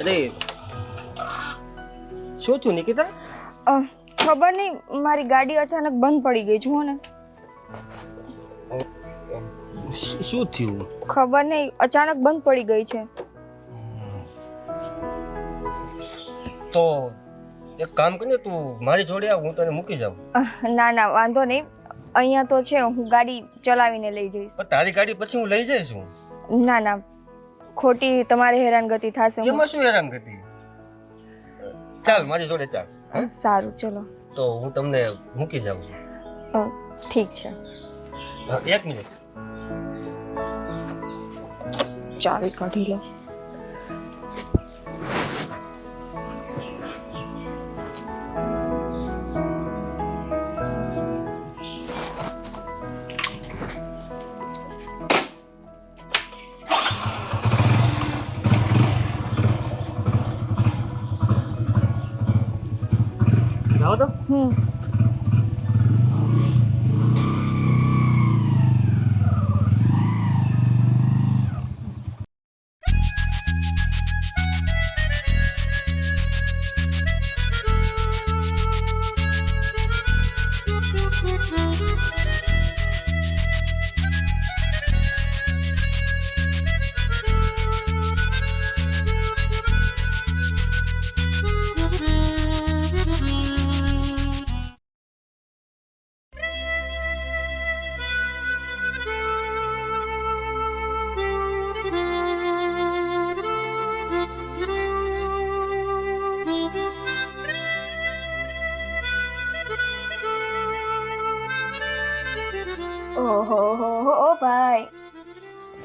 અરે શું થયું નિકિતા? ખબર નહીં, મારી ગાડી અચાનક બંધ પડી ગઈ. જુઓ ને. શું થયું? ખબર નહીં, અચાનક બંધ પડી ગઈ છે. તો એક કામ કરીને તું મારી જોડે આવ, હું તને મૂકી જાઉં. ના ના, વાંધો નહીં. અહીંયા તો છે, હું ગાડી ચલાવીને લઈ જઈશ. પણ તારી ગાડી પછી હું લઈ જઈશ. ના ના, ખોટી તમારે હેરાનગતિ થશે. એમાં શું હેરાનગતિ? ચાલ મારી જોડે ચાલ. સારું, ચલો. તો હું તમને મૂકી જાઉં છું. ઠીક છે. 1 મિનિટ. ચાવી કાઢી લો. જાઓ તો. ઓહો ભાઈ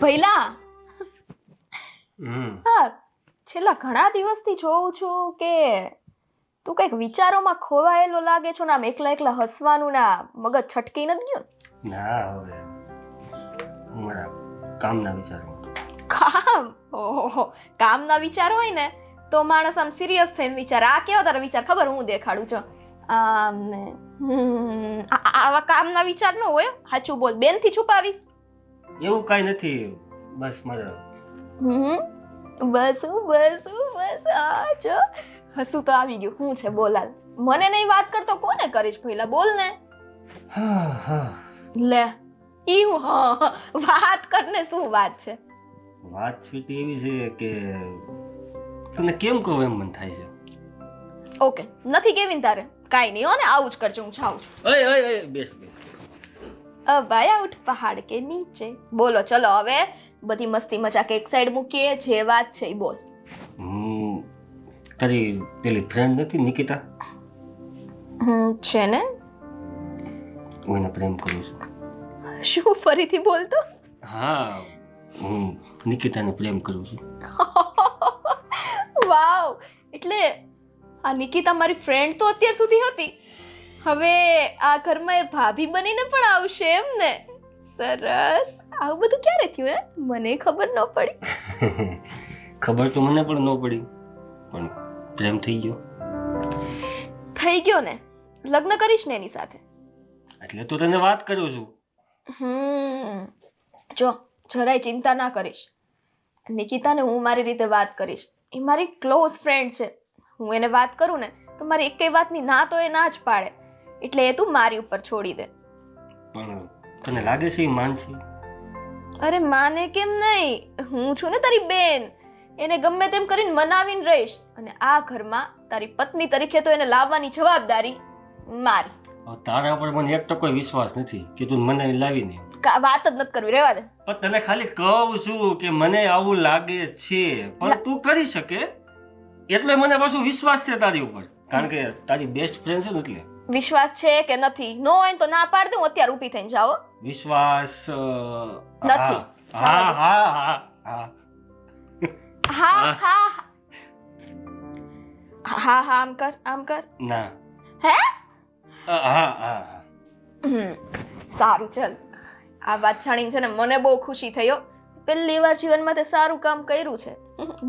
ભઈલા. હા, છેલ્લા ઘણા દિવસથી જોઉં છું કે તું કઈક વિચારોમાં ખોવાયેલો લાગે છો. ના એકલા એકલા હસવાનું, ના મગજ છટકી નથી ગયો? ના, હવે મારા કામના વિચારો. કામ? ઓહો, કામના વિચાર હોય ને તો માણસ આમ સિરિયસ થઈને વિચાર. આ કેવો તારા વિચાર ખબર? હું દેખાડું છું. આવા કામના વિચાર ન હોય. સાચું બોલ, બેન થી છુપાવીશ? એવું કઈ નથી, બસ મારા. બસ આ જો હસું તો આવી ગયું. શું છે બોલાલ? મને નહીં વાત કરતો કોને કરીશ પહેલા? બોલ ને. લે ઈ હું વાત કરને. શું વાત છે? વાત સ્વીટી એવી છે કે તને કેમ કહું એમ મન થાય છે. ઓકે, નથી કેવી તારે? કાઈ નહીં હો ને, આવું જ કરજો. હું જાઉં છું. ઓય બેસ. ભાઈ આઉટ પહાડ કે નીચે. બોલો ચલો, હવે બધી મસ્તી મજાક એક સાઈડ મૂકીએ. જે વાત છે એ બોલ. તારી પેલી ફ્રેન્ડ નથી નિકિતા? છે ને. હું એને પ્રેમ કરું છું. શું? ફરીથી બોલતો. હા, હું નિકિતાને પ્રેમ કરું છું. વાવ! એટલે આ નિકિતા મારી ફ્રેન્ડ તો અત્યાર સુધી હતી, હવે આ ઘરમાં એ ભાભી બનીને પણ આવશે એમ ને? સરસ. આવું બધું ક્યારે થયું? મને ખબર ન પડી. ખબર તો મને પણ ન પડી, પણ પ્રેમ થઈ ગયો. થઈ ગયો ને? લગ્ન કરીશ ને એની સાથે? એટલે તો તને વાત કરું છું. જો જરાય ચિંતા ના કરીશ. નિકિતાને હું મારી રીતે વાત કરીશ. એ મારી ક્લોઝ ફ્રેન્ડ છે. હું એને વાત કરું ને તો મારી એકેય વાતની ના તો એ ના જ પાડે. એટલે એ તું મારી ઉપર છોડી દે. પણ તને લાગે છે એ માનશે? અરે માને કેમ નહીં? હું છું ને તારી બેન. એને ગમે તેમ કરીને મનાવીને રહીશ. અને આ ઘરમાં તારી પત્ની તરીકે તો એને લાવવાની જવાબદારી મારી. તારા ઉપર મને 1% વિશ્વાસ નથી કે તું મને લાવીને. વાત જ નથી કરવી, રહેવા દે. પણ તને ખાલી કહું છું કે મને આવું લાગે છે, પણ તું કરી શકે એટલે મને પાછું વિશ્વાસ છે તારી ઉપર, કારણ કે તારી બેસ્ટ ફ્રેન્ડ છે ને એટલે. વિશ્વાસ છે કે નથી? નો હોય તો ના પાડ દે. હું અત્યારે ઊભી થઈને જાઓ. વિશ્વાસ નથી. હા. આમ કર. ના. હે? હા. સારું, ચલ. આ વાત જાણીને છે ને મને બહુ ખુશી થઈ. પહેલી વાર જીવનમાં તે સારું કામ કર્યું છે.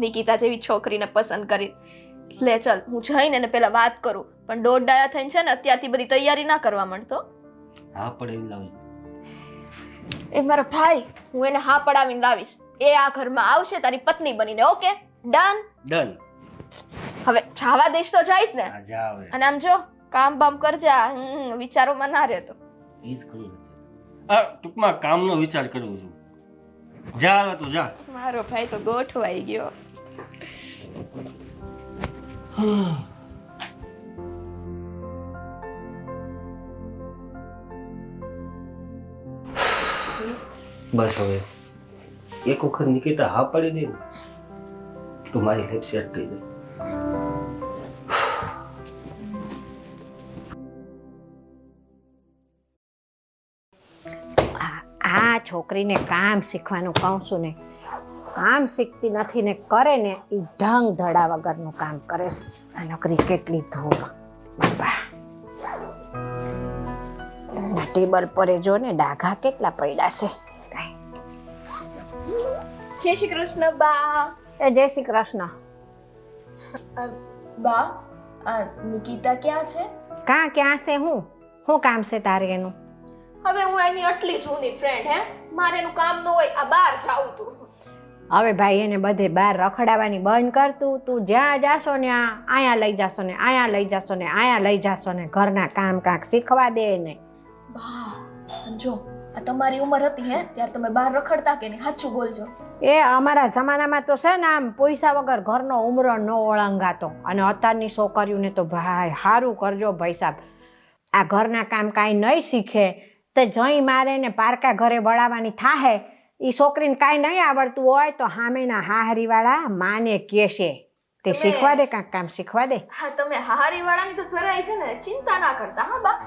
નિકિતા જેવી છોકરીને પસંદ કરી. લે ચલ, હું જઈને એને પેલા વાત કરું. પણ દોઢ થઈને છે ને અત્યારથી બધી તૈયારી ના કરવા માંડતો. હા પડાવી લાવી. એ મારો ભાઈ, હું એને હા પડાવીને લાવીશ. એ આ ઘરમાં આવશે તારી પત્ની બનીને. ઓકે? ડન. હવે જવા દઈશ તો જઈશ ને. આ જા હવે અને આમ જો કામ બામ કરજા. વિચારોમાં ના રહેતો. ઈ જ કરું છે. આ ટૂંકમાં કામનો વિચાર કરું છું. જા હવે તું જા. મારો ભાઈ તો ગોઠવાઈ ગયો. બસ હવે એક વખત નિકિતા હા પાડી દે ને તો મારી લાઈફ સેટ થઈ જાય. આ છોકરીને કામ શીખવાનું કહું છું ને, કામ શીખતી નથી ને કરે ને એ ઢંગ ધડા વગરનું કામ કરે. આ નોકરી કેટલી ધૂળ બાપા. ટેબલ પર જો ને ડાઘા કેટલા પડ્યા છે. જય શ્રી કૃષ્ણ બા. એ જય શ્રી કૃષ્ણ. બા આ નિકિતા ક્યાં છે? ક્યાં છે? હું કામ છે તારે એનું? હવે હું એની આટલી જૂની ફ્રેન્ડ હે, મારે એનું કામ ન હોય આ બહાર જાવું તું. હવે ભાઈ એને બધે બહાર રખડાવાની બંધ કરતું. તું જ્યાં જાશો ને અહીંયા લઈ જાશો ને અહીંયા લઈ જાશો ને અહીંયા લઈ જાશો ને ઘરના કામ કાંક શીખવા દે ને. બા જો આ તમારી ઉંમર હતી હે ત્યારે તમે બહાર રખડતા કે નહીં? સાચું બોલજો. એ અમારા જમાનામાં તો છે ને આમ પૈસા વગર ઘરનો ઉમરો ન ઓળંગાતો. અને અત્યારની છોકરીઓને તો ભાઈ સારું કરજો ભાઈ સાહેબ, આ ઘરના કામ કાંઈ નહીં શીખે તે જઈ મારે ને પારકા ઘરે વળાવવાની થાહે. એ છોકરીને કાંઈ નહીં આવડતું હોય તો સામેના હાહરીવાળા માને કહેશે તે શીખવા દે, કાંઈક કામ શીખવા દે. હા તમે હારી વાળાની તો સરાઈ છે ને, ચિંતા ના કરતા. હા બા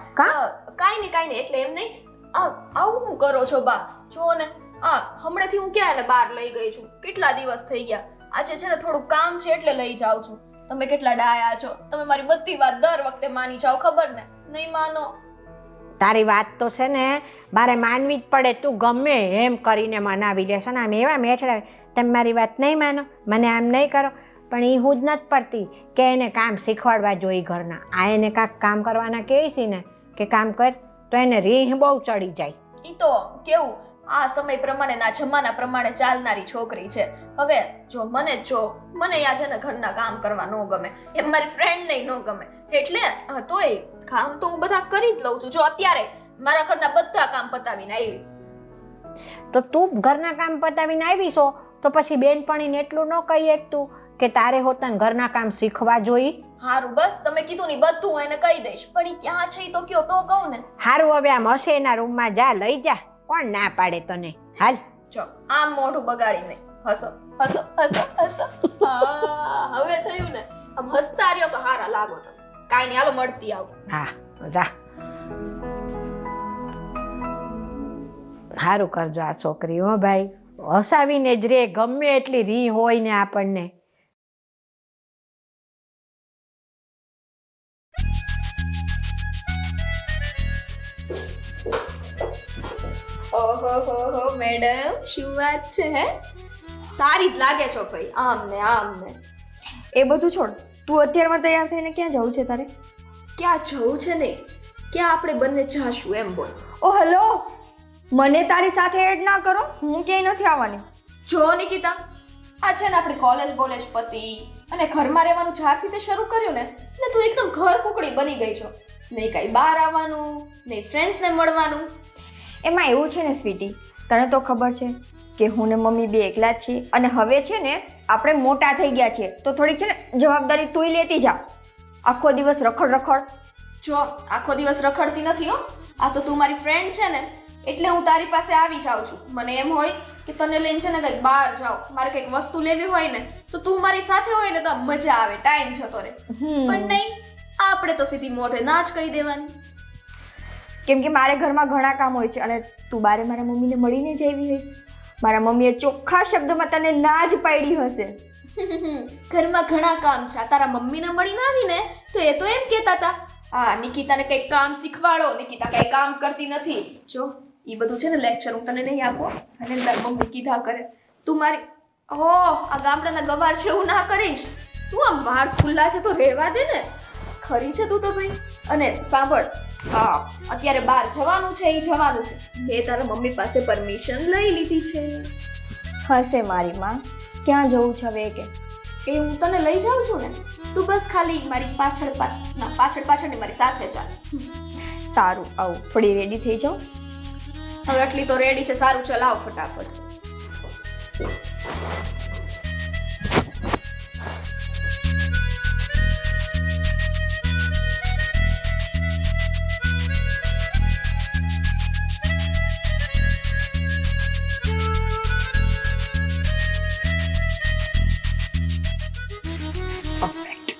કાંઈ નહીં એટલે એમ નહીં. આવું હું કરો છો બા? જો ને હમણાંથી હું ક્યાં એને બહાર લઈ ગઈ છું, કેટલા દિવસ થઈ ગયા. આજે છે ને થોડું કામ છે એટલે લઈ જાઉં છું. તમે કેટલા ડાયા છો, તમે મારી બધી વાત દર વખતે માની જાઓ. ખબર ને? નહીં માનો. તારી વાત તો છે ને મારે માનવી જ પડે. તું ગમે એમ કરીને મનાવી લેશો ને આમ એવા મેઠડાવે તમે મારી વાત નહીં માનો, મને આમ નહીં કરો. પણ એ હું જ નથી પડતી કે એને કામ શીખવાડવા જોઈએ ઘરના. આ એને કાંઈક કામ કરવાના કહે છે ને કે કામ કર તો એને રીહ બહુ ચડી જાય. એ તો કેવું આ સમય પ્રમાણે ના જમાના પ્રમાણે ચાલનારી છોકરી છે. હવે જો મને આ છે ને ઘરના કામ કરવા ન ગમે, એમ મારી ફ્રેન્ડ નહીં ન ગમે. એટલે તોય કામ તો હું બધા કરી જ લઉં છું. જો અત્યારે મારા ઘરના બધા કામ પતાવીને આવી. તો તું ઘરના કામ પતાવીને આવી છો તો પછી બેનપણીને એટલું ન કહી શકતું કે તારે હોતન ઘરના કામ શીખવા જોઈ? હારું બસ તમે કીધું ને બધું હું એને કહી દઈશ. પણ એ ક્યાં છે તો કયો તો કહું ને. હારું હવે આમ હશે એના રૂમમાં જા, લઈ જા. કોણ ના પાડે તને? હાલ જો આમ મોઢું બગાડી નહીં. હસો હસો હસો હસો. હવે થયું ને? આમ હસતા રહ્યો તો હારા લાગો તમે. કાંઈ નહીં હાલો મળતી આવું. હા જા. સારું કરજો આ છોકરી હો ભાઈ, હસાવીને જ રે ગમે એટલી રી હોય ને આપણને. ઓહો મેડમ શું વાત છે હે? સારી જ લાગે છો ભાઈ, આમ ને. એ બધું છોડ, તું અત્યારમાં તૈયાર થઈને ક્યાં જવું છે તારે? ક્યાં જવું છે નહીં, ક્યાં આપણે બંને જાશું એમ બોલ. ઓ હેલો, મને તારી સાથે એડ ના કરો, હું ક્યાંય નથી આવવાની. જો નિકિતા આ છે ને આપણી કોલેજ પતિ અને ઘરમાં રહેવાનું જ્યારથી તે શરૂ કર્યું ને એટલે તું એકદમ ઘર કુકડી બની ગઈ છો. નહીં કાંઈ બહાર આવવાનું, નહીં ફ્રેન્ડ્સને મળવાનું. એમાં એવું છે ને સ્વીટી, તને તો ખબર છે કે હું ને મમ્મી બે એકલા જ છીએ અને હવે છે ને આપણે મોટા થઈ ગયા છીએ તો થોડીક છે ને જવાબદારી તુંય લેતી જા. આખો દિવસ રખડ. જો આખો દિવસ રખડતી નથી હો. આ તો તું મારી ફ્રેન્ડ છે ને એટલે હું તારી પાસે આવી જાઉં છું. મને એમ હોય કે તને લઈને છે ને કંઈક બહાર જાઓ, મારે કંઈક વસ્તુ લેવી હોય ને તો તું મારી સાથે હોય ને તો મજા આવે, ટાઈમ જતો રહે. પણ નહીં, આપણે તો સીધી મોઢે ના જ કહી દેવાની. કેમ કે મારે ઘરમાં ઘણા કામ હોય છે અને તું બારે મારા મમ્મીને મળીને જ આવી હશે. મારા મમ્મીએ ચોખ્ખા શબ્દમાં તને ના જ પાડી હશે. ઘરમાં ઘણા કામ છે. તારા મમ્મીને મળીને આવીને તો એ તો એમ કહેતા હતા હા નિકિતાને કંઈક કામ શીખવાડો, નિકિતા કંઈ કામ કરતી નથી. જો એ બધું છે ને લેક્ચર હું તને નહીં આપો અને તારી મમ્મી કીધા કરે. તું મારી આ ગામડાના ગવાર છે એવું ના કરીશ. તું આમ વાળ ખુલ્લા છે તો રહેવા દે ને. ખરી છે તું તો ભાઈ. અને સાંભળ, અત્યારે બહાર જવાનું છે, જવાનું છે. મેં તારા મમ્મી પાસે પરમિશન લઈ લીધી છે. હશે મારી માં, ક્યાં જવું છે હવે કે? એ હું તને લઈ જાઉં છું ને, તું બસ ખાલી મારી પાછળ પાછળ ને મારી સાથે ચાલ. સારું, આવું થોડી રેડી થઈ જાઉં. હવે આટલી તો રેડી છે, સારું ચલાવ ફટાફટ. પરફેક્ટ.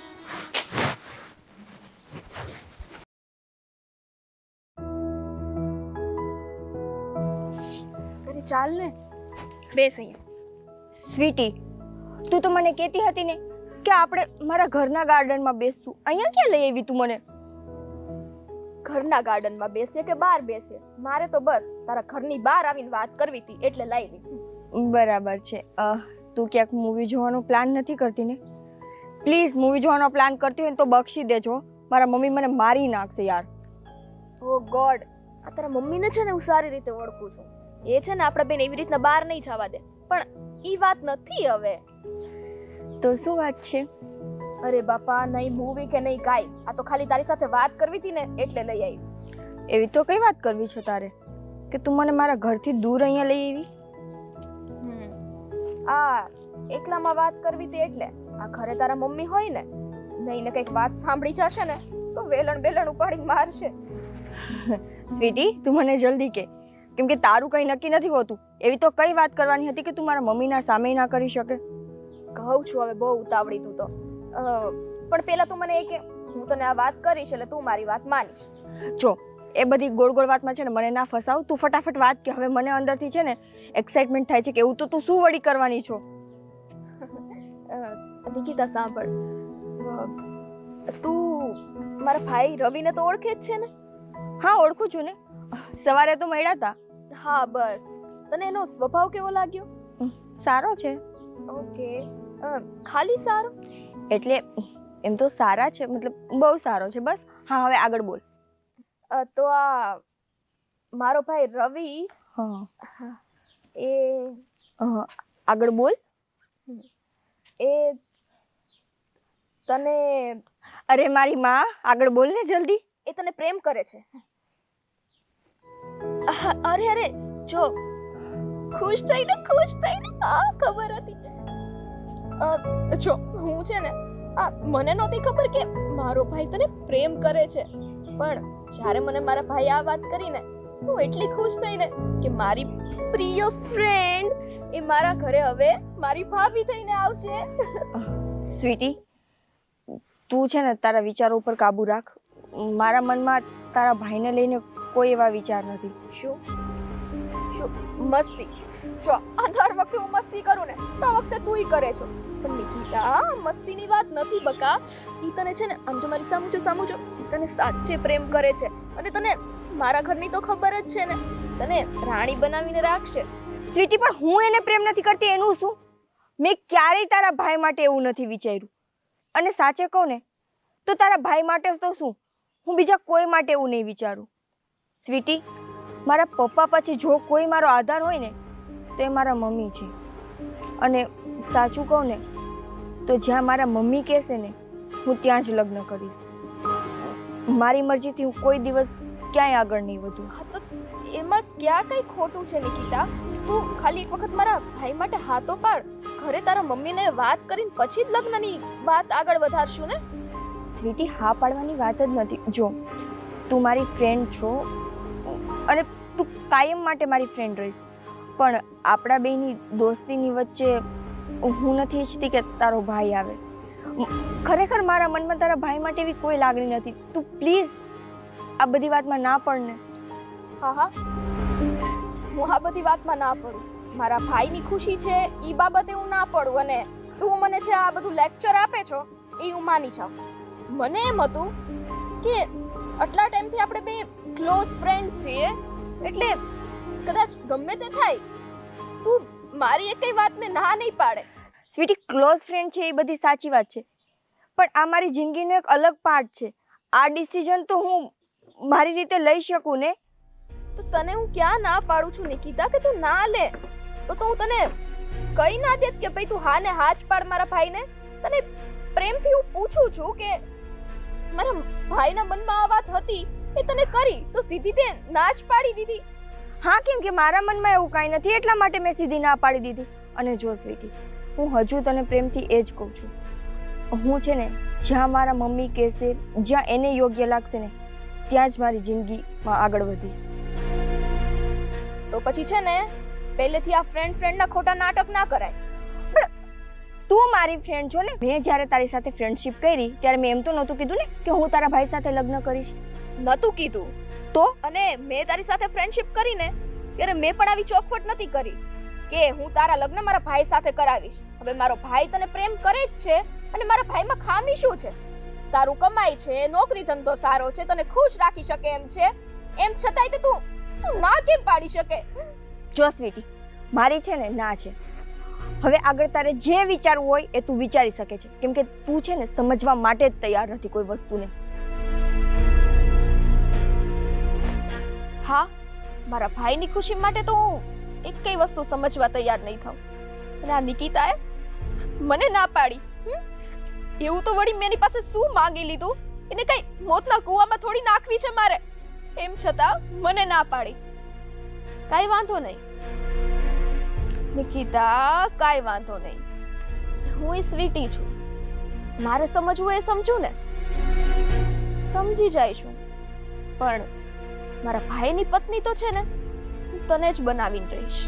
અરે ચાલ ને, બેસ અહીંયા. સ્વીટી, તું તો મને કહેતી હતી ને કે આપણે મારા ઘરના ગાર્ડનમાં બેસશું. અહીંયા ક્યાં લઈ આવી તું મને? ઘરના ગાર્ડનમાં બેસીએ કે બહાર બેસીએ, મારે તો બસ તારા ઘરની બહાર આવીને વાત કરવી હતી એટલે લાવી. બરાબર છે. તું ક્યાંક મૂવી જોવાનો પ્લાન નથી કરતી ને? પ્લીઝ મૂવી જોવાનો પ્લાન કરતી હોય ને તો બક્ષી દેજો. મારા મમ્મી મને મારી નાખશે યાર. ઓ ગોડ, આ તારા મમ્મીને છે ને હું સારી રીતે ઓળખું છું. એ છે ને આપણા બેન એવી રીતના બહાર નહીં જવા દે, પણ ઈ વાત નથી હવે. તો શું વાત છે? અરે બાપા, નહીં મૂવી કે નહીં કાઈ, આ તો ખાલી તારી સાથે વાત કરવી હતી ને એટલે લઈ આવી. એવી તો કઈ વાત કરવી છે તારે કે તું મને મારા ઘરથી દૂર અહીંયા લઈ આવી? આ એકલામાં વાત કરવી હતી એટલે. આ ઘરે તારા મમ્મી હોય ને, નહીં ને કઈક વાત સાંભળી જશે ને તો વેલણ બેલણ ઉપાડી મારશે. સ્વીટી, તું મને જલ્દી કે, કેમ કે તારું કઈ નક્કી નથી હોતું. એવી તો કઈ વાત કરવાની હતી કે તું મારા મમ્મીના સામે ના કરી શકે? કહું છું હવે, બહુ ઉતાવળી તું તો. પણ પેલા તું મને એ કે, હું તને આ વાત કરીશ એટલે તું મારી વાત માનીશ. જો એ બધી ગોળ ગોળ વાતમાં છે ને મને ના ફસાવ. તું ફટાફટ વાત કે. હવે મને અંદરથી છે ને એક્સાઇટમેન્ટ થાય છે કે એવું તો તું શું વળી કરવાની છો? નિકિતા સાંભળ, તું મારા ભાઈ રવિને તો ઓળખે જ છે ને? હા, ઓળખું છું ને. સવારે તો મળ્યા હતા. હા બસ. તને એનો સ્વભાવ કેવો લાગ્યો? સારો છે. ઓકે, ખાલી સારો? એટલે એમ તો સારા છે, મતલબ બહુ સારો છે. બસ. હા, હવે આગળ બોલ. તો આ મારો ભાઈ રવિ, હા, એ આગળ બોલ. એ તને, અરે મારી માં, આગળ બોલ ને જલ્દી. એ તને પ્રેમ કરે છે. અરે અરે, જો ખુશ થઈને આ ખબર હતી. જો હું છે ને, આ મને નહોતી ખબર કે મારો ભાઈ તને પ્રેમ કરે છે, પણ જ્યારે મને મારા ભાઈ આ વાત કરીને હું એટલી ખુશ થઈને કે મારી પ્રિય ફ્રેન્ડ એ મારા ઘરે હવે મારી ભાભી થઈને આવશે. સ્વીટી, તું છે ને તારા વિચારો ઉપર કાબુ રાખ. મારા મનમાં તારા ભાઈને લઈને કોઈ એવા વિચાર નથી. શું મસ્તી? જો આ દર વખતે હું મસ્તી કરું ને તો આ વખતે તુંય કરે છો. પણ નિકિતા, મસ્તીની વાત નથી બકા. ઈ તને છે ને, આમ જો મારી સામું જો, ઈ તને સાચે પ્રેમ કરે છે. અને તને મારા ઘરની તો ખબર જ છે ને, તને રાણી બનાવીને રાખશે. સ્વીટી, પણ હું એને પ્રેમ નથી કરતી એનું શું? મેં ક્યારેય તારા ભાઈ માટે એવું નથી વિચાર્યું. અને સાચે કહું ને તો તારા ભાઈ માટે તો શું, હું બીજા કોઈ માટે એવું નહીં વિચારું. સ્વીટી, મારા પપ્પા પછી જો કોઈ મારો આધાર હોય ને તો એ મારા મમ્મી છે. અને સાચું કહું ને તો જ્યાં મારા મમ્મી કહેશે ને હું ત્યાં જ લગ્ન કરીશ. મારી મરજીથી હું કોઈ દિવસ ક્યાંય આગળ નહીં વધું. હા, તો એમાં ક્યાં કઈ ખોટું છે નિકિતા? તું ખાલી એક વખત મારા ભાઈ માટે હાથો પાડ. ઘરે તારા મમ્મીને વાત કરીને પછી જ લગ્નની વાત આગળ વધારશું ને. સ્વીટી, હા પાડવાની વાત જ નથી. જો તું મારી ફ્રેન્ડ છો અને તું કાયમ માટે મારી ફ્રેન્ડ રહીશ, પણ આપણા બેની દોસ્તીની વચ્ચે હું નથી ઈચ્છતી કે તારો ભાઈ આવે. ખરેખર મારા મનમાં તારા ભાઈ માટે એવી કોઈ લાગણી નથી. તું પ્લીઝ આ બધી વાતમાં ના પડ ને. હા, હું આ બધી વાતમાં ના પડું. મારા ભાઈની ખુશી છે ઈ બાબતે હું ના પડું. અને તું મને જે આ બધું લેક્ચર આપે છો એ હું માની જાઉં. મને એમ હતું કે આટલા ટાઈમથી આપણે બે ક્લોઝ ફ્રેન્ડ છીએ, એટલે કદાચ ગમે તે થાય તું મારી એકઈ વાતને ના નહીં પાડે. સ્વીટી, ક્લોઝ ફ્રેન્ડ છે એ બધી સાચી વાત છે, પણ આ મારી જિંદગીનો એક અલગ પાર્ટ છે. આ ડિસિઝન તો હું મારી રીતે લઈ શકું ને. તો તને હું ક્યાં ના પાડું છું નિકિતા કે તું ના લે? તો હું તને કઈ ના દેત કે ભાઈ તું હા ને હા જ પાડ મારા ભાઈને? તને પ્રેમથી હું પૂછું છું કે મારા ભાઈના મનમાં આ વાત હતી એ તને કરી તો સીધી તે ના જ પાડી દીધી. હા, કેમ કે મારા મનમાં એવું કાંઈ નથી એટલા માટે મેં સીધી ના પાડી દીધી. અને જો સ્વીટી, હું હજુ તને પ્રેમથી એ જ કહું છું, હું છે ને જ્યાં મારા મમ્મી કહેશે, જ્યાં એને યોગ્ય લાગશે ને ત્યાં જ મારી જિંદગીમાં આગળ વધીશ. તો પછી છે ને પહેલેથી આ ફ્રેન્ડના ખોટા નાટક ના કરાય. તું મારી ફ્રેન્ડ છો ને. મેં જ્યારે તારી સાથે ફ્રેન્ડશિપ કરી ત્યારે મેં એમ તો નહોતું કીધું ને કે હું તારા ભાઈ સાથે લગ્ન કરીશ. નતું કીધું તો અને મેં તારી સાથે ફ્રેન્ડશિપ કરીને ત્યારે મેં પણ આવી ચોખવટ નથી કરી કે હું તારા લગ્ન મારા ભાઈ સાથે કરાવીશ. હવે મારો ભાઈ તને પ્રેમ કરે જ છે અને મારા ભાઈમાં ખામી શું છે? સારું કમાય છે, નોકરી ધંધો સારો છે, તને ખુશ રાખી શકે એમ છે, એમ છતાંય તું ના કેમ પાડી શકે? જો સ્વીટી, મારી છે ને ના છે. હવે આગળ તારે જે વિચારવું હોય એ તું વિચારી શકે છે, કેમ કે તું છે ને સમજવા માટે જ તૈયાર નથી કોઈ વસ્તુને. હા, મારા ભાઈની ખુશી માટે તો હું એકેય વસ્તુ સમજવા તૈયાર નહીં થાઉં. અને આ નિકિતાએ મને ના પાડી. એવું તો વળી મેં એની પાસે શું માંગી લીધું? એને કઈ મોતના કૂવામાં થોડી નાખવી છે મારે? એમ છતાં મને ના પાડી. કાઈ વાંધો નહીં નિકિતા, કાઈ વાંધો નહીં. હું એ સ્વીટી છું, મારે સમજવું એ સમજું ને, સમજી જઈશું. પણ મારા ભાઈની પત્ની તો છે ને હું તને જ બનાવીને રહીશ.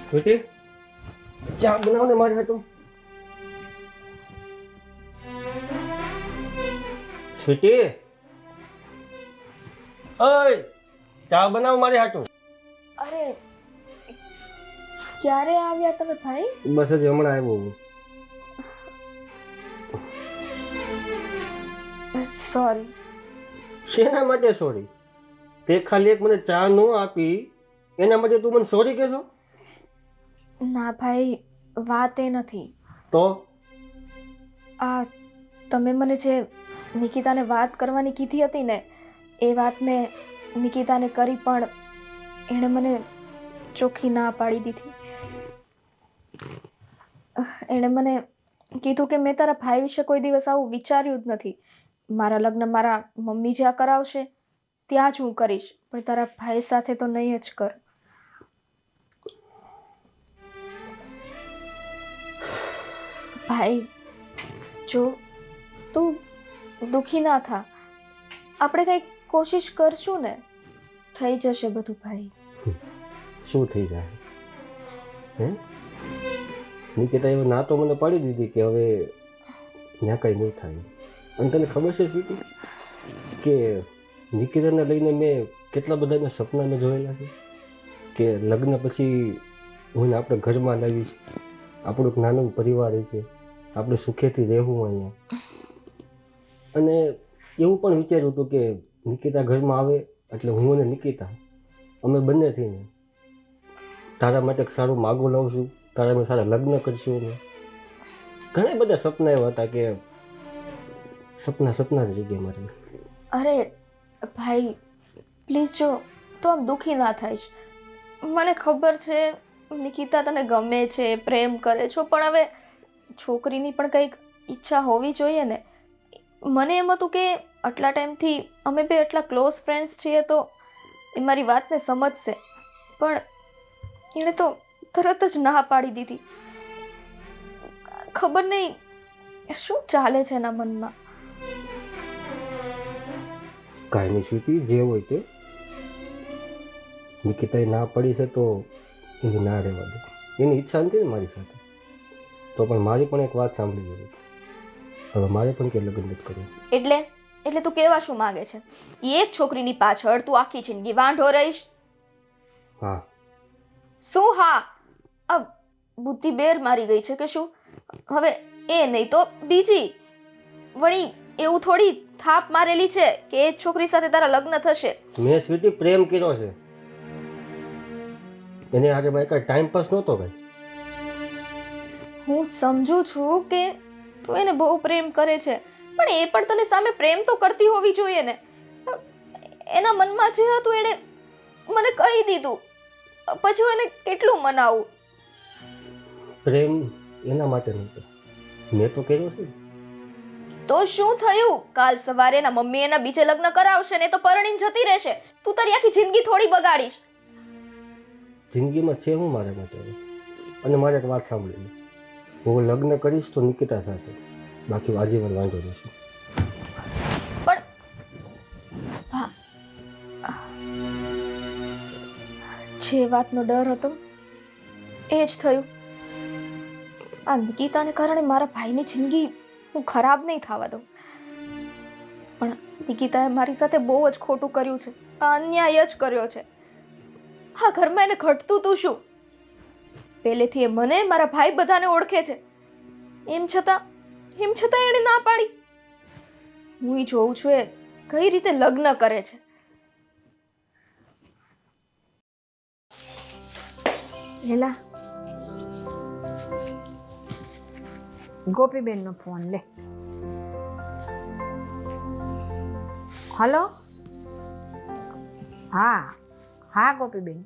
સ્વીટી, ચા બનાવ ને મારી હાટુ. સ્વીટી, ઓય ચા બનાવ મારી હાટુ. અરે ક્યારે આવ્યા તમે ભાઈ? બસ જ હમણાં આવ્યો. સોરી. શેના માટે સોરી? તે ખાલી એક મને ચા ન આપી એના માટે તું મને સોરી કહેશો? ના ભાઈ, વાત એ નથી. તો આ તમે મને જે નિકિતાને વાત કરવાની કીધી હતી ને, એ વાત મેં નિકિતાને કરી, પણ એણે મને ચોખ્ખી ના પાડી દીધી. એણે મને કીધું કે મેં તારા ભાઈ વિશે કોઈ દિવસ આવું વિચાર્યું જ નથી. મારા લગ્ન મારા મમ્મી જ્યાં કરાવશે ત્યાં જ હું કરીશ, પણ તારા ભાઈ સાથે તો નહીં જ કર. ભાઈ જો તું દુખી ના થા, આપણે કંઈક કોશિશ કરશું ને, થઈ જશે બધું ભાઈ. શું થઈ જાય? હે નિકિતા એવું ના તો મને પાડી દીધી કે હવે ત્યાં કંઈ નહીં થાય. અને તને ખબર છે સ્વીટી કે નિકિતાને લઈને મેં કેટલા બધા મેં સપના મેં જોયેલા છે કે લગ્ન પછી હું આપણે ઘરમાં લાવીશ, આપણું એક નાનું પરિવાર છે, આપણે સુખેથી રહેવું અહીંયા. અને એવું પણ વિચાર્યું હતું કે નિકિતા ઘરમાં આવે એટલે હું અને નિકિતા અમે બંને થઈને તારા માટે એક સારું માગું લાવશું, તારા અમે સારા લગ્ન કરશું. ને ઘણા બધા સપના એવા હતા કે સપના જ રહી ગયા મારે. અરે ભાઈ પ્લીઝ, જો તો આમ દુખી ના થાઈશ. મને ખબર છે નિકિતા તને ગમે છે, પ્રેમ કરે છો, પણ હવે છોકરીની પણ કંઈક ઈચ્છા હોવી જોઈએ ને. મને એમ હતું કે આટલા ટાઈમથી અમે બે એટલા ક્લોઝ ફ્રેન્ડ્સ છીએ તો એ મારી વાતને સમજશે, પણ એણે તો તરત જ ના પાડી દીધી. ખબર નહીં શું ચાલે છે એના મનમાં. કાંઈ નહીં સ્વીટી, જે હોય તે. નિકિતાએ ના પડી છે તો એની ના રહેવા દે. એની ઈચ્છા નથી ને મારી સાથે, તો પણ મારી પણ એક વાત સાંભળી ગઈ. હવે મારે પણ કે લગ્ન નથી કરવું. એટલે તું કેવા શું માંગે છે? એક છોકરીની પાછળ તું આખી જિંદગી વાંઢો રહીશ? હા. શું હા? આ બુદ્ધિ બેર મારી ગઈ છે કે શું? હવે એ નહીં તો બીજી. વળી એવું થોડી થાપ મારેલી છે કે એ છોકરી સાથે તારા લગ્ન થશે. મેં સ્વીટી પ્રેમ કર્યો છે, એને આજે મારે કાંઈ ટાઈમ પાસ નહોતો ભાઈ. હું સમજુ છું કે તું એને બહુ પ્રેમ કરે છે, પણ એ પણ તને સામે પ્રેમ તો કરતી હોવી જોઈએ ને. એના મનમાં જે હતું એણે મને કહી દીધું, પછી હું એને કેટલું મનાવું. પ્રેમ એના માટે નહોતો, મેં તો કર્યો છે. તો શું થયું? કાલ સવારે એના મમ્મી એના બીજે લગ્ન કરાવશે ને તો પરણીને જતી રહેશે. તું તારી આખી જિંદગી થોડી બગાડીશ. જિંદગીમાં છે હું મારા માટે હવે. અને મારે એક વાત સાંભળી લે, હું લગ્ન કરીશ તો નિકિતા સાથે, બાકી આજીવન વાંધો રહેશે. પણ જે વાતનો ડર હતો એ જ થયું. આ નિકિતાને કારણે મારા ભાઈની જિંદગી હું ખરાબ નહીં થવા દઉં. પણ નિકિતાએ મારી સાથે બહુ જ ખોટું કર્યું છે, આ અન્યાય જ કર્યો છે. હા, ઘરમાં એને ઘટતું તું શું? પહેલેથી એ મને મારા ભાઈ બધાને ઓળખે છે, એમ છતાં એણે ના પાડી. હું જોઉં છું એ કઈ રીતે લગ્ન કરે છે. એલા ગોપીબેનનો ફોન લે. હલો, હા હા ગોપીબેન,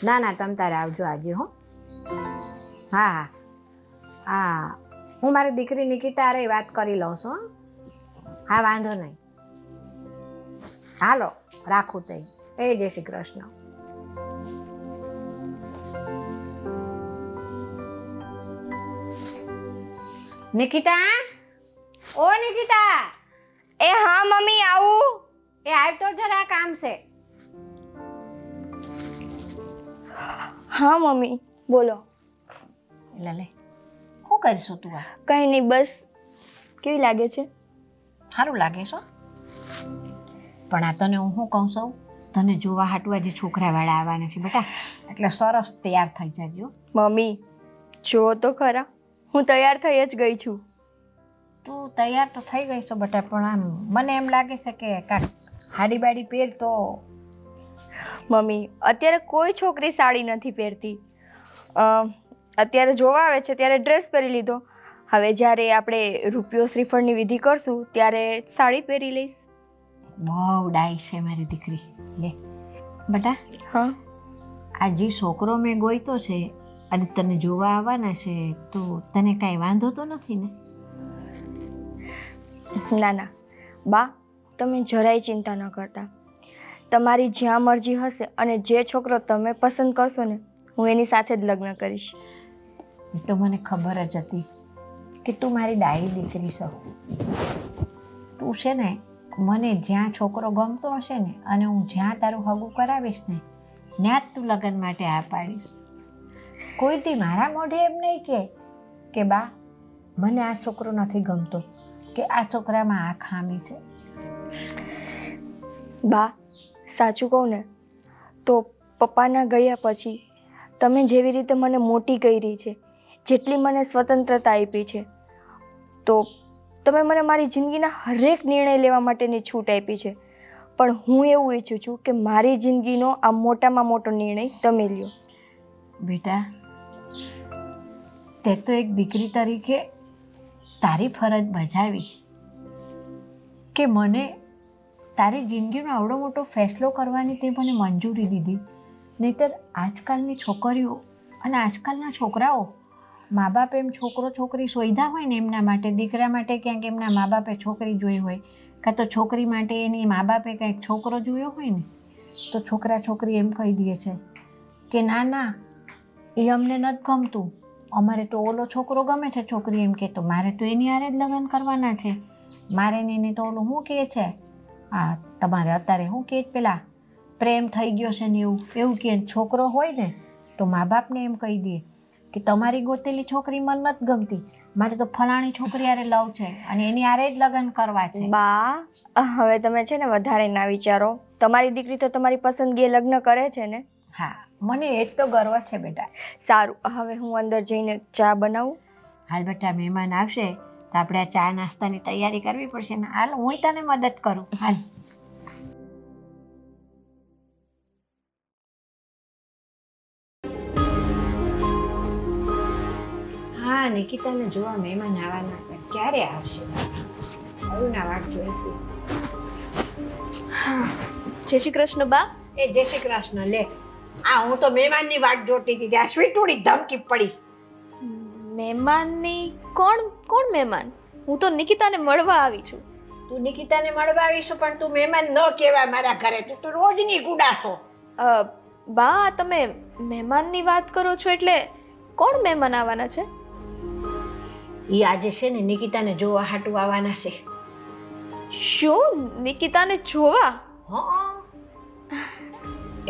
ના ના તમ તારે આવજો આજે. હો, હા હા હા, હું મારી દીકરી નિકિતા અરે વાત કરી લઉં છું. હા, વાંધો નહીં. હાલો રાખું તઈ. એ જય શ્રી કૃષ્ણ. નિકિતા, ઓ નિકિતા. એ હા મમ્મી આવું. એ આવ તો જરા કામ છે. હા મમ્મી બોલો. લે લે, શું કરીશું તું? આ કંઈ નહીં, બસ. કેવી લાગે છે? સારું લાગે છો. પણ આ તને હું શું કહું છું, તને જોવા હાટું આજે છોકરાવાળા આવવાના છે બેટા, એટલે સરસ તૈયાર થઈ જાજો. મમ્મી જુઓ તો ખરા, હું તૈયાર થઈ જ ગઈ છું. તું તૈયાર તો થઈ ગઈ છો બેટા, પણ આમ મને એમ લાગે છે કે કાંક હાડી બાડી પહેર તો. મમ્મી અત્યારે કોઈ છોકરી સાડી નથી પહેરતી. અત્યારે જોવા આવે છે ત્યારે ડ્રેસ પહેરી લીધો. હવે જ્યારે આપણે રૂપિયો શ્રીફળની વિધિ કરશું ત્યારે સાડી પહેરી લઈશ. બહુ ડાય છે મારી દીકરી. લે બેટા, હા આ જે છોકરો મેં ગોઈતો છે અને તને જોવા આવવાના છે, તો તને કાંઈ વાંધો તો નથી ને? ના ના બા, તમે જરાય ચિંતા ન કરતા. તમારી જ્યાં મરજી હશે અને જે છોકરો તમે પસંદ કરશો ને, હું એની સાથે જ લગ્ન કરીશ. એ તો મને ખબર જ હતી કે તું મારી ડાયી દીકરી છો. તું છે ને, મને જ્યાં છોકરો ગમતો હશે ને અને હું જ્યાં તારું હગું કરાવીશ ને, ત્યાં જ તું લગ્ન માટે આ પાડીશ. કોઈથી મારા મોઢે એમ નહીં કે બા મને આ છોકરો નથી ગમતો, કે આ છોકરામાં આ ખામી છે. બા સાચું કહું ને તો પપ્પાના ગયા પછી તમે જેવી રીતે મને મોટી કરી છે, જેટલી મને સ્વતંત્રતા આપી છે, તો તમે મને મારી જિંદગીના હરેક નિર્ણય લેવા માટેની છૂટ આપી છે. પણ હું એવું ઈચ્છું છું કે મારી જિંદગીનો આ મોટામાં મોટો નિર્ણય તમે લ્યો. બેટા, તે તો એક દીકરી તરીકે તારી ફરજ બજાવી કે મને તારી જિંદગીનો આવડો મોટો ફેસલો કરવાની તે મને મંજૂરી દીધી. નહીંતર આજકાલની છોકરીઓ અને આજકાલના છોકરાઓ, મા બાપ એમ છોકરો છોકરી શોધ્યા હોય ને એમના માટે, દીકરા માટે ક્યાંક એમના મા બાપે છોકરી જોઈ હોય, કાં તો છોકરી માટે એની મા બાપે કંઈક છોકરો જોયો હોય ને, તો છોકરા છોકરી એમ કહી દે છે કે ના ના એ અમને નથી ગમતું, અમારે તો ઓલો છોકરો ગમે છે. છોકરી એમ કે તો મારે તો એની હારે જ લગ્ન કરવાના છે, મારે ને એને તો ઓલું શું કહે છે, હા તમારે અત્યારે શું કહે પેલા પ્રેમ થઈ ગયો છે ને એવું કહે. છોકરો હોય ને તો મા બાપને એમ કહી દે કે તમારી ગોતેલી છોકરી મને નથી ગમતી, મારે તો ફલાણી છોકરી હારે લવ છે અને એની હારે જ લગ્ન કરવા છે. બા હવે તમે છે ને વધારે ના વિચારો. તમારી દીકરી તો તમારી પસંદગીએ લગ્ન કરે છે ને. હા, મને એ જ તો ગર્વ છે બેટા. સારું, હવે હું અંદર જઈને ચા બનાવું. હાલ બેટા, મહેમાન આવશે તો આપણે આ ચા નાસ્તાની તૈયારી કરવી પડશે ને. હાલ હું તને મદદ કરું. હાલ. હા, નિકિતાને જોવા મહેમાન આવવાના હતા. ક્યારે આવશે? આવુંના વાટ જોઈશે. જય શ્રી કૃષ્ણ બા. એ જય શ્રી કૃષ્ણ. લે હું તો મહેમાનની વાટ જોતી હતી ત્યાં સ્વીટુડી ધમકી પડી. મહેમાનની કોણ કોણ મહેમાન? હું તો નિકિતાને મળવા આવી છું. તું નિકિતાને મળવા આવીશું પણ તું મહેમાન ન કહેવાય મારા ઘરે. તું તો રોજની ગુડાસો. બા તમે મહેમાનની વાત કરો છો એટલે કોણ મહેમાન આવવાના છે? ઈ આજે છે ને નિકિતાને જોવા હાટુ આવવાના છે. શું નિકિતાને જોવા? હા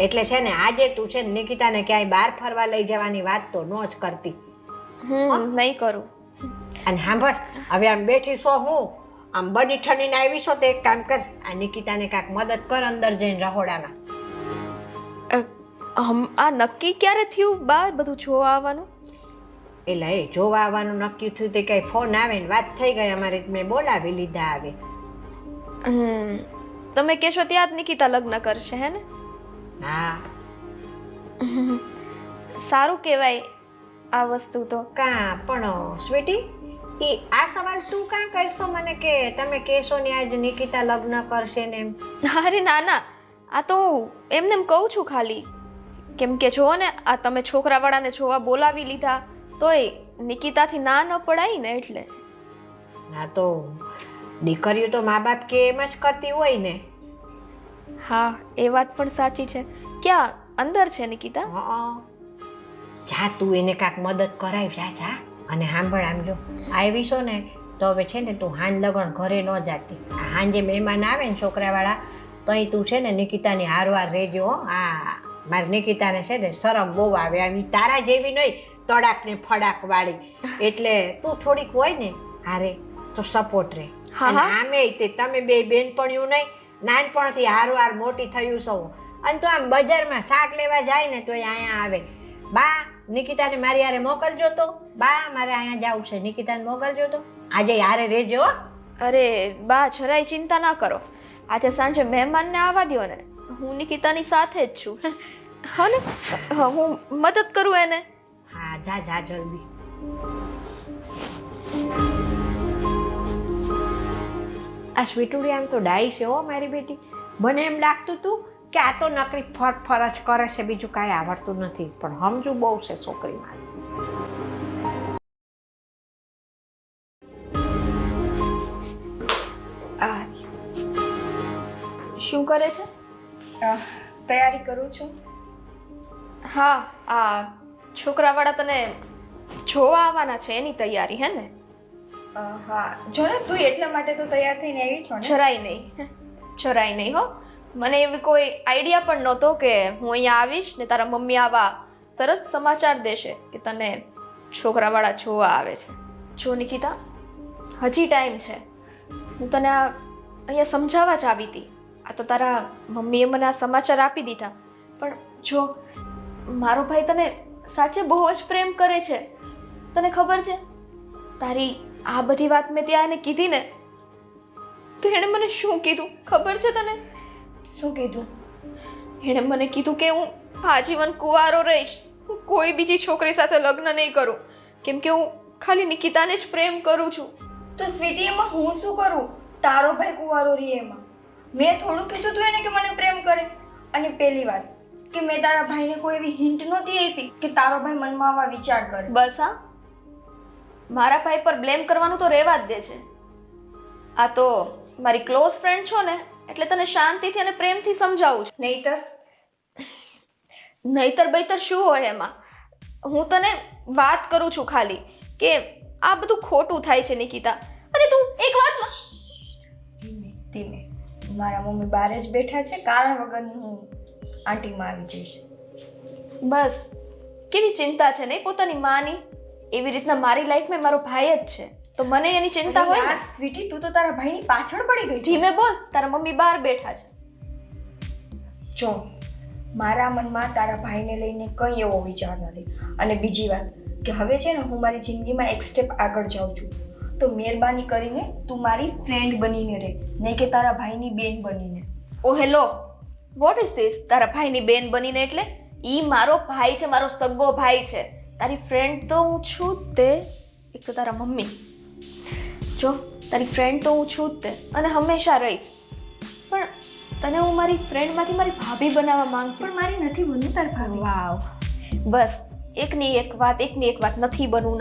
એટલે છે ને આજે તું છે ને નિકિતાને ક્યાંય બહાર ફરવા લઈ જવાની વાત તો ન જ કરતી. નહીં કરું. અને સાંભળ હવે આમ બેઠી છો હું આમ બની ઠણીને આવી છો તો એક કામ કર આ નિકિતાને કાંઈક મદદ કર અંદર જઈને રહોડામાં. આ નક્કી ક્યારે થયું બા બધું જોવા આવવાનું? એટલે એ જોવા આવવાનું નક્કી થયું તે કઈ ફોન આવે ને વાત થઈ ગઈ અમારે મેં બોલાવી લીધા આવે. તમે કહેશો ત્યાં જ નિકિતા લગ્ન કરશે હે ને? હા સારું કહેવાય આ વસ્તુ તો. કાં પણ સ્વીટી એ આ સવાલ તું કાં કરશો મને કે તમે કહેશો ને આજ નિકિતા લગ્ન કરશે ને એમ? અરે ના ના, આ તો એમને એમ કહું છું ખાલી. કેમ કે જો ને આ તમે છોકરાવાળાને જોવા બોલાવી લીધા તોય નિકિતાથી ના ન પડાય ને એટલે. ના તો દીકરીઓ તો મા બાપ કે એમ જ કરતી હોય ને. હા એ વાત પણ સાચી છે. ક્યાં અંદર છે નિકિતા? જા તું એને કાંઈક મદદ કરાવી જા જા. અને સાંભળ આમ જો આવી છો ને તો હવે છે ને તું હાંજ લગન ઘરે ન જાતી. હાંજે મહેમાન આવે ને છોકરાવાળા તો અહીં તું છે ને નિકિતાની હારવાર રહેજો. હા મારી નિકિતાને છે ને શરમ બહુ આવે. આમ તારા જેવી નહીં તડાક ને ફડાક વાળી. એટલે તું થોડીક હોય ને હારે તો સપોર્ટ રહે. અને આમે તે તમે બે બેનપણીઓ નહીં નાનપણથી હારવાર મોટી થયું સૌ. અને તો આમ બજારમાં શાક લેવા જાય ને તો અહીંયા આવે બા નિકિતાને મારી હારે મોકલજો તો. બા મારે અહીંયા જવું છે નિકિતાને મોકલજો તો. આજે હારે રહેજો. અરે બા જરાય ચિંતા ના કરો. આજે સાંજે મહેમાનને આવવા દો ને હું નિકિતાની સાથે જ છું. હા ને હું મદદ કરું એને. હા જા જા જલ્દી. આ સ્વીટુડી આમ તો ડાઈ છે હો મારી બેટી. મને એમ લાગતું હતું કે આ તો નકરી ફરજ કરે છે બીજું કાંઈ આવડતું નથી પણ સમજુ બહુ છે છોકરી મારી. શું કરે છે? તૈયારી કરું છું. હા આ છોકરાવાળા તને જોવા આવવાના છે એની તૈયારી હે ને? હા જો ને તું એટલા માટે તો તૈયાર થઈને આવી છો ને. જરાય નહીં હો. મને એવી કોઈ આઈડિયા પણ નહોતો કે હું અહીંયા આવીશ ને તારા મમ્મી આવા સરસ સમાચાર દેશે કે તને છોકરાવાળા જોવા આવે છે. જો નિકિતા હજી ટાઈમ છે. હું તને આ અહીંયા સમજાવવા જ આવી હતી. આ તો તારા મમ્મીએ મને આ સમાચાર આપી દીધા પણ જો મારો ભાઈ તને સાચે બહુ જ પ્રેમ કરે છે. તને ખબર છે તારી આ બધી વાત મેં ત્યાં એને કીધી ને તો એણે મને શું કીધું ખબર છે તને? શું કીધું? એણે મને કીધું કે હું આજીવન કુંવારો રહીશ. હું કોઈ બીજી છોકરી સાથે લગ્ન નહીં કરું કેમ કે હું ખાલી નિકિતાને જ પ્રેમ કરું છું. તો સ્વીટી એમાં હું શું કરું? તારો ભાઈ કુંવારો રહે એમાં. મેં થોડું કીધું તું એને કે મને પ્રેમ કરે. અને પહેલી વાત કે મેં તારા ભાઈને કોઈ એવી હિન્ટ નહોતી આપી કે તારો ભાઈ મનમાં આવા વિચાર કરે. બસ હા મારા ભાઈ પર બ્લેમ કરવાનું તો રહેવા જ દે છે. આ તો મારી ક્લોઝ ફ્રેન્ડ છો ને એટલે તને શાંતિથી અને પ્રેમથી સમજાવું છું. નહીતર બહીતર શું હોય એમાં? હું તને વાત કરું છું ખાલી કે આ બધું ખોટું થાય છે નિકિતા. અને તું એક વાતમાં ધીમે મારા મમ્મી બહાર જ બેઠા છે કારણ વગરની હું આંટીમાં આવી જઈશ. બસ કેવી ચિંતા છે નહીં પોતાની માની? એવી રીતના મારી લાઈફમાં મારો ભાઈ જ છે તો મને એની ચિંતા હોય ને. સ્વીટી તું તો તારા ભાઈની પાછળ પડી ગઈ. ધીમે બોલ. તારા મમ્મી બહાર બેઠા છે. જો મારા મનમાં તારા ભાઈને લઈને કંઈ એવો વિચાર નથી. અને બીજી વાત કે હવે છે ને હું મારી જિંદગીમાં એક સ્ટેપ આગળ જાઉં છું તો મહેરબાની કરીને તું મારી ફ્રેન્ડ બનીને રહે નહીં કે તારા ભાઈની બેન બનીને. ઓ હેલો વોટ ઇઝ ધીસ? તારા ભાઈની બેન બનીને એટલે? ઈ મારો ભાઈ છે, મારો સગો ભાઈ છે. તારી ફ્રેન્ડ તો હું છું તે એક તો તારા મમ્મી. જો તારી ફ્રેન્ડ તો હું છું જ તે અને હંમેશા રહીશ, પણ તને હું મારી ફ્રેન્ડમાંથી મારી ભાભી બનાવવા માંગતી. પણ મારી નથી બનવું તાર ભાભી. વાવ, બસ એકની એક વાત, નથી બનવું.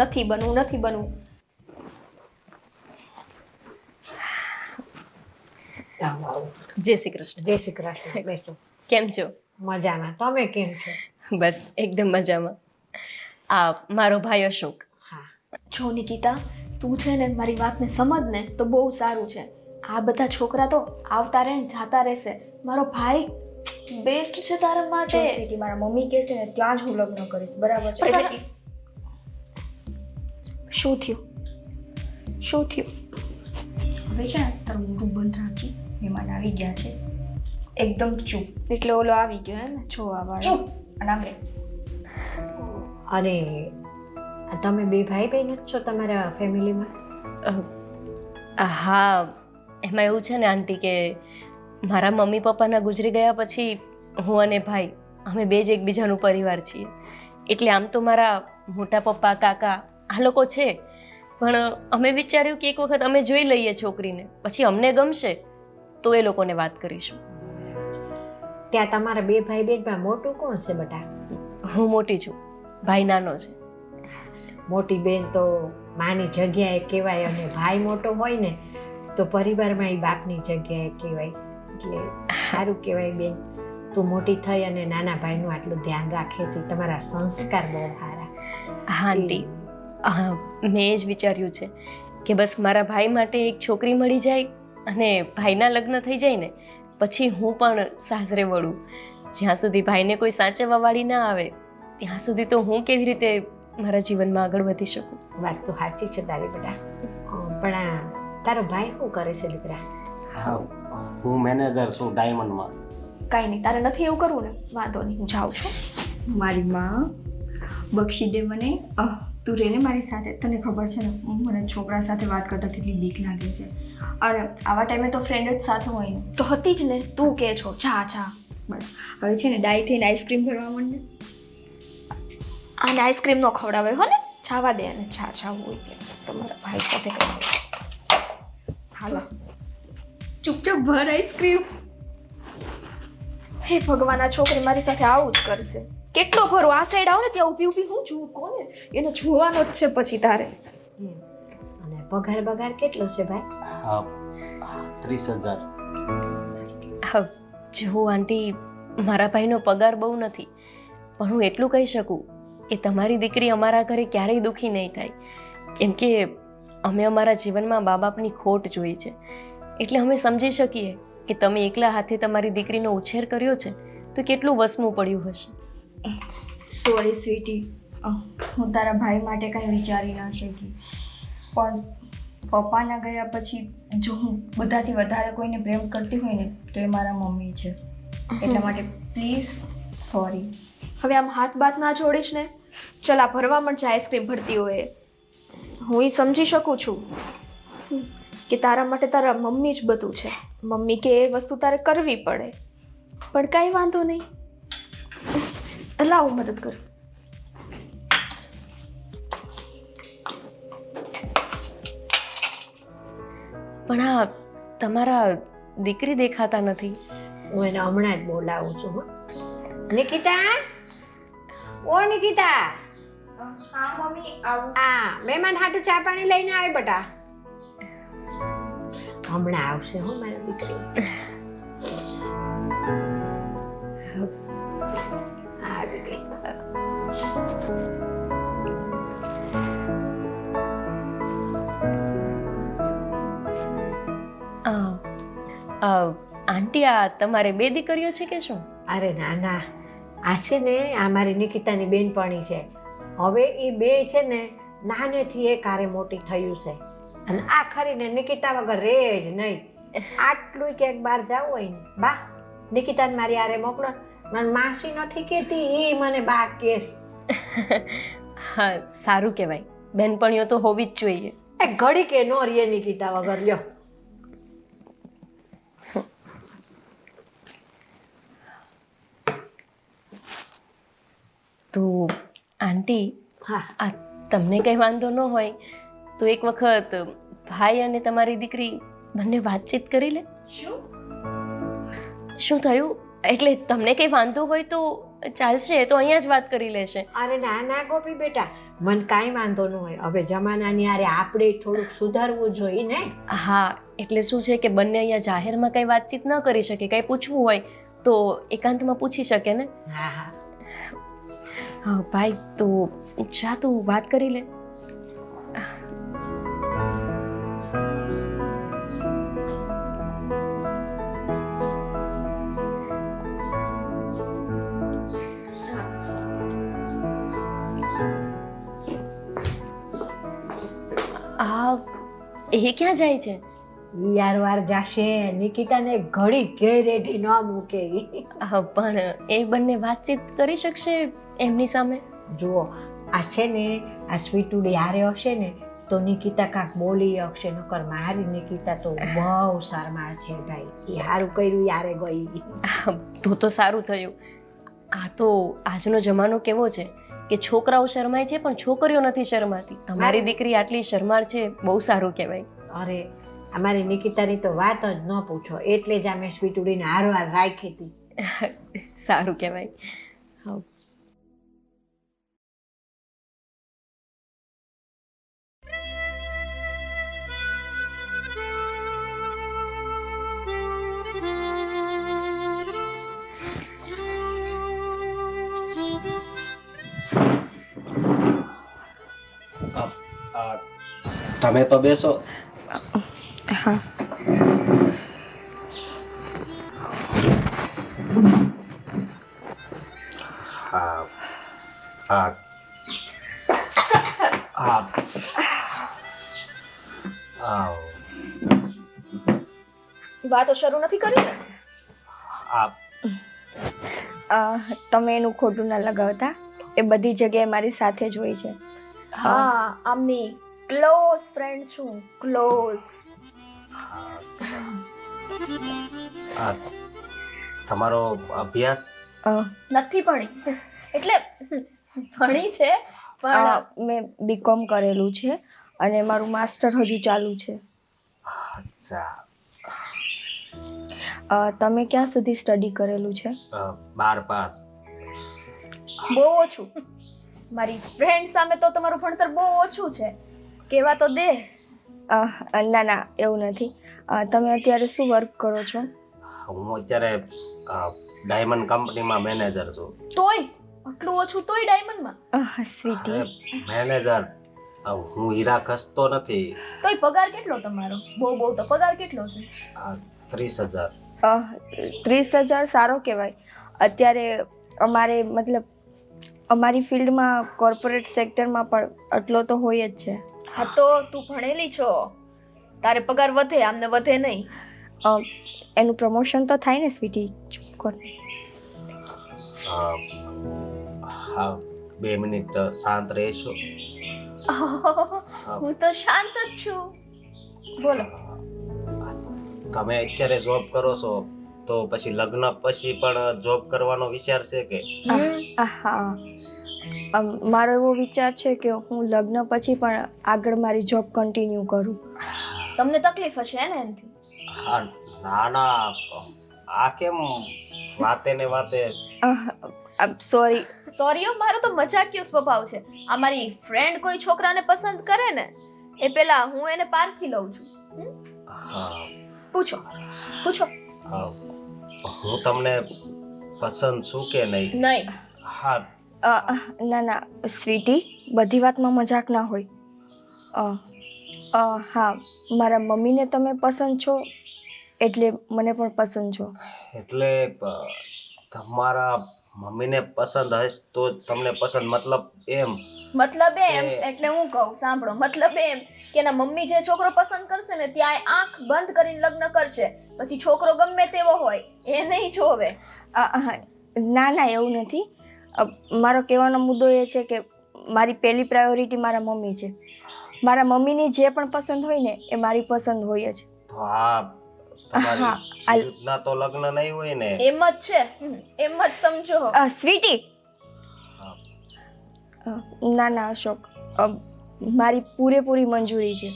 જય શ્રી કૃષ્ણ. જય શ્રી કૃષ્ણ. બેસો. કેમ છો? મજામાં. તમે કેમ છો? બસ એકદમ મજામાં. આ મારો ભાઈ અશોક. હા. જો નિકિતા, તું છે ને મારી વાતને સમજ ને તો બહુ સારું છે. આ બધા છોકરા તો આવતા રહે ને જાતા રહેશે. મારો ભાઈ બેસ્ટ છે તારા જો માટે. સ્વીટી, મારા મમ્મી કહેશે ને ત્યાં જ હું લગ્ન કરીશ, બરાબર છે? પણ એટલે શું થયું? હવે છે ને તારું મોઢું બંધ રાખી, મહેમાન આવી ગયા છે, એકદમ ચૂપ. એટલે ઓલો આવી ગયો હે ને જોવા વાળો. ચૂપ અને આમ રે. અરે આ તમે બે ભાઈ બહેન જ છો તમારા ફેમિલીમાં? હા, એમાં એવું છે ને આંટી કે મારા મમ્મી પપ્પાના ગુજરી ગયા પછી હું અને ભાઈ અમે બે જ એકબીજાનું પરિવાર છીએ. એટલે આમ તો મારા મોટા પપ્પા કાકા આ લોકો છે, પણ અમે વિચાર્યું કે એક વખત અમે જોઈ લઈએ છોકરીને, પછી અમને ગમશે તો એ લોકોને વાત કરીશું. ત્યાં તમારા બે ભાઈ બહેનમાં મોટું કોણ છે બેટા? હું મોટી છું, ભાઈ નાનો છે. મોટી બેન તો માની જગ્યાએ કહેવાય, અને ભાઈ મોટો હોય ને તો પરિવારમાં એ બાપની જગ્યાએ કહેવાય. એટલે સારું કહેવાય બેન, તું મોટી થઈ અને નાના ભાઈનું આટલું ધ્યાન રાખે છે. તમારા સંસ્કાર બહુ સારા. હા આંટી, મેં એ જ વિચાર્યું છે કે બસ મારા ભાઈ માટે એક છોકરી મળી જાય અને ભાઈના લગ્ન થઈ જાય ને પછી હું પણ સાસરે વળું. જ્યાં સુધી ભાઈને કોઈ સાચવવાવાળી ના આવે ત્યાં સુધી તો હું કેવી રીતે મારા જીવનમાં આગળ વધી શકું. વાત તો સાચી છે તારી બેટા. પણ આ તારો ભાઈ શું કરે છે દીકરા? હા, હું મેનેજર છું ડાયમંડમાં. કાંઈ નહીં, તારે નથી એવું કરવું ને, વાંધો નહીં, હું જાઉં છું. મારી માં બક્ષી દે મને. તું રે ને મારી સાથે. તને ખબર છે ને મને છોકરા સાથે વાત કરતા કેટલી બીક લાગે છે, અને આવા ટાઈમે તો ફ્રેન્ડ જ સાથે હોય ને. તો હતી જ ને, તું કે છો. જા. બસ હવે છે ને ડાય થઈને આઈસ્ક્રીમ ભરવા માંડે. આને આઈસ્ક્રીમ નો ખવડાવે હો ને, જાવા દે અને જા હોય કે તમારા ભાઈ સાથે કરી. હાલો ચૂપચાપ ભર આઈસ્ક્રીમ. હે ભગવાન, આ છોકરી મારી સાથે આવું જ કરશે. કેટલો ભરું? આ સાઈડ આવ ને ત્યાં ઊભી હું જોઉં કોને, એને જોવાનો જ છે પછી તારે. અને પગાર કેટલો છે ભાઈ? હા, 30,000. જો આંટી, મારા ભાઈનો પગાર બહુ નથી, પણ હું એટલું કહી શકું કે તમારી દીકરી અમારા ઘરે ક્યારેય દુઃખી નહીં થાય, કેમ કે અમે અમારા જીવનમાં મા બાપની ખોટ જોઈ છે. એટલે અમે સમજી શકીએ કે તમે એકલા હાથે તમારી દીકરીનો ઉછેર કર્યો છે તો કેટલું વસમું પડ્યું હશે. સોરી સ્વીટી, હું તારા ભાઈ માટે કાંઈ વિચારી ના શકી, પણ પપ્પાના ગયા પછી જો હું બધાથી વધારે કોઈને પ્રેમ કરતી હોય ને તો એ મારા મમ્મી છે. એટલા માટે પ્લીઝ સોરી. હવે આમ હાથ બાત ના જોડીશ ને. ચલ આ ભરવા પણ છે આઈસ્ક્રીમ ભરતી હોય. હું એ સમજી શકું છું કે તારા માટે તારા મમ્મી જ બધું છે. મમ્મી કે એ વસ્તુ તારે કરવી પડે, પણ કાંઈ વાંધો નહીં. લાવ મદદ કર. પણ આ તમારા દીકરી દેખાતા નથી. હું એને હમણાં જ બોલાવું છું. હો નિકિતા, ઓ નિકિતા. હા મમ્મી આવું. આ મહેમાન હાટુ ચા પાણી લઈને આવે બેટા. હમણાં આવશે હો મારી દીકરી. આવી ગઈ. આંટી, આ તમારે બે દીકરીઓ છે કે શું? અરે ના ના, આ છે ને આ મારી નિકિતાની બેનપણી છે. હવે એ બે છે ને નાનેથી એ કારે મોટી થયું છે, અને આ ખરીને નિકિતા વગર રહે જ નહીં. આટલું ક્યાંક બહાર જવું હોય ને બા નિકિતાને મારી હારે મોકલો. મને માસી નથી કહેતી, એ મને બા કેસ. હા, સારું કહેવાય. બેનપણીઓ તો હોવી જ જોઈએ. એ ઘડી કે નો રીએ નિકિતા વગર. લ્યો તો આંટી, હા આ તમને કંઈ વાંધો ન હોય તો એક વખત ભાઈ અને તમારી દીકરી બંને વાતચીત કરી લે. શું થયું? એટલે તમને કંઈ વાંધો હોય તો ચાલશે, તો અહીંયા જ વાત કરી લેશે. અરે ના ના ગોપી બેટા, મને કાંઈ વાંધો ન હોય. હવે જમાનાની હારે આપણે થોડુંક સુધારવું જોઈએ ને. હા, એટલે શું છે કે બંને અહીંયા જાહેરમાં કંઈ વાતચીત ન કરી શકે, કંઈ પૂછવું હોય તો એકાંતમાં પૂછી શકે ને. હા હા હા ભાઈ, તો જા તું વાત કરી લે. એ ક્યાં જાય છે? ઈ યાર જાશે. નિકિતાને ઘડી ઘેરેઠી ન મૂકે ઈ. પણ એ બંને વાતચીત કરી શકશે એમની સામે? જુઓ, આ છે ને આ સ્વીટુડી હારે હશે ને તો નિકિતા કાંક બોલી શકશે. નકર મારી નિકિતા તો બહુ શરમાળ છે ભાઈ. એ સારું કર્યું યારે ગઈ. તો સારું થયું. આ તો આજનો જમાનો કેવો છે કે છોકરાઓ શરમાય છે પણ છોકરીઓ નથી શરમાતી. તમારી દીકરી આટલી શરમાળ છે, બહુ સારું કહેવાય. અરે અમારી નિકિતાની તો વાત જ ન પૂછો. એટલે જ અમે સ્વીટુડીને હારવાર રાખી હતી. સારું કહેવાય. હા. તમે તો બેસો. હા. હા હા હા હા વાતો શરૂ નથી કરી ને? તમે એનું ખોટું ના લગાવતા. એ બધી જગ્યાએ મારી સાથે જ હોય છે. હા, આમની ક્લોઝ ફ્રેન્ડ છું. ક્લોઝ. તમારો અભ્યાસ? નથી ભણી. એટલે ભણી છે પણ મેં બીકોમ કરેલું છે અને મારું માસ્ટર હજુ ચાલુ છે. અચ્છા. તમે ક્યાં સુધી સ્ટડી કરેલું છે? 12 પાસ. બહુ ઓછું. મારી ફ્રેન્ડ સામે તો તમારું ભણતર બહુ ઓછું છે. કેવા તો દે. ના ના, એવું નથી. તમે અત્યારે શું વર્ક કરો છો? હું અત્યારે ડાયમંડ કંપનીમાં મેનેજર છું. તોય આટલું ઓછું તોય ડાયમંડમાં? Sweetie, manager. હું હીરા ઘસતો નથી. તોય પગાર કેટલો તમારો? બહુ તો પગાર કેટલો છે? 30,000. 30,000 સારો કહેવાય. અત્યારે અમારી ફિલ્ડમાં કોર્પોરેટ સેક્ટરમાં પણ આટલો તો હોય જ છે. હા તો તું ભણેલી છો, તારે પગાર વધે, આમને વધે નહીં. એનું પ્રમોશન તો થાય ને સ્વીટી. ચૂપ કર. હા, 2 મિનિટ શાંત રહેશો? હું તો શાંત જ છું. બોલો. તમે અત્યારે જોબ કરો છો તો પછી લગ્ન પછી પણ જોબ કરવાનો વિચાર છે કે? હા, મારો એવો વિચાર છે કે હું લગ્ન પછી પણ આગળ મારી જોબ કન્ટિન્યુ કરું. તમને તકલીફ હશે ને એનાથી? હા, ના, આ કેમ વાતે ને વાતે? સોરી, મારો તો મજાકિયો સ્વભાવ છે. આ મારી ફ્રેન્ડ કોઈ છોકરાને પસંદ કરે ને એ પેલા હું એને પારખી લઉં છું. હા. પૂછો. હું તમને પસંદ છું કે નહીં? નહીં. હા. ના સ્વીટી, બધી વાતમાં મજાક ના હોય. હા, મારા મમ્મીને તમે પસંદ છો એટલે મને પણ પસંદ છો. એટલે તમારા મમ્મીને પસંદ હશે તો તમને પસંદ? મતલબ એમ એટલે હું કહું સાંભળો. મતલબ એમ કે એના મમ્મી જે છોકરો પસંદ કરશે ને ત્યાં આંખ બંધ કરીને લગ્ન કરશે. પછી છોકરો ગમે તેવો હોય એ નહીં જોવે. ના, એવું નથી. મારો કહેવાનો મુદ્દો એ છે કે મારી પહેલી પ્રાયોરિટી મારા મમ્મી છે. મારા મમ્મીની જે પણ પસંદ હોય ને એ મારી પસંદ હોય જ. તો તમારી વિરુદ્ધના તો લગ્ન નહીં હોય ને? એમ જ છે, એમ જ સમજો. સ્વીટી, ના અશોક, મારી પૂરેપૂરી મંજૂરી છે.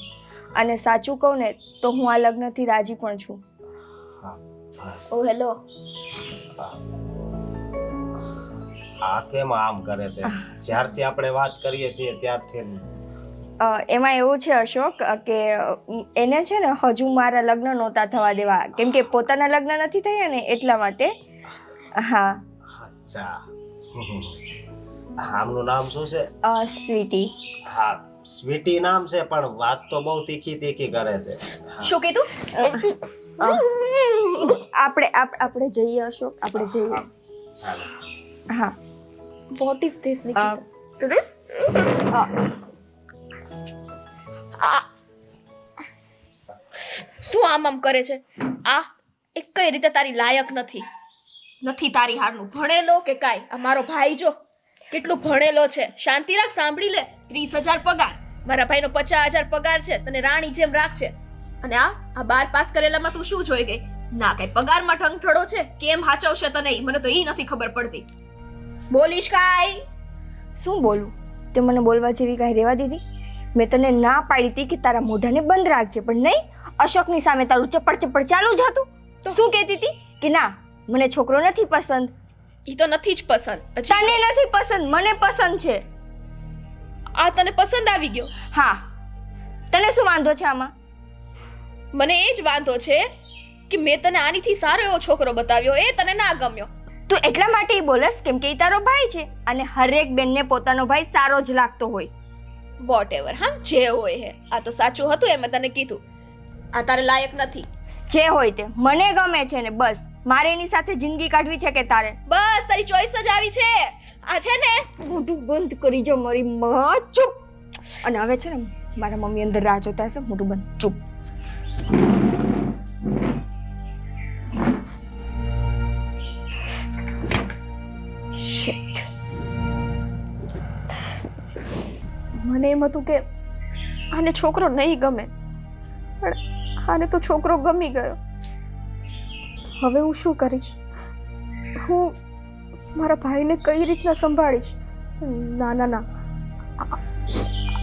અને સાચું કહું ને તો હું આ લગ્નથી રાજી પણ છું. હા બસ. ઓ હેલો. આ કેમ આમ કરે છે? જ્યારથી આપણે વાત કરીએ છીએ ત્યારથી એમાં એવું છે અશોક કે એને છે ને હજુ મારા લગ્ન નહોતા થવા દેવા, કેમ કે પોતાના લગ્ન નથી થયા ને એટલા માટે. હા. અચ્છા. આમનું નામ શું છે? સ્વીટી. હા સ્વીટી નામ છે, પણ વાત તો બહુ તીખી તીખી કરે છે. શું કીધું? આપણે જઈએ અશોક, આપણે જઈએ. ચાલો. હા. વોટ ઇઝ ધીસ આ શું આમ કરે છે? આ એક કઈ રીતે તારી લાયક નથી તારી હારનું. ભણેલો કે કાંઈ? આ મારો ભાઈ જો કેટલું ભણેલો છે. શાંતિ રાખ, સાંભળી લે. 30,000 પગાર, મારા ભાઈનો 50,000 પગાર છે. તને રાણી જેમ રાખશે. અને આ 12 પાસ કરેલામાં તું શું જોઈ ગઈ? ના કઈ પગારમાં ઠંઠડો છે. કેમ હાચવશે તને ઈ? મને તો ઈ નથી ખબર પડતી. બોલીશ કાંઈ? શું બોલું? તે મને બોલવા જેવી કાંઈ રહેવા દીધી? મેં તને ના પાડી હતી કે તારા મોઢાને બંધ રાખજે, પણ નહીં, અશોકની સામે તારું ચપડ ચાલુ જ હતું. તો શું કહેતી હતી કે ના મને છોકરો નથી પસંદ? ઈ તો નથી જ પસંદ. તને નથી પસંદ, મને પસંદ છે. આ તને પસંદ આવી ગયો? હા. તને શું વાંધો છે આમાં? મને એ જ વાંધો છે કે મેં તને આનીથી સારો એવો છોકરો બતાવ્યો, એ તને ના ગમ્યો. તું એટલા માટે બોલસ કેમ કે ઈ તારો ભાઈ છે, અને હરેક બેનને પોતાનો ભાઈ સારો જ લાગતો હોય. Whatever. હા, જે હોય હે. આ તો સાચું હતું, એ મેં તને કીધું. આ તારે લાયક નથી. જે હોય તે મને ગમે છે ને બસ. મારે એની સાથે જિંદગી કાઢવી છે કે તારે? બસ તારી ચોઈસ જ આવી છે. આ છે ને મોઢું બંધ કરી જો મારી માં. ચૂપ. અને હવે છે ને મારા મમ્મી અંદર રાહ જોતા હશે. મોઢું બંધ. ચૂપ. શિટ. મને એમ હતું કે આને છોકરો નહીં ગમે, પણ આને તો છોકરો ગમી ગયો. હવે હું શું કરીશ? હું મારા ભાઈને કઈ રીતના સંભાળીશ? ના ના ના,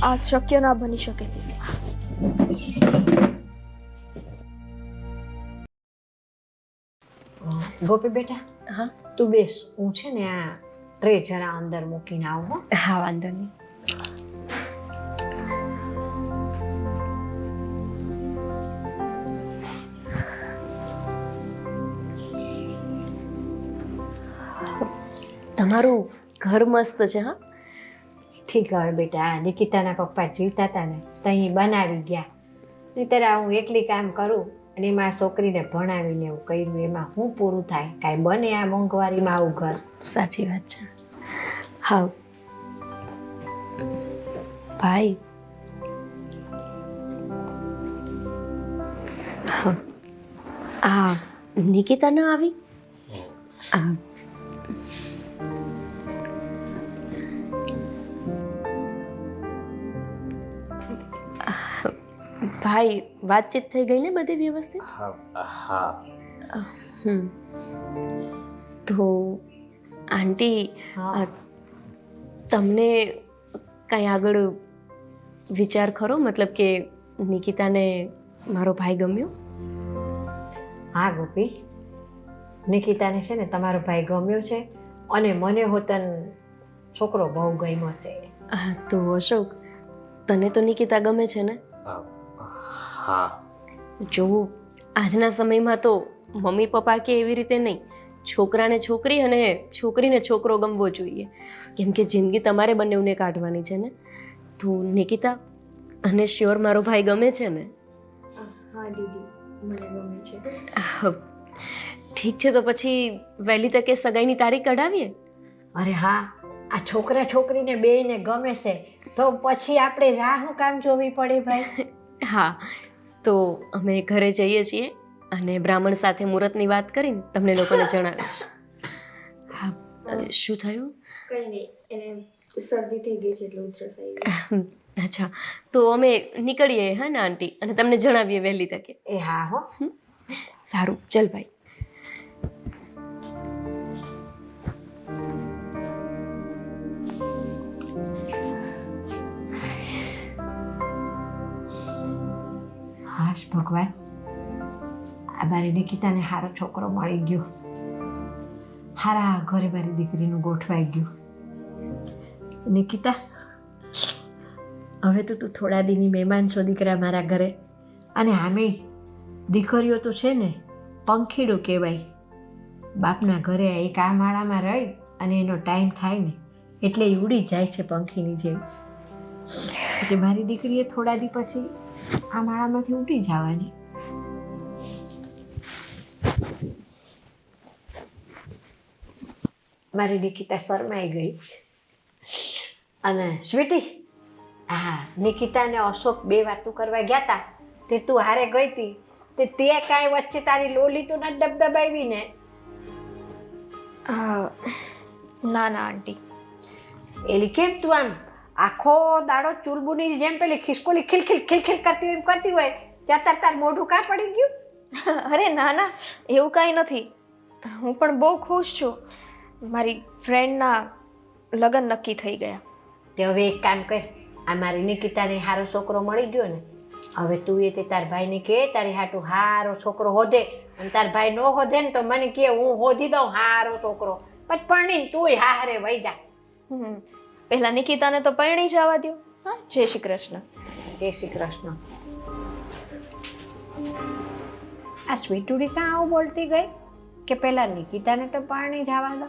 આ શક્ય ના બની શકે. ગોપી બેટા, હા તું બેસ. હું છે ને આ ટ્રે જરા અંદર મૂકીને આવું હો. હા વાંધો નહીં. તમારું ઘર મસ્ત છે. હા ઠીક. હવે બેટા નિકિતાના પપ્પા જીવતા હતા ને ત્યાં બનાવી ગયા, નહીંતર હું એકલી કામ કરું અને એમાં છોકરીને ભણાવીને એવું કર્યું, એમાં શું પૂરું થાય? કાંઈ બને આ મોંઘવારીમાં આવું ઘર? સાચી વાત છે. હા ભાઈ, હા આ નિકિતા ના આવી? ભાઈ વાતચીત થઈ ગઈ ને બધી વ્યવસ્થિત? હા. તો આંટી, હા. તમને કાંઈ આગળ વિચાર ખરો? મતલબ કે નિકિતાને મારો ભાઈ ગમ્યો? હા ગોપી, નિકિતાને છે ને તમારો ભાઈ ગમ્યો છે, અને મને હોતન છોકરો બહુ ગમ્યો છે. તો અશોક, તને તો નિકિતા ગમે છે ને? હા. જો આજના સમયમાં તો મમ્મી પપ્પા કે એવી રીતે નહીં, છોકરાને છોકરી અને છોકરીને છોકરો ગમવો જોઈએ, કેમ કે જિંદગી તમારે બંનેને કાઢવાની છે ને. તો નિકિતા, તને શ્યોર મારો ભાઈ ગમે છે ને? હા દીદી, મને ગમે છે. ઠીક છે, તો પછી વહેલી તકે સગાઈની તારીખ કઢાવીએ. અરે હા, આ છોકરા છોકરીને બેયને ગમે છે તો પછી આપણે રાહ શું કામ જોવી પડે ભાઈ? હા, તો અમે ઘરે જઈએ છીએ અને બ્રાહ્મણ સાથે મુહૂર્તની વાત કરીને તમને લોકોને જણાવીશ. હા, શું થયું? કઈ નહીં, એને શરદી થઈ ગઈ છે એટલે ઉધરસ આવી ગઈ. અચ્છા, તો અમે નીકળીએ હા ને આંટી, અને તમને જણાવીએ વહેલી તકે. એ હા હો. સારું, ચલ ભાઈ. ભગવાન, આ મારી નિકિતાને સારો છોકરો મળી ગયો, હારા ઘરે મારી દીકરીનું ગોઠવાઈ ગયું. નિકિતા, હવે તો તું થોડા દીની મહેમાન છો દીકરા મારા ઘરે. અને આમે દીકરીઓ તો છે ને પંખીડું કહેવાય. બાપના ઘરે એક આ માળામાં રહી અને એનો ટાઈમ થાય ને એટલે એ ઉડી જાય છે પંખીની જેમ. એટલે મારી દીકરીએ થોડા દી પછી આ માળામાંથી ઉડી જવાની. મારી નિકિતા શરમાઈ ગઈ. અને સ્વીટી, હા, નિકિતા ને અશોક બે વાતો કરવા ગયા હતા તે તું હારે ગઈ હતી તે કાંઈ વચ્ચે તારી લોલી તો ના દબદબાવી ને? ના ના આંટી. એલી કેમ તું આમ આખો દાડો ચૂલબુની જેમ પેલી ખિસકોલી ખિલખિલ ખિલખિલ કરતી હોય એમ કરતી હોય ત્યાં તાર મોઢું કાં પડી ગયું? અરે ના ના, એવું કાંઈ નથી. હું પણ બહુ ખુશ છું. મારી ફ્રેન્ડના લગ્ન નક્કી થઈ ગયા. તે હવે એક કામ કર, આ મારી નિકિતાને સારો છોકરો મળી ગયો ને, હવે તું એ તે તાર ભાઈને કે તારી હાટું હારો છોકરો હોધે. અને તાર ભાઈ નો હોધે ને તો મને કે હું હોધી દઉં હારો છોકરો. પછી પરણીને તુંય હારે વહી જા. પહેલા નિકિતાને તો પરણી જવા દો. હા, જય શ્રી કૃષ્ણ. જય શ્રી કૃષ્ણ. આ સ્વીટુડી કાં આવું બોલતી ગઈ કે પેલા નિકિતાને તો પરણી જવા દો?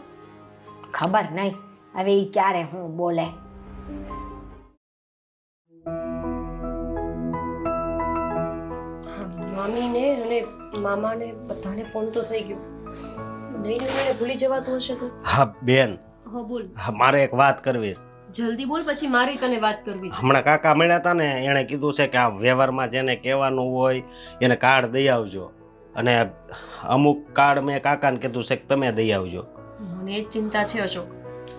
ખબર નહીં હવે એ ક્યારે હું બોલે. મામીને અને મામાને બધાને ફોન તો થઈ ગયો. નહીં ને મને ભૂલી જવાતું હશે તો? હા બેન, હા બોલ. હા, મારે એક વાત કરવી છે. જલ્દી બોલ, પછી મારી તને વાત કરવી છે. હમણાં કાકા મળ્યા હતા ને, એણે કીધું છે કે આ વ્યવહારમાં જેને કહેવાનું હોય એને કાર્ડ દઈ આવજો. અને અમુક કાર્ડ મેં કાકાને કીધું છે કે તમે દઈ આવજો. મને જ ચિંતા છે અશોક.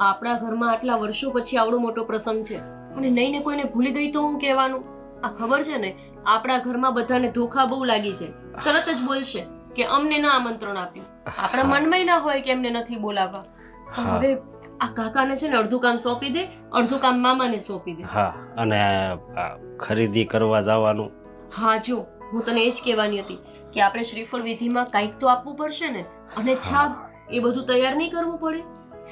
આપણા ઘરમાં આટલા વર્ષો પછી આવડો મોટો પ્રસંગ છે અને નહીં ને કોઈને ભૂલી દઈ તો હું કહેવાનું? આ ખબર છે ને, આપણા ઘરમાં બધાને ધોખા બહુ લાગી જાય. તરત જ બોલશે કે અમને ના આમંત્રણ આપ્યું. આપણા મનમાં ના હોય કે એમને નથી બોલાવવા. હવે આ કાકાને છે ને અડધું કામ સોંપી દે, અડધું કામ મામાને સોંપી દે. હા, અને ખરીદી કરવા જવાનું. હા જો, હું તને એ જ કહેવાની હતી કે આપણે શ્રીફળ વિધિમાં કંઈક તો આપવું પડશે ને. અને છાપ એ બધું તૈયાર નહીં કરવું પડે?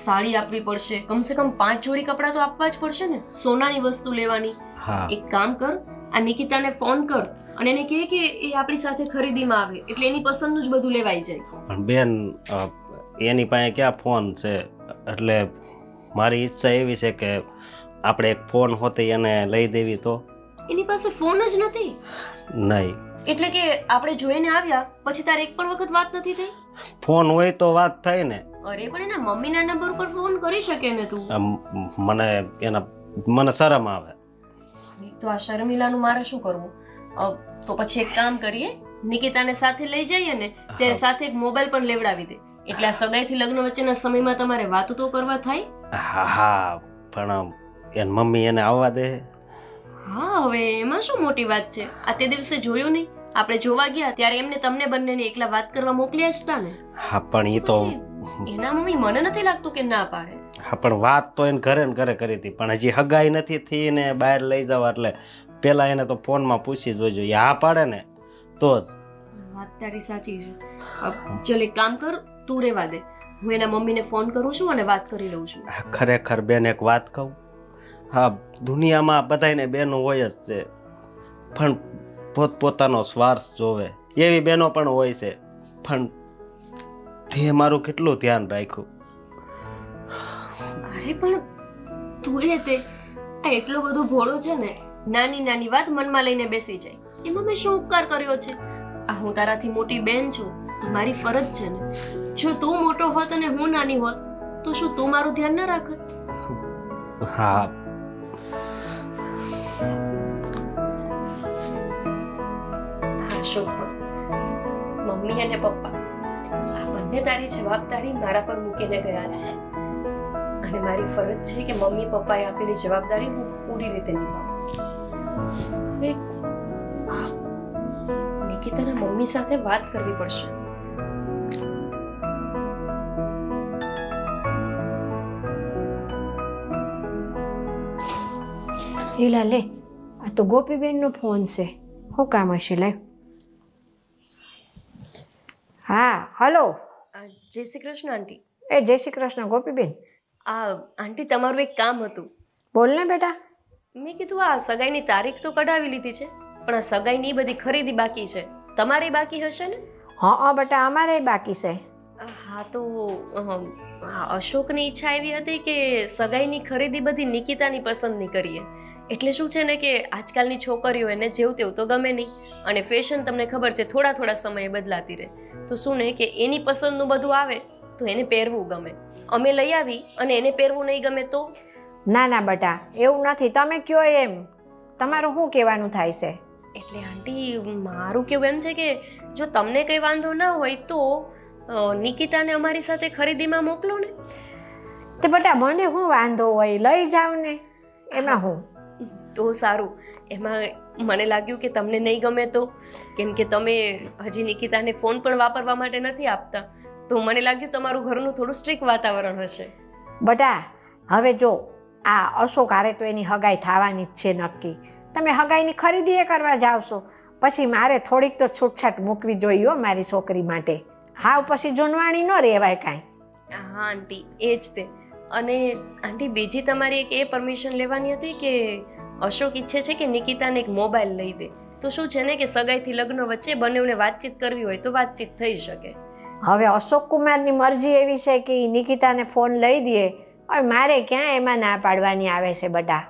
સાડી આપવી પડશે, કમસે કમ 5 જોડી કપડાં તો આપવા જ પડશે ને. સોનાની વસ્તુ લેવાની. એક કામ કર, આ નિકિતાને ફોન કર અને એને કહે કે એ આપણી સાથે ખરીદીમાં આવે એટલે એની પસંદનું જ બધું લેવાઈ જાય. પણ બેન, એની પાસે ક્યાં ફોન છે? એટલે મારી ઈચ્છા એવી છે કે આપણે એક ફોન હોતે એને લઈ દેવી તો. એની પાસે ફોન જ નથી? નહીં. એટલે કે આપણે જોઈને આવ્યા પછી તારે એક પણ વખત વાત નથી થઈ? ફોન હોય તો વાત થાય ને. અરે પણ એના મમ્મીના નંબર ઉપર ફોન કરી શકે ને તું. મને શરમ આવે. તો આ શર્મિલાનું મારે શું કરવું? તો પછી એક કામ કરીએ, નિકિતાને સાથે લઈ જઈએ ને ત્યારે સાથે એક મોબાઈલ પણ લેવડાવી દે. એટલે આ સગાઈથી લગ્ન વચ્ચેના સમયમાં તમારે વાતો તો કરવા થાય. હા, પણ એની મમ્મી એને આવવા દે? હા, હવે એમાં શું મોટી વાત છે? આ તે દિવસે જોયું નહીં, આપણે જોવા ગયા ત્યારે એમને તમને બંનેને એકલા વાત કરવા મોકલ્યા જ હતા ને. હા, પણ એ તો એના મમ્મી મને નથી લાગતું કે ના પાડે. હા, પણ વાત તો એને ઘરે ને ઘરે કરી હતી, પણ હજી હગાઈ નથી થઈ ને બહાર લઈ જવા. એટલે પેલા એને તો ફોનમાં પૂછી જોજો. એ હા પાડે ને તો જ. વાત તારી સાચી છે. ચલ એક કામ કર, તું રેવા દે, હું એના મમ્મીને ફોન કરું છું અને વાત કરી લઉં છું. ખરેખર બેન, એક વાત કહું? હા, દુનિયામાં બધાને બહેનો હોય જ છે, પણ પોતપોતાનો સ્વાર્થ જોવે એવી બહેનો પણ હોય છે. પણ તે મારું કેટલું ધ્યાન રાખ્યું. અરે પણ તું તે આ એટલો બધો ભોળો છે ને, નાની નાની વાત મનમાં લઈને બેસી જાય. એમાં મેં શું ઉપકાર કર્યો છે? આ હું તારાથી મોટી બેન છું, મારી ફરજ છે ને. જો તું મોટો હોત અને હું નાની હોત તો શું તું મારું ધ્યાન ના રાખત? હા, અશોક, મમ્મી અને પપ્પા આ બંને તારી જવાબદારી મારા પર મૂકીને ગયા છે અને મારી ફરજ છે કે મમ્મી પપ્પાએ આપેલી જવાબદારી હું પૂરી રીતે નિભાવું. હવે નિકિતાના મમ્મી સાથે વાત કરવી પડશે. લે આ તો ગોપીબેનનો ફોન છે. શું કામ હશે? લાવ. હા હલો. જય શ્રી કૃષ્ણ આંટી. એ જય શ્રી કૃષ્ણ ગોપીબેન. આંટી તમારું એક કામ હતું. બોલ ને બેટા. મેં કીધું આ સગાઈની તારીખ તો કઢાવી લીધી છે, પણ આ સગાઈની બધી ખરીદી બાકી છે. તમારી બાકી હશે ને? હા બેટા અમારે બાકી છે. હા તો અશોકની ઈચ્છા એવી હતી કે સગાઈની ખરીદી બધી નિકિતાની પસંદની કરીએ. એટલે શું છે ને કે આજકાલની છોકરીઓ એને જેવું તેવું તો ગમે નહીં, અને ફેશન તમને ખબર છે થોડા થોડા સમયે બદલાતી રહે. તો શું ને કે એની પસંદનું બધું આવે તો એને પહેરવું ગમે. અમે લઈ આવી અને એને પહેરવું નહીં ગમે તો? ના ના બેટા એવું નથી, તમે કયો એમ. તમારું શું કહેવાનું થાય છે? એટલે આંટી મારું કેવું એમ છે કે જો તમને કંઈ વાંધો ના હોય તો નિકિતાને અમારી સાથે ખરીદીમાં મોકલો ને. તે બેટા મને શું વાંધો હોય, લઈ જાવ ને, એમાં હું. તો સારું. એમાં મને લાગ્યું કે તમને નહીં ગમે તો, કેમ કે તમે હજી નિકિતાને ફોન પણ વાપરવા માટે નથી આપતા, તો મને લાગ્યું તમારું ઘરનું થોડું સ્ટ્રિક્ટ વાતાવરણ હશે. બેટા હવે જો આ અશોક હારે તો એની હગાઈ થવાની જ છે નક્કી. તમે હગાઈની ખરીદી એ કરવા જાવ છો, પછી મારે થોડીક તો છૂટછાટ મૂકવી જોઈએ હો મારી છોકરી માટે. હાવ પછી જૂનવાણી ન રહેવાય કાંઈ. હા આંટી એ જ તે. અને આંટી બીજી તમારી એક એ પરમિશન લેવાની હતી કે અશોક ઈચ્છે છે કે નિકિતાને એક મોબાઈલ લઈ દે. તો શું છે ને કે સગાઈથી લગ્ન વચ્ચે બંનેને વાતચીત કરવી હોય તો વાતચીત થઈ શકે. હવે અશોક કુમારની મરજી એવી છે કે ઈ નિકિતાને ફોન લઈ દે. હવે મારે ક્યાં એમાં ના પાડવાની આવે છે બેટા.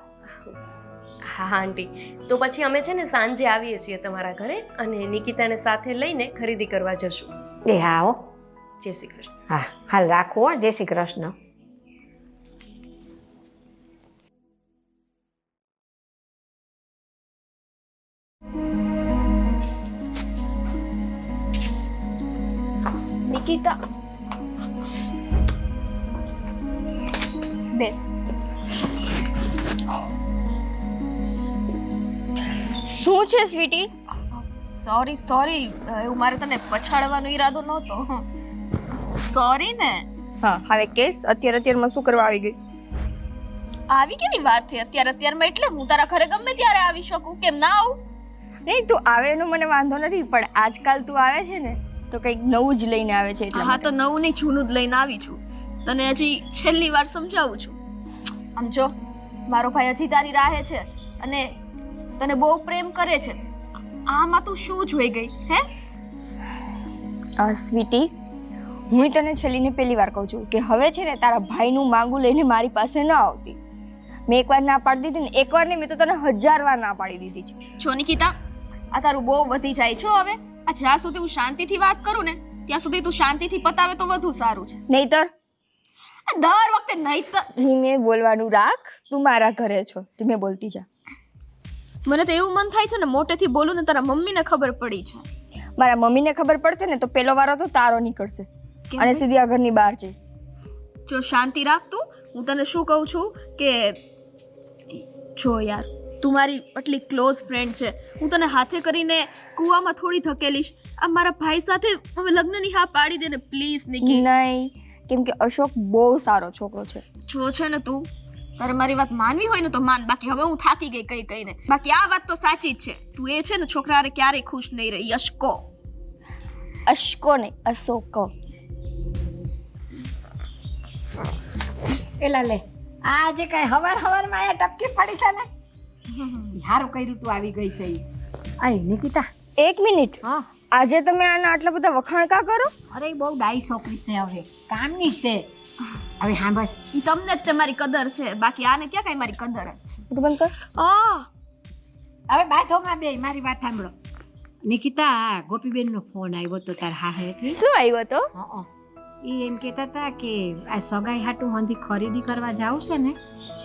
હા આંટી તો પછી અમે છે ને સાંજે આવીએ છીએ તમારા ઘરે અને નિકિતાને સાથે લઈને ખરીદી કરવા જશું. એ હા હો. જય શ્રી કૃષ્ણ. હા હાલ રાખું હો. જય શ્રી કૃષ્ણ. નિકિતા બેસ. શું છે સ્વીટી? સોરી એવું મારે તને પછાડવાનો ઈરાદો નહોતો. સોરી ને. હા હવે કેસ અત્યારમાં શું કરવા આવી ગઈ? આવી કેવી વાત છે અત્યારમાં? એટલે હું તારા ઘરે ગમે ત્યારે આવી શકું, કેમ ના આવું? નહીં તું આવે એનો મને વાંધો નથી, પણ આજકાલ તું આવે છે ને તો કંઈક નવું જ લઈને આવે છે. હા તો નવું નહીં જૂનું જ લઈને આવી છું. તને હજી છેલ્લી વાર સમજાવું છું. આમ જો મારો ભાઈ હજી તારી રાહે છે અને તને બહુ પ્રેમ કરે છે. આમાં તું શું જોઈ ગઈ હે? સ્વીટી હું તને છેલ્લીને પહેલી વાર કહું છું કે હવે છે ને તારા ભાઈનું માંગું લઈને મારી પાસે ન આવતી. મેં એકવાર ના પાડી દીધી ને, એકવાર નહીં મેં તો તને 1000 વાર ના પાડી દીધી છે. જો નિકિતા આ તારું બહુ વધી જાય છો હવે. આ જ્યાં સુધી હું શાંતિથી વાત કરું ને ત્યાં સુધી તું શાંતિથી પતાવે તો વધુ સારું છે. નહીતર આ દર વખતે નહીતર ધીમે બોલવાનું રાખ. તું મારા ઘરે છો, ધીમે બોલતી જા. મને તો એવું મન થાય છે ને મોટેથી બોલું ને તારા મમ્મીને ખબર પડી છે. મારા મમ્મીને ખબર પડશે ને તો પેલો વારો તો તારો નીકળશે અને સીધી આ ઘરની બહાર જઈશ. જો શાંતિ રાખ તું. હું તને શું કહું છું કે જો યાર તું મારી આટલી ક્લોઝ ફ્રેન્ડ છે, હું તને હાથે કરીને કૂવામાં થોડી ધકેલીશ. આ મારા ભાઈ સાથે હવે લગ્નની હા પાડી દે ને પ્લીઝ નિકી. નહીં, કેમ કે અશોક બહુ સારો છોકરો છે. જો છે ને તું તારે મારી વાત માનવી હોય ને તો માન, બાકી હવે હું થાકી ગઈ કઈ કઈને. બાકી આ વાત તો સાચી જ છે, તું એ છે ને છોકરા હારે ક્યારેય ખુશ નહીં રહી. અશકો અશકો નહીં અશોકો. એલા લે આજે કઈ હવારમાં આયા ટપકી પડી છે ને. સારું કર્યું તું આવી ગઈ છે. આય નિકિતા એક મિનિટ. હા આજે તમે આના આટલા બધા વખાણ કા કરો? અરે બહુ ડાઈ છોકરી છે, હવે કામની છે. હવે સાંભળ, ઈ તમને જ તમારી કદર છે, બાકી આને ક્યાં કઈ મારી કદર જ છે. તું બંધ કર. હવે બાથોમાં બે મારી વાત સાંભળો. નિકિતા ગોપીબેનનો ફોન આવ્યો તો તાર હાહેથી. શું આવ્યો તો? એ એમ કહેતા હતા કે આ સગાઈ હાટું હંધી ખરીદી કરવા જાવ છે ને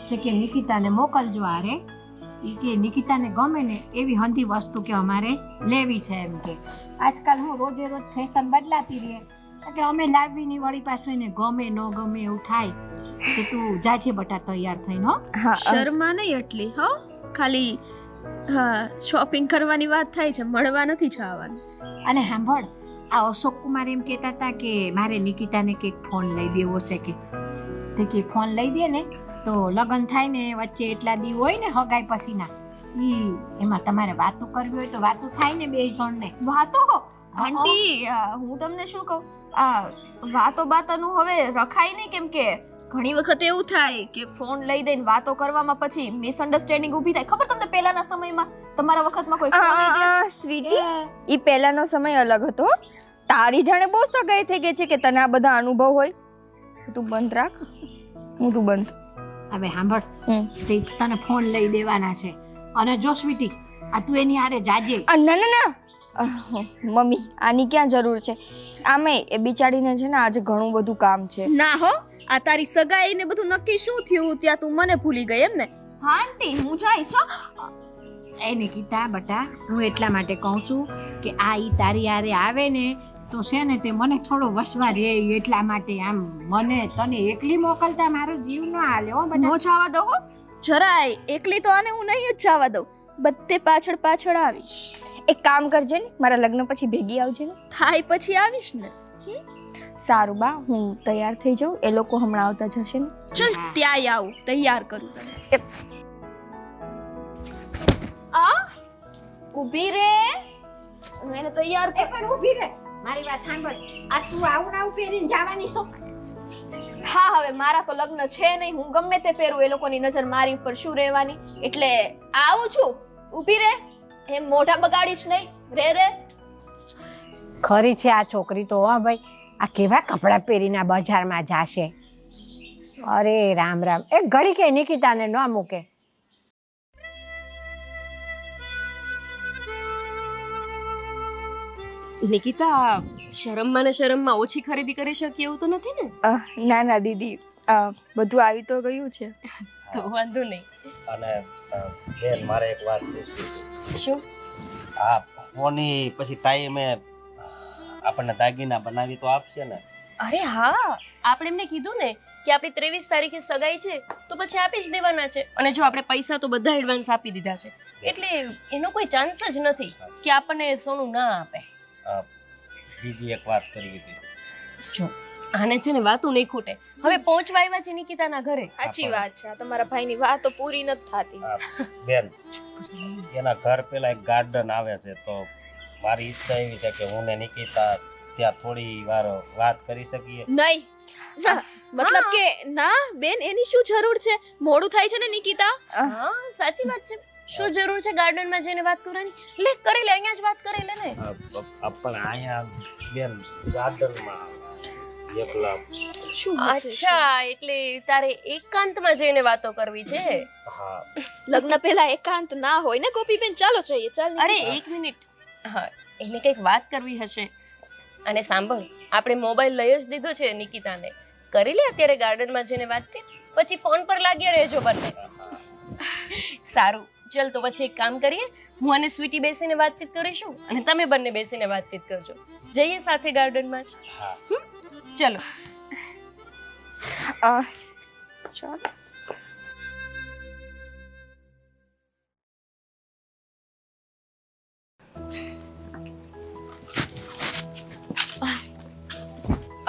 તો કે નિકિતાને મોકલજો. આરે એ કે નિકિતાને ગમે ને એવી હંધી વસ્તુ કે અમારે લેવી છે. એમ કે આજકાલ હું રોજે રોજ ફેશન બદલાતી રહે એટલે અમે લાવવી ની વળી પાછું એને ગમે ન ગમે એવું થાય કે તું જાજે બટા તૈયાર થઈને. હા શર્મા નહીં એટલી હો, ખાલી હા શોપિંગ કરવાની વાત થાય છે, મળવા નથી જવાનું. અને સાંભળ, આ અશોક કુમાર એમ કહેતા હતા કે મારે નિકિતાને કંઈક ફોન લઈ દેવો છે કે ફોન લઈ દે ને તો લગ્ન થાય ને વચ્ચે એટલા દી હોય ને હગાઈ પછીના એમાં તમારે વાતો કરવી હોય તો વાતો થાય ને બે જણને. વાતો આંટી હું તમને શું કહું, આ વાતો બાતાનું હવે રખાય નહીં, કેમ કે ઘણી વખત એવું થાય કે ફોન લઈ દઈને વાતો કરવામાં પછી મિસઅન્ડરસ્ટેન્ડિંગ ઊભી થાય. ખબર તમને પહેલાના સમયમાં તમારા વખતમાં કોઈ ફોન લઈ દે? સ્વીટી, ઈ પહેલાનો સમય અલગ હતો. તારી જાણે બહુ સગાઈ થઈ ગઈ છે કે તને આ બધા અનુભવ હોય. તું બંધ રાખ, હું તું બંધ. હવે સાંભળ, તે તને ફોન લઈ દેવાના છે અને જો સ્વીટી આ તું એની હારે જાજે. ના ના ના મમ્મી, આની ક્યાં જરૂર છે? આમે એ બિચારીને છે ને આજે ઘણું બધું કામ છે. ના હો, આ તારી સગાઈ ને બધું નક્કી શું થયું ત્યાં તું મને ભૂલી ગઈ એમ ને? હા આંટી, હું જઈશ હો. એ નિકિતા બટા, હું એટલા માટે કહું છું કે આ ઈ તારી હારે આવે ને તો છે ને તે મને થોડો વસવા રહે, એટલા માટે આમ મને તને એકલી મોકલતા મારો જીવ ન હાલે હો બટા. નો જવા દો હો, જરાય એકલી તો આને હું નહીં જ જવા દઉં. બધે પાછળ પાછળ આવીશ. એક કામ કરજે ને, મારા લગ્ન પછી ભેગી આવજે ને. થાય પછી આવીશ ને. સારું બા, હું તૈયાર થઈ જાઉં. એ લોકો હમણાં આવતા જશે ને. ચલ ત્યાં આવું, તૈયાર કરું તને. આ ઊભી રે, હું એને તૈયાર કર. પણ ઊભી રહે, મારી વાત સાંભળ. આ તું આવું આવું પહેરીને જવાની છો? હા હવે મારા તો લગ્ન છે નહીં, હું ગમે તે પહેરું, એ લોકોની નજર મારી ઉપર શું રહેવાની. એટલે આવું છું, ઊભી રે. એમ મોઢા બગાડીશ નહીં, રે રે. ખરી છે આ છોકરી તો હો ભાઈ. આ કેવા કપડાં પહેરીને આ બજારમાં જાશે? અરે રામ રામ. એક ઘડી કે નિકિતાને ન મૂકે. નિકિતા, શરમમાં ને શરમમાં ઓછી ખરીદી કરી શકીએ એવું તો નથી ને? ના ના દીદી, બધું આવી તો ગયું છે. તો વાંધો નહીં. અને બેન, મારે એક વાત પૂછવી. શું? આ ફોની પછી ટાઈમે આપણને દાગીના બનાવી તો આપશે ને? અરે હા, આપણે એમને કીધું ને કે આપણી 23 તારીખે સગાઈ છે તો પછી આપી જ દેવાના છે. અને જો આપણે પૈસા તો બધા એડવાન્સ આપી દીધા છે, એટલે એનો કોઈ ચાન્સ જ નથી કે આપણને સોનું ના આપે. બીજી એક વાત કરવી હતી. જો આને છે ને વાતું નહીં ખૂટે. હવે પહોંચવા આવ્યા છે નિકિતાના ઘરે. સાચી વાત છે, આ તમારા ભાઈની વાતો પૂરી નથી થતી. બેન, એના ઘર પેલા એક ગાર્ડન આવે છે, તો મારી ઈચ્છા એવી છે કે હું ને નિકિતા ત્યાં થોડી વાર વાત કરી શકીએ. નહીં, મતલબ કે ના બેન, એની શું જરૂર છે? મોડું થાય છે ને નિકિતા. હા સાચી વાત છે. શું જરૂર છે ગાર્ડનમાં જઈને વાત કરવાની? લે કરી લે, અહીંયા જ વાત કરી લે ને. પણ અહીંયા બેન ગાર્ડનમાં એકલા. શું અચ્છા, એટલે તારે એકાંતમાં જઈને વાતો કરવી છે? હા. લગ્ન પહેલા એકાંત ના હોય ને ગોપીબેન? ચાલો જઈએ. ચાલ. અરે એક મિનિટ. હા, એને કંઈક વાત કરવી હશે. અને સાંભળ, આપણે મોબાઈલ લઈ જ દીધો છે નિકિતાને. કરી લે અત્યારે ગાર્ડનમાં જઈને વાતચીત, પછી ફોન પર લાગ્યા રહેજો બંને. સારું, ચલ તો પછી એક કામ કરીએ, હું અને સ્વીટી બેસીને વાતચીત કરીશું અને તમે બંને બેસીને વાતચીત કરજો. જઈએ સાથે ગાર્ડનમાં જ. ચલો. ચાલ.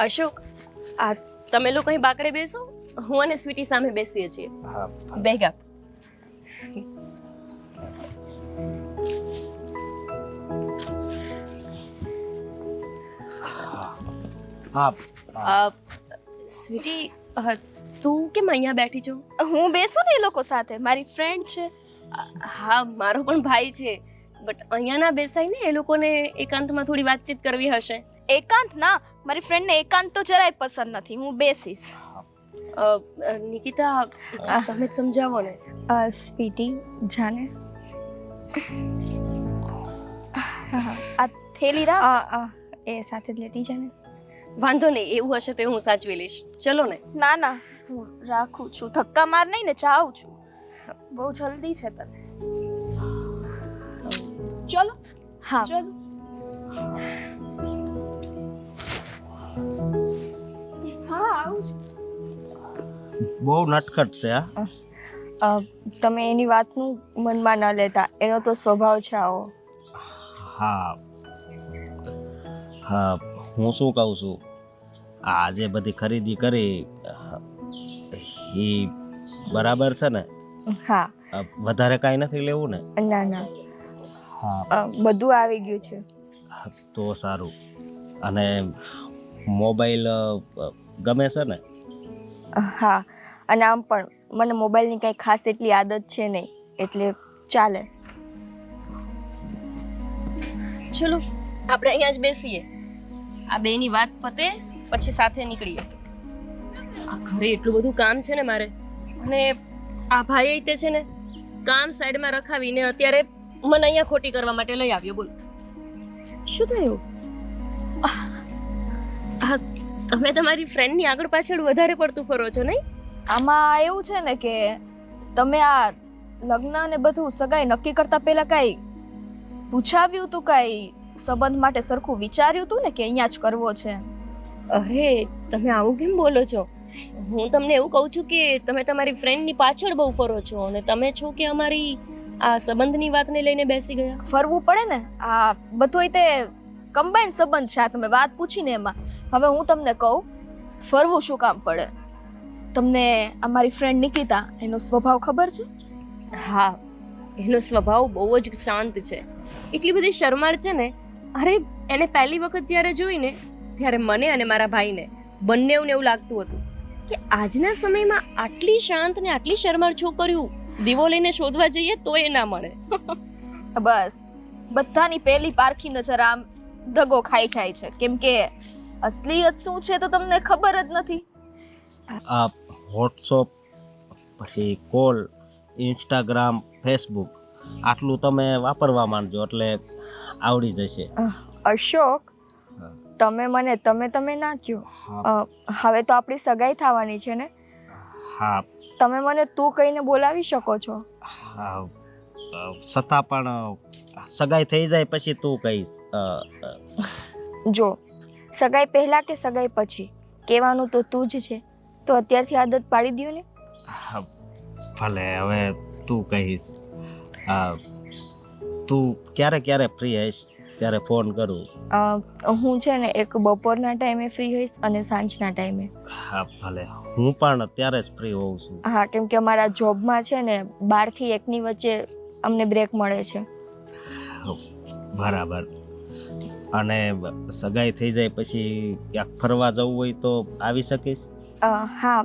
અશોક, આ તમે લોકો અહીં બાકડે બેસો, હું અને સ્વીટી સામે બેસીએ છીએ. હા. ભેગા. હા. સ્વીટી, તું કેમ અહીંયા બેઠી છો? હું બેસું ને એ લોકો સાથે, મારી ફ્રેન્ડ છે. હા, મારો પણ ભાઈ છે, બટ અહીંયા ના બેસાય ને, એ લોકોને એકાંતમાં થોડી વાતચીત કરવી હશે. એકાંત ના, મારી ફ્રેન્ડને એકાંત તો જરાય પસંદ નથી. હું બેસીશ. નિકિતા, તમે જ સમજાવો ને. સ્વીટી, જાને. આ થેલી રાખ. એ સાથે જ લેતી જાને. વાંધો નહીં, એવું હશે તો હું સાચવી લઈશ. ચલો ને. ના ના, હું રાખું છું. ધક્કા માર નહીં ને, જાઉં છું. બહુ જલ્દી છે તને. ચલો. હા. ચલો. હા, આવું છું. બહુ નટખટ છે. તમે એની વાતનું મનમાં ન લેતા, એનો તો સ્વભાવ છે આવો. હા. હા, હું શું કહું છું, આજે બધી ખરીદી કરી એ બરાબર છે ને? હા. વધારે કાંઈ નથી લેવું ને? ના ના, હા. બધું આવી ગયું છે. તો સારું. અને મોબાઈલ ગમે છે ને? હા, અને આમ પણ મને મોબાઈલની કંઈ ખાસ એટલી આદત છે નહીં, એટલે ચાલે. ચલો આપણે અહીંયા જ બેસીએ, આ બેની વાત પતે પછી સાથે નીકળીએ. આ ઘરે એટલું બધું કામ છે ને મારે, અને આ ભાઈ તે છે ને કામ સાઈડમાં રખાવીને અત્યારે મને અહીંયા ખોટી કરવા માટે લઈ આવ્યો. બોલ શું થયું? હા, તમે તમારી ફ્રેન્ડની આગળ પાછળ વધારે પડતું ફરો છો નહીં? આમાં એવું છે ને કે તમે આ લગ્ન ને બધું સગાઈ નક્કી કરતા પહેલા કાંઈ પૂછાવ્યું તું, કાંઈ સંબંધ માટે સરખું વિચાર્યું તું ને કે અહીંયા જ કરવો છે? અરે તમે આવું કેમ બોલો છો? હું તમને એવું કહું છું કે તમે તમારી ફ્રેન્ડની પાછળ બહુ ફરો છો, અને તમે છો કે અમારી આ સંબંધની વાતને લઈને બેસી ગયા. ફરવું પડે ને, આ બધુંય તે કમ્બાઈન સંબંધ છે. આ તમે વાત પૂછીને એમાં હવે હું તમને કહું, ફરવું શું કામ પડે? તમને અમારી ફ્રેન્ડ નિકિતા એનો સ્વભાવ ખબર છે? હા, એનો સ્વભાવ બહુ જ શાંત છે, એટલી બધી શરમાળ છે ને. અરે એને પહેલી વખત જ્યારે જોઈને ત્યારે મને અને મારા ભાઈને બંનેવને એવું લાગતું હતું કે આજના સમયમાં આટલી શાંત ને આટલી શરમાળ છોકરીઓ દીવો લઈને શોધવા જઈએ તો એ ના મળે. બસ બધાની પહેલી પારખી નજર આમ દગો ખાઈ જાય છે, કેમ કે અસલિયત શું છે તો તમને ખબર જ નથી. આ વોટ્સઅપ, પછી કોલ, ઇન્સ્ટાગ્રામ, ફેસબુક આટલું તમે વાપરવા માંડજો એટલે આવડી જશે. અશોક, હા. તમે મને તમે ના કહો. હવે તો આપણી સગાઈ થવાની છે ને, હા તમે મને તું કહીને બોલાવી શકો છો. હા, છતાં પણ સગાઈ થઈ જાય પછી તું કહીશ. જો સગાઈ પહેલા કે સગાઈ પછી કહેવાનું તો તું જ છે, તો અત્યારથી આદત પાડી દ્યો ને. હા, ભલે હવે તું કહીશ. તું ક્યારે ફ્રી હઈશ ત્યારે ફોન કરું. હું છે ને એક બપોરના ટાઈમે ફ્રી હોઈશ અને સાંજના ટાઈમે. હા ભલે, હું પણ ત્યારે જ ફ્રી હોઉં છું. હા, કેમ કે અમારા જોબમાં છે ને 12 થી 1 ની વચ્ચે અમને બ્રેક મળે છે. બરાબર. અને સગાઈ થઈ જાય પછી ક્યાંક ફરવા જવું હોય તો આવી શકીશ? હા,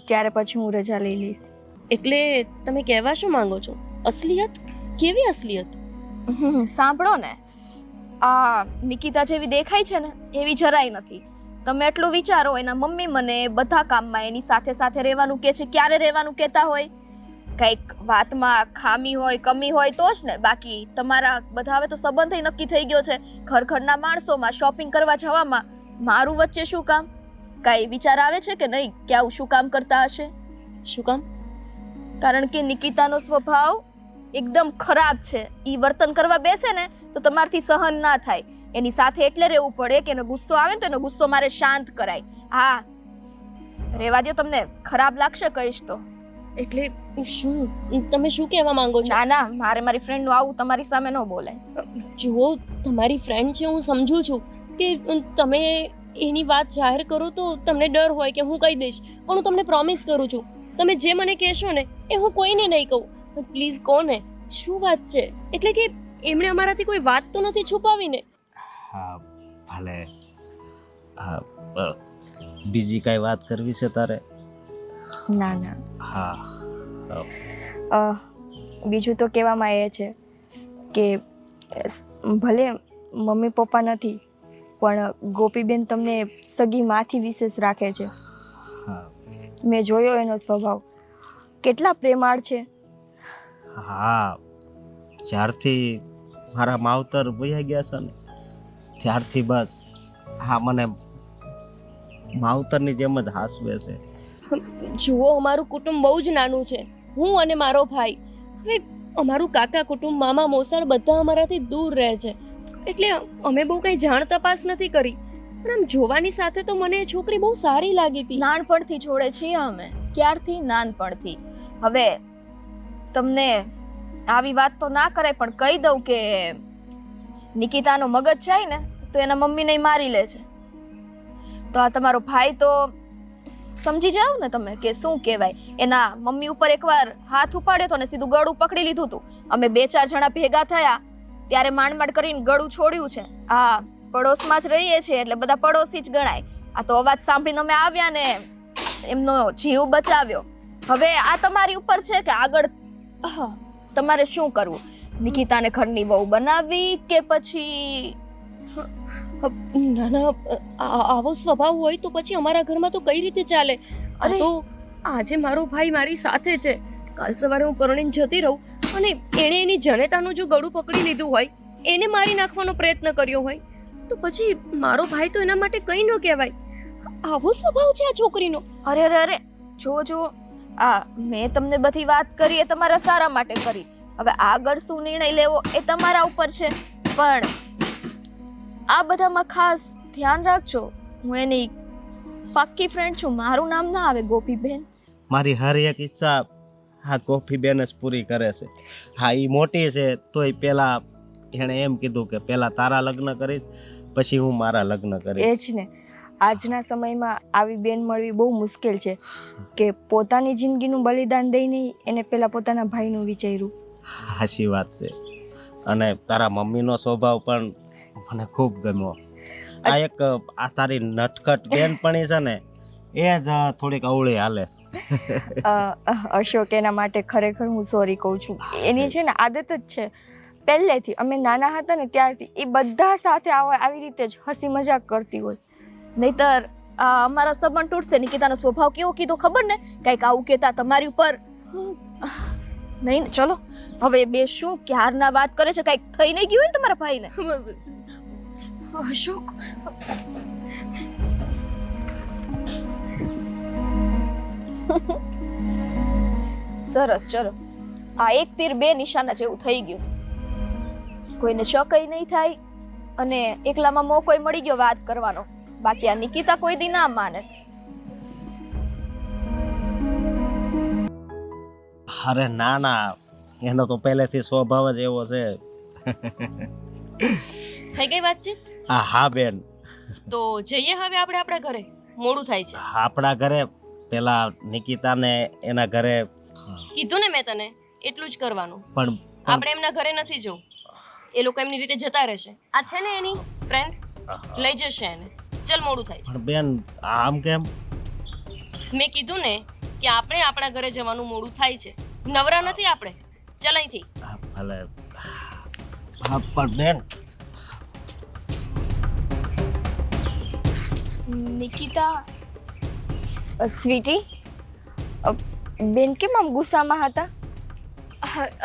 ત્યારે પછી હું રજા લઈ લઈશ. એટલે તમે કહેવા શું માંગો છો? અસલિયત? કેવી અસલિયત? સાંભળો ને, આ નિકિતા જેવી દેખાય છે ને એવી જરાય નથી. તમે એટલું વિચારો, એના મમ્મી મને બધા કામમાં એની સાથે સાથે રહેવાનું કહે છે. ક્યારે રહેવાનું કહેતા હોય? કંઈક વાતમાં ખામી હોય, કમી હોય તો જ ને. બાકી તમારા બધા હવે તો સંબંધ નક્કી થઈ ગયો છે. ઘરના માણસોમાં શોપિંગ કરવા જવામાં મારું વચ્ચે શું કામ? કાંઈ વિચાર આવે છે કે નહીં કે આવું શું કામ કરતા હશે? શું કામ? કારણ કે નિકિતાનો સ્વભાવ એકદમ ખરાબ છે. ઈ વર્તન કરવા બેસે ને તો તમારથી સહન ના થાય. એની સાથે એટલે રહેવું પડે કે એનો ગુસ્સો આવે ને તો એનો ગુસ્સો મારે શાંત કરાય. હા, રહેવા દો, તમને ખરાબ લાગશે કહીશ તો. એટલે શું તમે શું કહેવા માંગો છો? ના ના, મારે મારી ફ્રેન્ડનું આવું તમારી સામે ન બોલાય. જુઓ, તમારી ફ્રેન્ડ છે, હું સમજુ છું કે તમે એની વાત જાહેર કરો તો તમને ડર હોય કે હું કહી દઈશ, પણ હું તમને પ્રોમિસ કરું છું તમે જે મને કહેશો ને એ હું કોઈને નહીં કહું. પ્લીઝ કોને? શું વાત છે? એટલે કે એમણે અમારાથી કોઈ વાત તો નથી છુપાવી ને? હા ભલે. બીજી કાંઈ વાત કરવી છે તારે? ના ના. હા, બીજું તો કહેવામાં એ છે કે ભલે મમ્મી પપ્પા નથી, પણ ગોપીબેન તમને સગી માથી વિશેષ રાખે છે. હા. મેં જોયો એનો સ્વભાવ કેટલા પ્રેમાળ છે. હા, જ્યારથી મારા માવતર વયા ગયા છે ને ત્યારથી બસ હા મને માવતરની જેમ જ હાસવે છે. જુઓ, અમારું કુટુંબ બહુ જ નાનું છે. હું અને મારો ભાઈ, હવે અમારું કાકા કુટુંબ, મામા મોસાળ બધા અમારાથી દૂર રહે છે, એટલે અમે બહુ કંઈ જાણ તપાસ નથી કરી. પણ આમ જોવાની સાથે તો મને એ છોકરી બહુ સારી લાગી હતી. નાનપણથી જોડે છીએ અમે. ક્યારથી? નાનપણથી. હવે તમને આવી વાત તો ના કરાય, પણ કહી દઉં કે નિકિતાનો મગજ જાય ને તો એના મમ્મીને મારી લે છે. તો આ તમારો ભાઈ તો સમજી જાવ ને તમે કે શું કહેવાય. એના મમ્મી ઉપર એકવાર હાથ ઉપાડ્યો તો ને સીધું ગળું પકડી લીધું હતું. અમે 2-4 જણા ભેગા થયા ત્યારે માંડ કરીને ગળું છોડ્યું છે. આ પડોશમાં જ રહીએ છીએ એટલે બધા પડોશી જ ગણાય. આ તો અવાજ સાંભળીને અમે આવ્યા ને એમનો જીવ બચાવ્યો. હવે આ તમારી ઉપર છે કે આગળ તમારે શું કરવું? નિકિતાને ઘરની વહુ બનાવવી કે પછી? ના ના, આવો સ્વભાવ હોય તો પછી અમારા ઘરમાં તો કઈ રીતે ચાલે? અરે! તો આજે મારો ભાઈ મારી સાથે છે, કાલ સવારે હું પરણીને જતી રહું અને એણે એની જનેતાનું જો ગળું પકડી લીધું હોય, એને મારી નાખવાનો પ્રયત્ન કર્યો હોય, તો પછી મારો ભાઈ તો એના માટે કંઈ ન કહેવાય. આવો સ્વભાવ છે આ છોકરીનો. અરે અરે અરે, જો આ મેં તમને બધી વાત કરી એ તમારા સારા માટે કરી. હવે આગળ શું નિર્ણય લેવો એ તમારા ઉપર છે. પણ આ બધામાં ખાસ ધ્યાન રાખજો, હું એની પાક્કી ફ્રેન્ડ છું. મારું નામ ના આવે ગોપીબેન. મારી હર એક ઈચ્છા હા ગોપીબેન જ પૂરી કરે છે. હા એ મોટી છે તોય પહેલા એણે એમ કીધું કે પહેલા તારા લગ્ન કરીશ પછી હું મારા લગ્ન કરીશ. એ જ ને, આજના સમયમાં આવી બેન મળવી બહુ મુશ્કેલ છે કે પોતાની જિંદગીનું બલિદાન દઈને એને પહેલા પોતાના ભાઈનું વિચાર્યું. હાચી વાત છે. અને તારા મમ્મીનો સ્વભાવ પણ મને ખૂબ ગમ્યો. આ એક આ તારી નટખટ બેનપણી છે ને એ જ થોડીક અવળી હાલે છે. અશોક એના માટે ખરેખર હું સોરી કહું છું. એની છે ને આદત જ છે પહેલેથી, અમે નાના હતા ને ત્યારથી એ બધા સાથે આવી રીતે જ હસી મજાક કરતી હોય. નહીતર અમારા સંબંધ તૂટશે. નિકિતાનો સ્વભાવ કેવો કીધો ખબર ને? કંઈક આવું કહેતા તમારી ઉપર નહીં. ચલો હવે બે શું ક્યારના વાત કરે છે? કંઈક થઈ નહીં ગયું હોય ને તમારા ભાઈને? અશોક, સરસ, ચલો આ એક તીર બે નિશાના જેવું થઈ ગયું. કોઈને શકય નહીં થાય અને એકલામાં મોકોય મળી ગયો વાત કરવાનો. બાકી આ નિકિતા કોઈ દી ના માને. અરે ના ના, એનો તો પહેલેથી સ્વભાવ જ એવો છે. થઈ ગઈ વાતચીત? હા બેન, તો જઈએ હવે આપણે આપણા ઘરે, મોડું થાય છે. આપણા ઘરે પેલા નિકિતાને એના ઘરે કીધું ને મેં તને, એટલું જ કરવાનું. પણ આપણે એમના ઘરે નથી જવું. એ લોકો એમની રીતે જતા રહેશે. આ છે ને એની ફ્રેન્ડ, લઈ જશે એને. ચલ, મોડું થાય છે. પણ બેન આમ કેમ? મેં કીધું ને કે આપણે આપણા ઘરે જવાનું મોડું થાય છે. નવરા નથી આપણે. ચલ અહીંથી. ભલે. હા પણ બેન નિકિતા, સ્વીટી, બેન કેમ આમ ગુસ્સામાં હતા?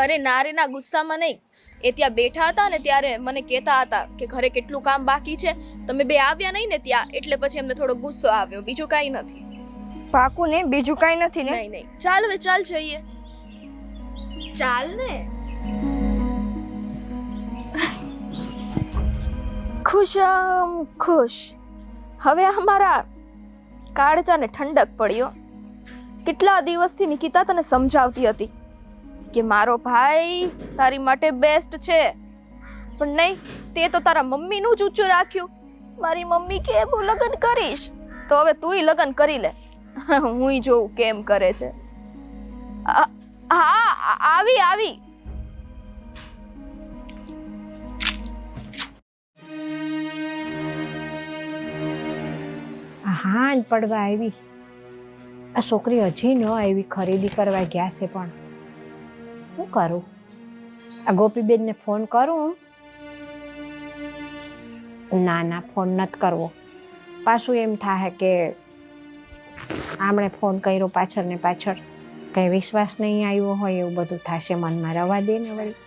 અરે ના રે ના, ગુસ્સામાં નહીં. એ ત્યાં બેઠા હતા ને ત્યારે મને કહેતા હતા કે ઘરે કેટલું કામ બાકી છે, તમે બે આવ્યા નહીં ને ત્યાં, એટલે પછી એમને થોડો ગુસ્સો આવ્યો. બીજું કાંઈ નથી. પાકું ને? બીજું કાંઈ નથી ને? નહીં. ચાલ હવે, ચાલ જઈએ. ચાલ ને. ખુશ. હવે અમારા કાળજાને ઠંડક પડ્યો. કેટલા દિવસથી નિકિતા તને સમજાવતી હતી કે મારો ભાઈ તારી માટે બેસ્ટ છે, પણ નહીં, તે તો તારા મમ્મીનું જ ઊંચું રાખ્યું. મારી મમ્મી કે હું લગ્ન કરીશ, તો હવે તુંય લગ્ન કરી લે. હુંય જોઉં કેમ કરે છે. હા આવી. હા જ પડવા આવી. આ છોકરી હજી ન આવી, ખરીદી કરવા ગયા છે. પણ શું કરું? આ ગોપીબેનને ફોન કરું? ના, ફોન નથી કરવો. પાછું એમ થાય કે આમણે ફોન કર્યો પાછળ ને પાછળ, કંઈ વિશ્વાસ નહીં આવ્યો હોય એવું બધું થશે મનમાં. રવા દે ને વળી.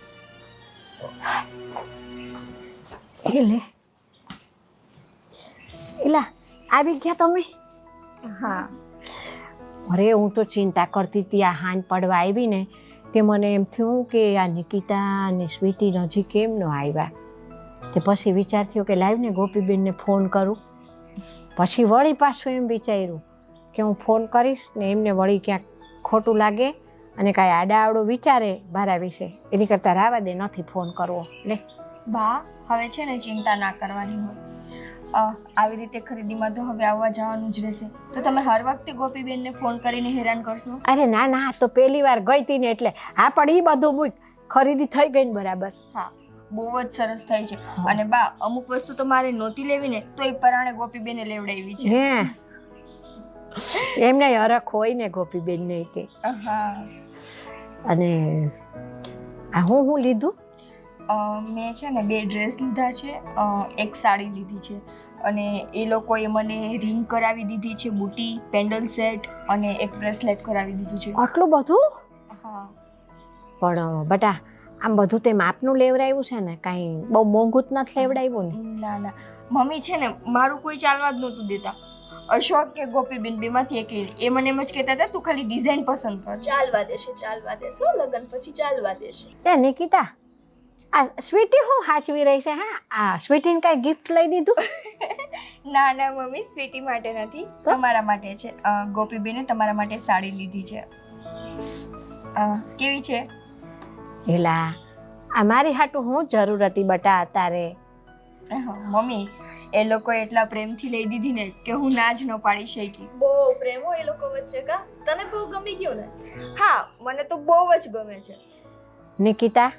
એલા આવી ગયા તમે? હા. અરે હું તો ચિંતા કરતી હતી. આ હાંજ પડવા આવી ને તે મને એમ થયું કે આ નિકિતા અને સ્વીટી હજી કેમ ન આવ્યા. તે પછી વિચાર થયો કે લાવીને ગોપીબેનને ફોન કરું. પછી વળી પાછું એમ વિચાર્યું કે હું ફોન કરીશ ને એમને વળી ક્યાંક ખોટું લાગે અને કાંઈ આડાઆવડું વિચારે મારા વિશે, એની કરતાં રાવા દે, નથી ફોન કરવો. લે બા, હવે છે ને ચિંતા ના કરવાની હોય. આવી રીતે ખરીદીમાં તો હવે આવવા જવાનું જ રહેશે. તો તમે હર વખતે ગોપીબેનને ફોન કરીને હેરાન કરશો? અરે ના, તો પહેલી વાર ગઈ હતી ને એટલે. હા પણ એ બધું મૂક, ખરીદી થઈ ગઈ ને બરાબર. હા, બહુ જ સરસ થાય છે. અને બા અમુક વસ્તુ તો મારે નહોતી લેવી ને તો એ પરાણે ગોપીબેને લેવડાવી છે. હે એમને હરખ હોય ને ગોપીબેન ને તે. હા. અને આ હું લીધું? મેં છે ને 2 ડ્રેસ લીધા છે, એક સાડી લીધી છે અને એ લોકોએ મને રિંગ કરાવી દીધી છે, બુટી, પેન્ડલ સેટ અને એક બ્રેસલેટ કરાવી દીધું છે. આટલું બધું? હા. પણ બટા આમ બધું તે માપનું લેવડાવ્યું છે ને, કાંઈ બહુ મોંઘું જ નથી લેવડાવ્યું ને? ના ના, મમ્મી છે ને મારું કોઈ ચાલવા જ નહોતું દેતા. અશોક કે ગોપીબેન બેમાંથી એક એ મને એમ જ કહેતા હતા તું ખાલી ડિઝાઇન પસંદ કર. ચાલવા દેશે લગ્ન પછી ચાલવા દેશે. એ નિકિતા, આ સ્વીટી હું સાચવી રહી છે? હા, આ સ્વીટીને કાંઈ ગિફ્ટ લઈ દીધું? ના ના મમ્મી, સ્વીટી માટે નથી, તમારા માટે છે. ગોપીબેને તમારા માટે સાડી લીધી છે. કેવી છે? એલા આ મારી હાટું હું જરૂર હતી બટા અત્યારે? મમ્મી એ લોકો એટલા પ્રેમથી લઈ દીધી ને કે હું ના જ ન પાડી શકી. બહુ પ્રેમ હોય એ લોકો વચ્ચે કા? તને બહુ ગમી ગયું ને? હા, મને તો બહુ જ ગમે છે. નિકિતા,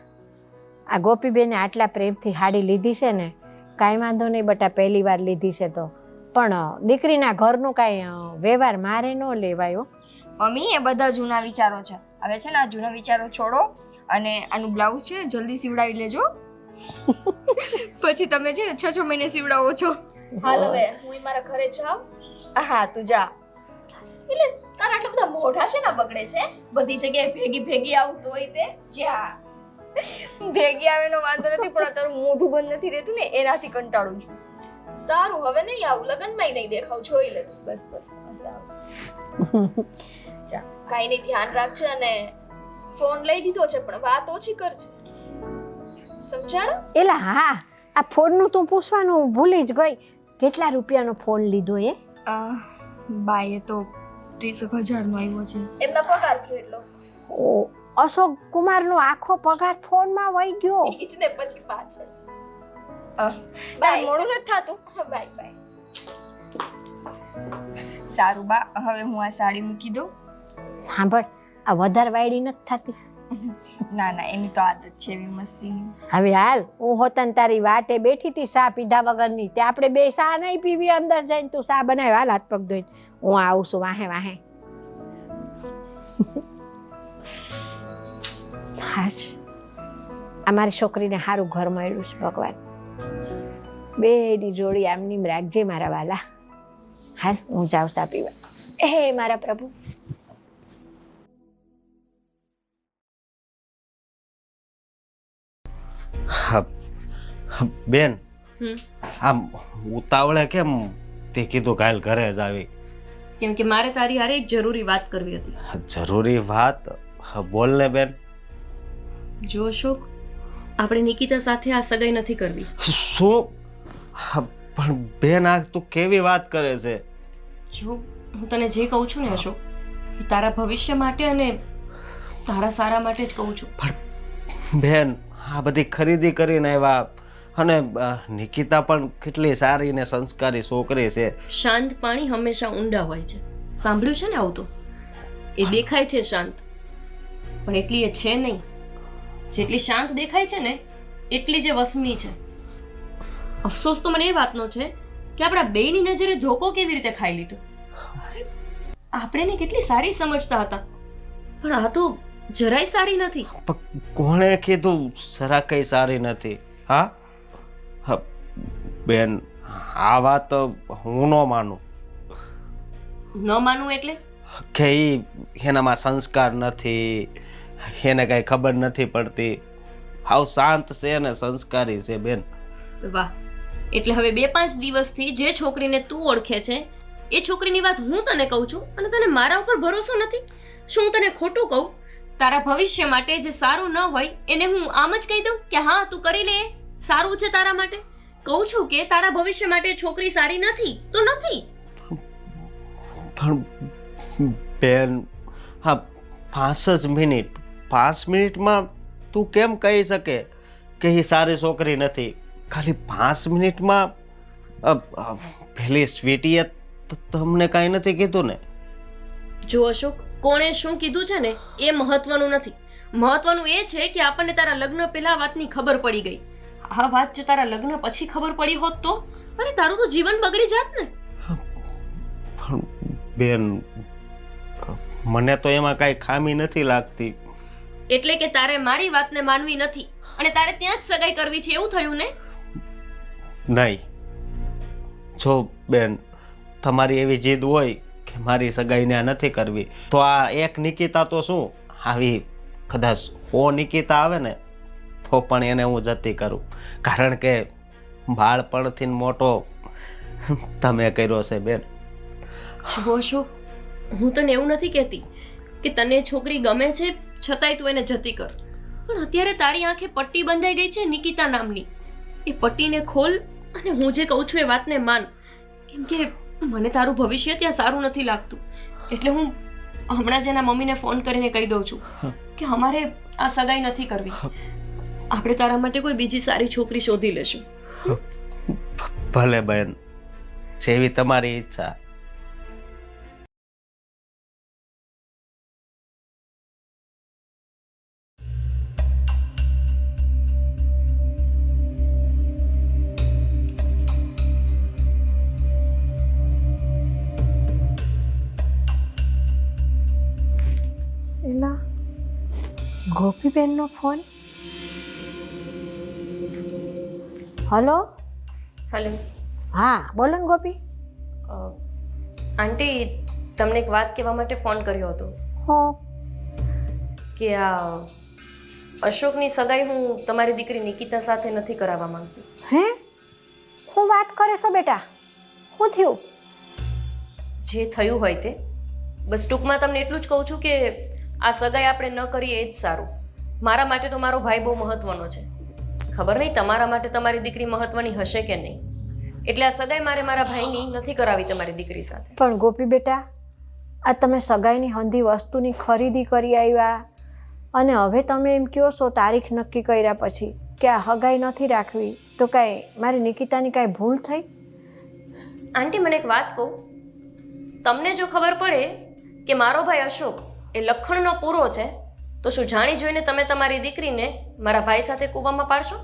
આ ગોપીબેને આટલા પ્રેમથી સાડી લીધી છે ને, કાંઈ વાંધો નહીં બટા, પહેલી વાર લીધી છે તો. પણ દીકરીના ઘરનું કાંઈ વ્યવહાર મારે ન લેવાયો. મમ્મી એ બધા જૂના વિચારો છે. હવે છે ને આ જૂના વિચારો છોડો અને આનું બ્લાઉઝ છે જલ્દી સીવડાવી લેજો. પછી તમે છે ને 6 મહિને સીવડાવો છો. હાલ હવે હું મારા ઘરે જાઉં. હા તું જા. એટલે તારા આટલા બધા મોઢા છે ને બગડે છે? બધી જગ્યાએ ભેગી આવતું હોય તે જા. ભેગી આવેનો વાંધો નથી, પણ તારું મોઢું બંધ નથી રહેતું ને એનાથી કંટાળું છું. સારું, હવે નહીં આવું, લગનમાં નહીં દેખાવ, જોઈ લે. બસ સારું. જા, કાંઈ નહીં, ધ્યાન રાખજે અને ફોન લઈ દીધો છે પણ વાત ઓછી કરજે, સમજાણો? એલા હા, આ ફોનનું તું પૂછવાનું ભૂલી જ ગઈ. કેટલા રૂપિયાનો ફોન લીધો એ? બાએ તો 30,000 નો આવ્યો છે. એમના પગાર કેટલો? ઓ, અશોક કુમારનો આખો પગાર ફોનમાં વહી ગયો. ઈ જ ને, પછી પાછળ. તારે મોડું નથી થાતું? Bye bye. સારું બા, હવે હું આ સાડી મૂકી દઉં. સાંભળ, આ વધારે વાયડી નથી થતી. ના ના, એની તો આદત છે એવી મસ્તીની. હવે હાલ, હું હોતન તારી વાટે બેઠી હતી ચા પીધા વગરની, તે આપણે બે ચા નહીં પીવી અંદર જઈને, તું ચા બનાવી, હાલ હાથ પગ ધોઈને હું આવું છું વાહે વાહે. હાશ, અમારી છોકરીને સારું ઘર મળ્યું છે ભગવાન. બેની જોડી આમની રાખજે મારા વાલા. હાલ હું જાઉં ચા પીવા. હે મારા પ્રભુ. બેન, આમ ઉતાવળે કેમ તે કીધું કાલ ઘરે જ આવી? કેમ કે મારે તારી હારે એક જરૂરી વાત કરવી હતી. જરૂરી વાત? બોલ ને બેન. જો અશોક, આપણે નિકિતા સાથે આ સગાઈ નથી કરવી. શું? પણ બેન, આ તું કેવી વાત કરે છે? જો હું તને જે કહું છું ને અશોક, એ તારા ભવિષ્ય માટે અને તારા સારા માટે જ કહું છું. પણ બેન, આ બધી ખરીદી કરીને આવ્યા અને નિકિતા પણ કેટલી સારી ને સંસ્કારી છોકરી છે. શાંત પાણી હંમેશા ઊંડા હોય છે, સાંભળ્યું છે ને આવું તો? એ દેખાય છે શાંત, પણ એટલી એ છે નહીં. જેટલી શાંત દેખાય છે ને એટલી જે વસમી છે. અફસોસ તો મને એ વાતનો છે કે આપણા બેયની નજરે ધોકો કેવી રીતે ખાઈ લીધો. અરે આપણે એને કેટલી સારી સમજતા હતા, પણ આ તો જરાય સારી નથી. કોણે કીધું જરા કઈ સારી નથી? હા બેન, આ વાત હું ન માનું. ન માનું એટલે? કે એનામાં સંસ્કાર નથી, એને કઈ ખબર નથી પડતી. હાવ શાંત છે ને સંસ્કારી છે બેન. વાહ, એટલે હવે 2-5 દિવસથી જે છોકરીને તું ઓળખે છે એ છોકરીની વાત હું તને કહું છું અને તને મારા ઉપર ભરોસો નથી? શું હું તને ખોટું કહું? તારા ભવિષ્ય માટે જે સારું ન હોય એને હું આમ જ કહી દઉં કે હા તું કરી લે, સારું છે તારા માટે? કહું છું કે તારા ભવિષ્ય માટે છોકરી સારી નથી તો નથી. પણ બેન, હા 5 મિનિટ, 5 મિનિટમાં તું કેમ કહી શકે કે એ સારી છોકરી નથી? ખાલી 5 મિનિટમાં પેલી સ્વીટીએ તમને કાંઈ નથી કીધું ને? જો અશોક, કોણે શું કીધું છે ને એ મહત્વનું નથી. મહત્વનું એ છે કે આપણને તારા લગ્ન પહેલા વાતની ખબર પડી ગઈ આ વાત જો તારા લગ્ન પછી ખબર પડી હોત તો અરે તારું તો જીવન બગડી જાત ને. પણ બેન, મને તો એમાં કાંઈ ખામી નથી લાગતી. એટલે કે તારે મારી વાતને માનવી નથી અને તારે ત્યાં જ સગાઈ કરવી છે એવું થયું ને? નહીં. જો બેન, તમારી એવી જીદ હોય કે મારી સગાઈ ને નથી કરવી, તો આ એક નિકિતા તો શું, આવી કદાચ 100 નિકિતા આવે ને તો પણ એને હું જતી કરું. કારણ કે બાળપણથી મોટો તમે કર્યો છે બેન. જુઓ છો, હું તને એવું નથી કહેતી કે તને છોકરી ગમે છે છતાંય તું એને જતી કર, પણ અત્યારે તારી આંખે પટ્ટી બંધાઈ ગઈ છે નિકિતા નામની. એ પટ્ટીને ખોલ અને હું જે કહું છું એ વાતને માન, કેમ કે મને તારું ભવિષ્ય ત્યાં સારું નથી લાગતું. એટલે હું હમણાં જ એના મમ્મીને ફોન કરીને કહી દઉં છું કે અમારે આ સગાઈ નથી કરવી, આપણે તારા માટે કોઈ બીજી સારી છોકરી શોધી લેશું. ભલે બેન, જેવી તમારી ઈચ્છા. એલા ગોપીબેનનો ફોન. હલો. હલો. હા બોલો ને ગોપી. આંટી, તમને એક વાત કહેવા માટે ફોન કર્યો હતો હો. કે આ અશોકની સગાઈ હું તમારી દીકરી નિકિતા સાથે નથી કરાવવા માંગતી. હે? હું વાત કરે છો બેટા? શું થયું? જે થયું હોય તે બસ ટૂંકમાં તમને એટલું જ કહું છું કે આ સગાઈ આપણે ન કરીએ એ જ સારું. મારા માટે તો મારો ભાઈ બહુ મહત્વનો છે. ખબર નહીં તમારા માટે તમારી દીકરી મહત્વની હશે કે નહીં, એટલે આ સગાઈ મારે મારા ભાઈની નથી કરાવી તમારી દીકરી સાથે. પણ ગોપી બેટા, આ તમે સગાઈની હંધી વસ્તુની ખરીદી કરી આવ્યા અને હવે તમે એમ કહો છો તારીખ નક્કી કર્યા પછી કે આ હગાઈ નથી રાખવી, તો કાંઈ મારી નિકિતાની કાંઈ ભૂલ થઈ? આંટી, મને એક વાત કહું, તમને જો ખબર પડે કે મારો ભાઈ અશોક એ લખણનો પૂરો છે, તો શું જાણી જોઈને તમે તમારી દીકરીને મારા ભાઈ સાથે કૂવામાં પાડશો?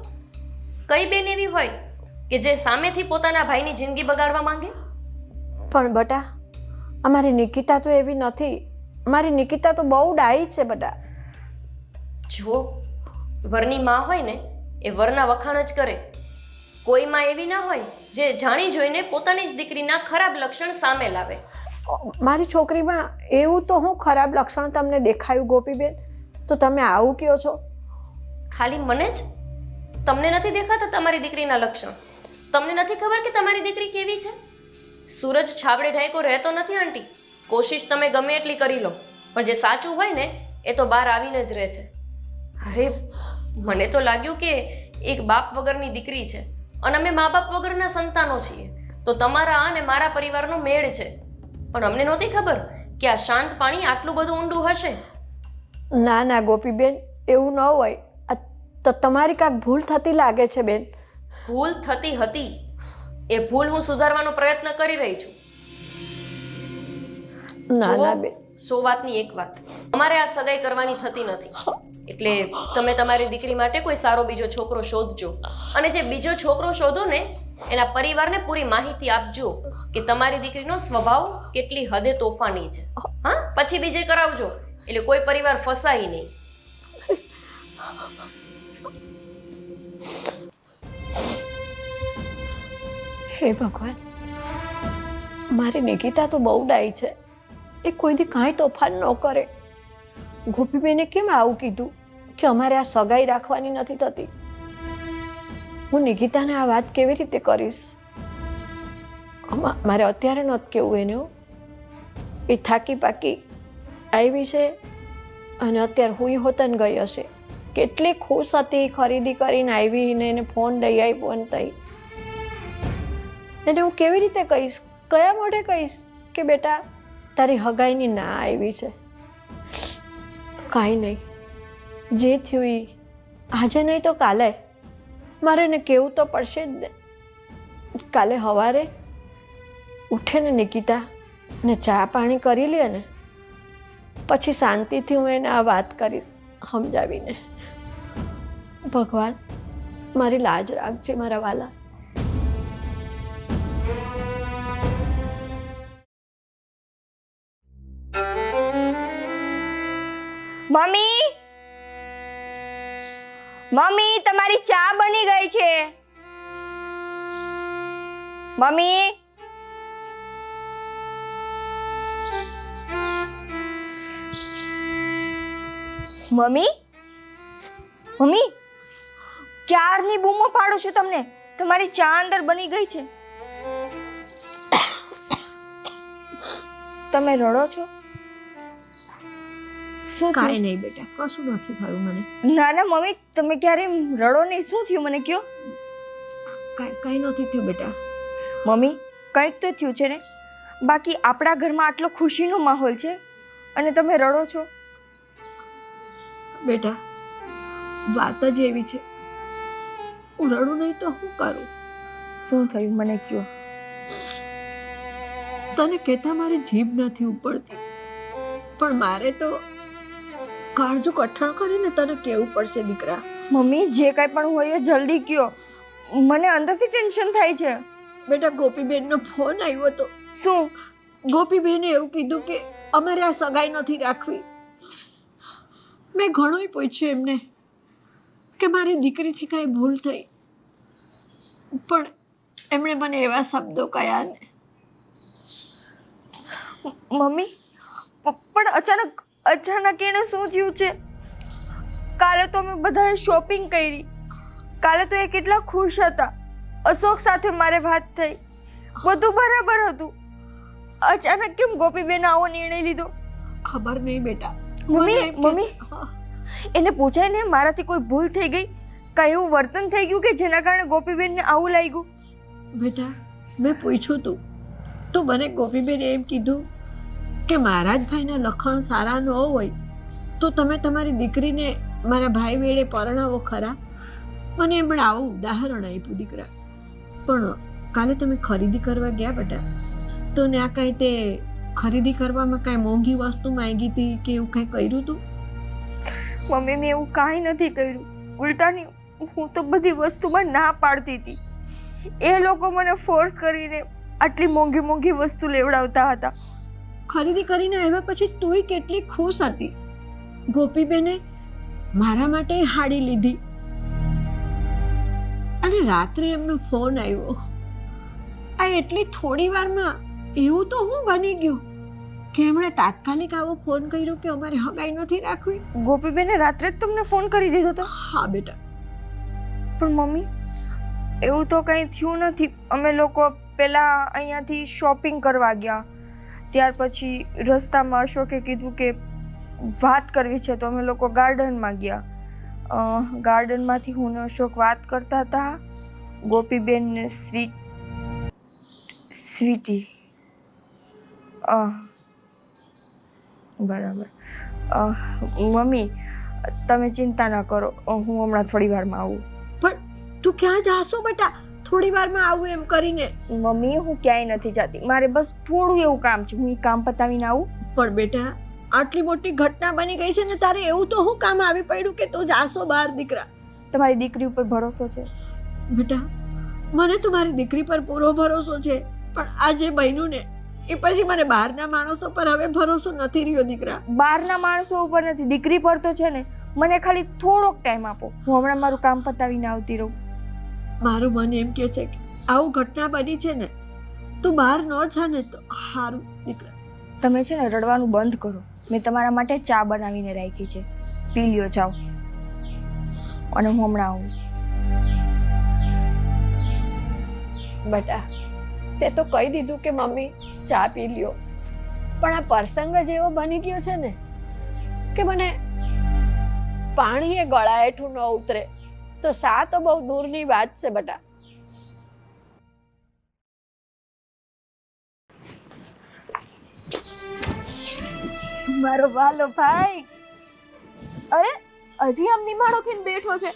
કઈ બેન એવી હોય કે જે સામેથી પોતાના ભાઈની જિંદગી બગાડવા માંગે? પણ બટા, અમારી નિકિતા તો એવી નથી. મારી નિકિતા તો બહુ ડાઈ છે બટા. જુઓ, વરની માં હોય ને એ વરના વખાણ જ કરે. કોઈ માં એવી ના હોય જે જાણી જોઈને પોતાની જ દીકરીના ખરાબ લક્ષણ સામે લાવે. મારી છોકરીમાં એવું તો હું ખરાબ લક્ષણ તમને દેખાયું ગોપીબેન, તો તમે આવું કહો છો? ખાલી મને જ? તમને નથી દેખાતા તમારી દીકરીના લક્ષણ? તમને નથી ખબર કે તમારી દીકરી કેવી છે? સૂરજ છાબડે ઢાંકો રહેતો નથી આંટી. કોશિશ તમે ગમે એટલી કરી લો, પણ જે સાચું હોય ને એ તો બહાર આવીને જ રહે છે. અરે, મને તો લાગ્યું કે એક બાપ વગરની દીકરી છે અને અમે મા બાપ વગરના સંતાનો છીએ, તો તમારા અને મારા પરિવારનો મેળ છે. પણ અમને નહોતી ખબર કે આ શાંત પાણી આટલું બધું ઊંડું હશે. ના ના ગોપીબેન, એવું ન હોય. તો તમારી કાંઈક ભૂલ થતી લાગે છે બેન. ભૂલ થતી હતી, એ ભૂલ હું સુધારવાનો પ્રયત્ન કરી રહી છું. ના ના બેન, 100 વાતની એક વાત, અમારે આ સગાઈ કરવાની થતી નથી. એટલે તમે તમારી દીકરી માટે કોઈ સારો બીજો છોકરો શોધજો, અને જે બીજો છોકરો શોધો ને એના પરિવારને પૂરી માહિતી આપજો કે તમારી દીકરીનો સ્વભાવ કેટલી હદે તોફાની છે. હા, પછી બીજે કરાવજો, એટલે કોઈ પરિવાર ફસાય નહીં. હે ભગવાન, મારી નિકિતા તો બહુ ડાઈ છે. એ કોઈ દી કાંઈ તોફાન ન કરે. ગોપીબેને કેમ આવું કીધું કે અમારે આ સગાઈ રાખવાની નથી થતી? હું નિકિતાને આ વાત કેવી રીતે કરીશ? મારે અત્યારે નહોતું કેવું એને. એ થાકી પાકી આવી છે અને અત્યારે હુઈ હોતન ગઈ હશે. કેટલી ખુશ હતી, ખરીદી કરીને આવી ને એને ફોન લઈ આપ્યો ને તઈ. એને હું કેવી રીતે કહીશ, કયા મોઢે કહીશ કે બેટા તારી હગાઈની ના આવી છે? કાંઈ નહીં, જે થયું એ આજે નહીં તો કાલે મારે એને કહેવું તો પડશે જ ને. કાલે સવારે ઉઠે ને નિકિતા ને ચા પાણી કરી લે ને પછી શાંતિથી હું એને આ વાત કરીશ સમજાવીને. ભગવાન, મારી લાજ રાખજે મારા વાલા. મમ્મી, મમ્મી તમારી ચા બની ગઈ છે. મમ્મી, મમ્મી, મમ્મી ક્યારની બૂમો પાડું છું તમને. તમારી ચા અંદર બની ગઈ છે. તમે રડો છો? શું કાંઈ થયું? નહીં બેટા, કશું નથી થયું મને. ના ના મમ્મી, તમે ક્યારે રડો નહીં. શું થયું મને કયો. કાંઈ નથી થયું બેટા. મમ્મી કંઈક તો થયું છે ને. બાકી આપણા ઘરમાં આટલો ખુશીનો માહોલ છે અને તમે રડો છો. બેટા વાત જ એવી છે, હું રડું નહીં તો શું કરું? શું થયું મને કયો. તને કહેતા મારી જીભ નથી ઉપડતી, પણ મારે તો કાળજું કઠણ કરીને તને કહેવું પડશે દીકરા. મમ્મી જે કાંઈ પણ હોય એ જલ્દી કયો. મને અંદરથી ટેન્શન થાય છે. બેટા ગોપીબેનનો ફોન આવ્યો હતો. શું? ગોપીબેને એવું કીધું કે અમારે આ સગાઈ નથી રાખવી. મેં ઘણું પૂછ્યું એમને કે મારી દીકરીથી કાંઈ ભૂલ થઈ, પણ એમણે મને એવા શબ્દો કહ્યા ને. મમ્મી પણ અચાનક એને શું થયું છે? કાલે તો અમે બધાએ શોપિંગ કરી. કાલે તો એ કેટલા ખુશ હતા. અશોક સાથે મારે વાત થઈ, બધું બરાબર હતું. અચાનક કેમ ગોપીબેન આવો નિર્ણય લીધો? ખબર નહીં બેટા. મમ્મી એને પૂછાય ને મારાથી કોઈ ભૂલ થઈ ગઈ, કાંઈ એવું વર્તન થઈ ગયું કે જેના કારણે ગોપીબેનને આવું લાગ્યું? બેટા મેં પૂછ્યું તું તો મને ગોપીબેન એમ કીધું કે મારા જ ભાઈના લખણ સારા ન હોય તો તમે તમારી દીકરીને મારા ભાઈ વેળે પરણાવો ખરા. મને એમણે આવું ઉદાહરણ આપ્યું દીકરા. પણ કાલે તમે ખરીદી કરવા ગયા બેટા, તો ને આ કાંઈ તે ખરીદી કરવામાં કાંઈ મોંઘી વસ્તુ માંગી હતી કે એવું કાંઈ કર્યું હતું? મમ્મી મેં એવું કાંઈ નથી કર્યું. ઉલટાની હું તો બધી વસ્તુમાં ના પાડતી હતી. એ લોકો મને ફોર્સ કરીને આટલી મોંઘી મોંઘી વસ્તુ લેવડાવતા હતા. ખરીદી કરીને આવ્યા પછી તુંય કેટલી ખુશ હતી. ગોપીબેને મારા માટે હાડી લીધી અને રાત્રે એમનો ફોન આવ્યો. આ એટલી થોડી વારમાં એવું તો હું બની ગયું કે એમણે તાત્કાલિક આવો ફોન કર્યો કે અમારે હગાઈ નથી રાખવી. ગોપીબેને રાત્રે જ તમને ફોન કરી દીધો તો? હા બેટા. પણ મમ્મી એવું તો કંઈ થયું નથી. અમે લોકો પહેલા અહીંયાથી શોપિંગ કરવા ગયા, ત્યાર પછી રસ્તામાં અશોકે કીધું કે વાત કરવી છે તો અમે લોકો ગાર્ડનમાં ગયા. ગાર્ડનમાંથી હું ને અશોક વાત કરતા હતા. ગોપીબેન ને સ્વીટી બરાબર. મમ્મી તમે ચિંતા ના કરો, હું હમણાં થોડી વારમાં આવું. પણ તું ક્યાં જાશો બેટા થોડી વારમાં આવું એમ કરીને? મમ્મી હું ક્યાંય નથી જતી, મારે બસ થોડું એવું કામ છે, હું એ કામ પતાવીને આવું. પણ બેટા આટલી મોટી ઘટના બની ગઈ છે ને તારે એવું તો હું કામ આવી પડ્યું કે તું જાશો બહાર દીકરા? તમારી દીકરી ઉપર ભરોસો છે? બેટા મને તો મારી દીકરી પર પૂરો ભરોસો છે, પણ આ જે બન્યું ને એ પછી મને બહારના માણસો પર હવે ભરોસો નથી રહ્યો દીકરા. બહારના માણસો ઉપર નથી, દીકરી પર તો છે ને. મને ખાલી થોડોક ટાઈમ આપો, હું હમણાં મારું કામ પતાવીને આવતી રહું. મારું મન એમ કહે છે કે આવું ઘટના બની છે ને તું બહાર ન જા ને તો સારું દીકરા. તમે છે ને રડવાનું બંધ કરો. મેં તમારા માટે ચા બનાવીને રાખી છે, પી લ્યો જાઓ. અને હું હમણાં આવું. બેટા તે તો કહી દીધું કે મમ્મી ચા પી લ્યો, પણ આ પ્રસંગ જ એવો બની ગયો છે ને કે મને પાણી એ ગળા હેઠું ન ઉતરે તો સા તો બહુ દૂરની વાત છે બેટા. મારો વાલો ભાઈ, અરે હજી આમ નિમાળો થઈને બેઠો છે.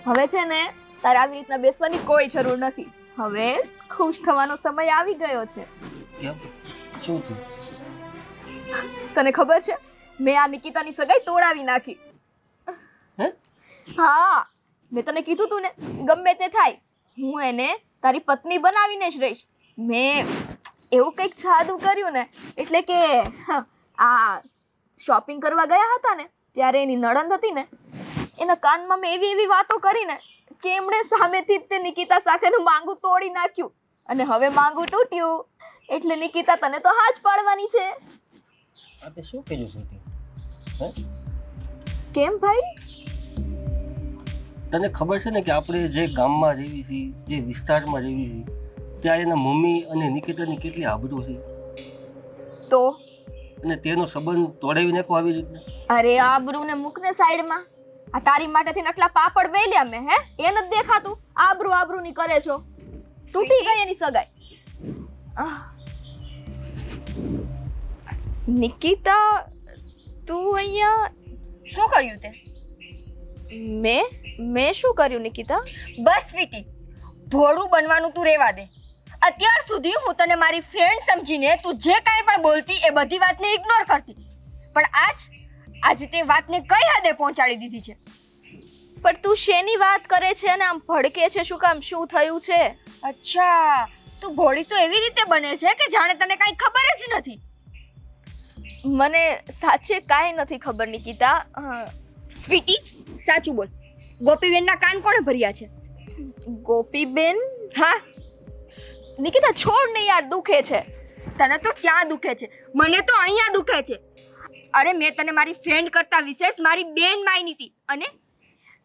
હવે છે ને તારે આવી રીતના બેસવાની કોઈ જરૂર નથી. હવે ખુશ થવાનો સમય આવી ગયો છે. કેમ? શું થયું? તને ખબર છે મેં આ નિકિતાની સગાઈ તોડાવી નાખી. હે? હા, મેં તને કીધું તું ને, ગમે તે થાય હું એને તારી પત્ની બનાવીને જ રહીશ. મેં એવું કંઈક જાદુ કર્યું ને, એટલે કે આ શોપિંગ કરવા ગયા હતા ને ત્યારે એની નણંદ હતી ને, એના કાનમાં મેં એવી વાતો કરી ને કે એમણે સામેથી જ તે નિકિતા સાથેનું માંગુ તોડી નાખ્યું, અને હવે માંગુ તૂટ્યું એટલે નિકિતા તને તો હાથ પાડવાની છે. આ તે શું કીધું શ્રુતિ? કેમ ભાઈ? તને ખબર છે ને કે આપણે જે ગામમાં રહેવી છીએ, જે વિસ્તારમાં રહેવી છીએ, ત્યાં એના મમ્મી અને નિકિતાની કેટલી આબરૂ છે, તો અને તેનો સંબંધ તોડાવી નાખો આવી રીતના. અરે આબરૂ ને મૂકને સાઈડમાં. આ તારી માટેથી નટલા પાપડ વેલ્યા મેં, હે? એ નથી દેખાતું? આબરૂ ની કરે છો. તૂટી ગઈ એની સગાઈ. નિકિતા, તું અહીંયા શું કર્યું તે? મેં શું કર્યું નિકિતા? બસ સ્વીટી, ભોળું બનવાનું તું રેવા દે. અત્યાર સુધી હું તને મારી ફ્રેન્ડ સમજીને તું જે કાંઈ પણ બોલતી એ બધી વાતને ઇગ્નોર કરતી, પણ આજે તે વાતને કઈ હદે પહોંચાડી દીધી છે. પણ તું શેની વાત કરે છે અને આમ ભડકે છે? શું કામ? શું થયું છે? અચ્છા, તું ભોળી તો એવી રીતે બને છે કે જાણે તને કાંઈ ખબર જ નથી. મને સાચે કાંઈ નથી ખબર નિકિતા. સ્વીટી, સાચું બોલ, ગોપીબેનના કાન કોણે ભર્યા છે? ગોપીબેન? હા. નિકિતા છોડ ને યાર, દુખે છે. તને તો ક્યાં દુખે છે, મને તો અહીંયા દુખે છે. અરે મેં તને મારી ફ્રેન્ડ કરતા વિશેષ મારી બેન માની હતી, અને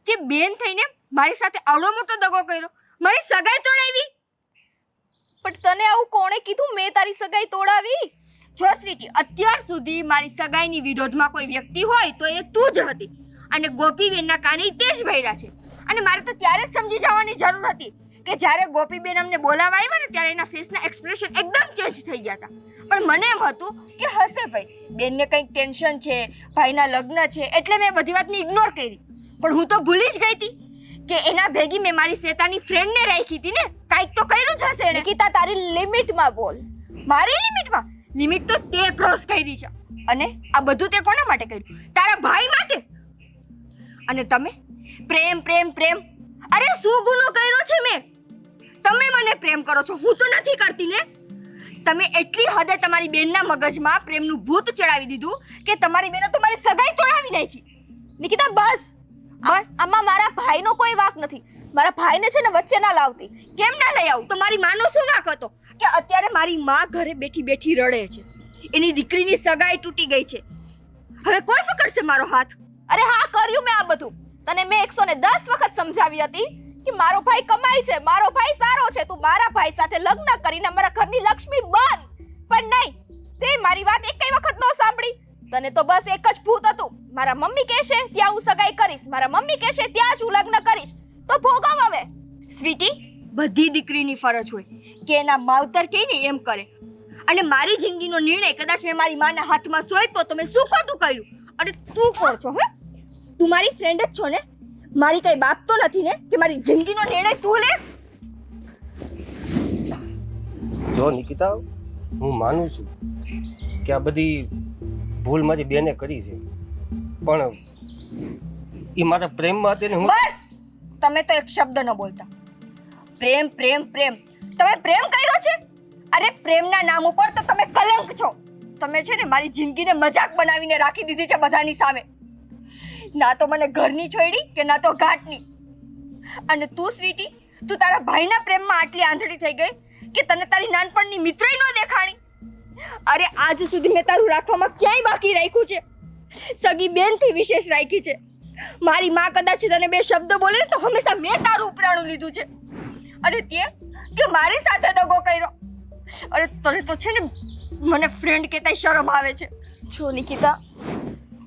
તે બેન થઈને મારી સાથે આવડો મોટો દગો કર્યો, મારી સગાઈ તોડાવી. પણ તને આવું કોણે કીધું મેં તારી સગાઈ તોડાવી? જો સ્વીટી, અત્યાર સુધી મારી સગાઈની વિરોધમાં કોઈ વ્યક્તિ હોય તો એ તું જ હતી, અને ગોપીબેનના કાને તે જ ભર્યા છે. અને મારે તો ત્યારે જ સમજી જવાની જરૂર હતી કે જ્યારે ગોપીબેન અમને બોલાવવા આવ્યા ને ત્યારે એના ફેસના એક્સપ્રેશન એકદમ ચેન્જ થઈ ગયા હતા. પણ મને એમ હતું કે હશે ભાઈ, બેનને કંઈક ટેન્શન છે, ભાઈના લગ્ન છે, એટલે મેં બધી વાતને ઇગ્નોર કરી. પણ હું તો ભૂલી જ ગઈ હતી કે એના ભેગી મેં મારી શેતાની ફ્રેન્ડને રાખી હતી ને. કાંઈક તો કર્યું જ હશે. નિકિતા, તારી લિમિટમાં બોલ. મારી લિમિટમાં? લિમિટ તો તે ક્રોસ કરી છે. અને આ બધું તે કોના માટે કર્યું? તારા ભાઈ માટે. અને તમે પ્રેમ પ્રેમ પ્રેમ, અરે શું ગુનો કર્યો છે મેં? તમે મને પ્રેમ કરો છો, હું તો નથી કરતી ને. તમે એટલી હદે તમારી બેનના મગજમાં પ્રેમનું ભૂત ચડાવી દીધું કે તમારી બેને તો મારી સગાઈ તોડાવી નાખી. નિકિતા બસ. આમાં મારા ભાઈનો કોઈ વાંક નથી. મારા ભાઈને છે ને વચ્ચે ના લાવતી. કેમ ના લઈ આવું? તો મારી માનો શું વાંક હતો કે અત્યારે મારી માં ઘરે બેઠી બેઠી રડે છે, એની દીકરીની સગાઈ તૂટી ગઈ છે. હવે કોણ પકડશે મારો હાથ? અરે હા, કર્યું મેં આ બધું. તને મેં 110 વખત સમજાવી હતી કે મારો ભાઈ કમાય છે, મારો ભાઈ સારો છે, તું મારા ભાઈ સાથે લગ્ન કરીને મારા ઘરની લક્ષ્મી બન. પણ નહીં, તે મારી વાત એકેય વખત ન સાંભળી. તને તો બસ એક જ ભૂત હતું, મારા મમ્મી કહેશે ત્યાં હું સગાઈ કરીશ, મારા મમ્મી કહેશે ત્યાં જ હું લગ્ન કરીશ, તો ભોગવ હવે. સ્વીટી, બધી દીકરીની ફરજ હોય કે એના માવતર કહે ને એમ કરે. અને મારી જિંદગીનો નિર્ણય કદાચ મેં મારી માના હાથમાં સોંપ્યો તો મેં શું ખોટું કર્યું? અને તું કોણ છો? હે, તું મારી ફ્રેન્ડ જ છો ને, મારી કઈ બાપ તો નથી ને કે મારી જિંદગીનો નિર્ણય તું લે. જો નિકિતા, હું માનું છું કે આ બધી ભૂલ મારી બેને કરી છે, પણ એ મારા પ્રેમમાં હતી ને હું. બસ, તમે તો એક શબ્દ ન બોલતા. પ્રેમ પ્રેમ પ્રેમ, તમે પ્રેમ કર્યો છે? અરે પ્રેમના નામ ઉપર તો તમે કલંક છો. તમે છે ને મારી જિંદગીને મજાક બનાવીને રાખી દીધી છે બધાની સામે. ના તો મને ઘરની છોડી કે ના તો ઘાટની. અને તું સ્વીટી, તું તારા ભાઈના પ્રેમમાં આટલી આંધળી થઈ ગઈ કે તને તારી નાનપણની મિત્રય ન દેખાણી. અરે આજ સુધી મેં તારું રાખવામાં ક્યાંય બાકી રાખ્યું છે? સગી બેનથી વિશેષ રાખી છે. મારી માં કદાચ તને બે શબ્દ બોલે તો હંમેશા મેં તારું ઉપરાણું લીધું છે. અને તે મારી સાથે દગો કર્યો. અરે તને તો છે ને મને ફ્રેન્ડ કહેતાય શરમ આવે છે. જો નિકિતા,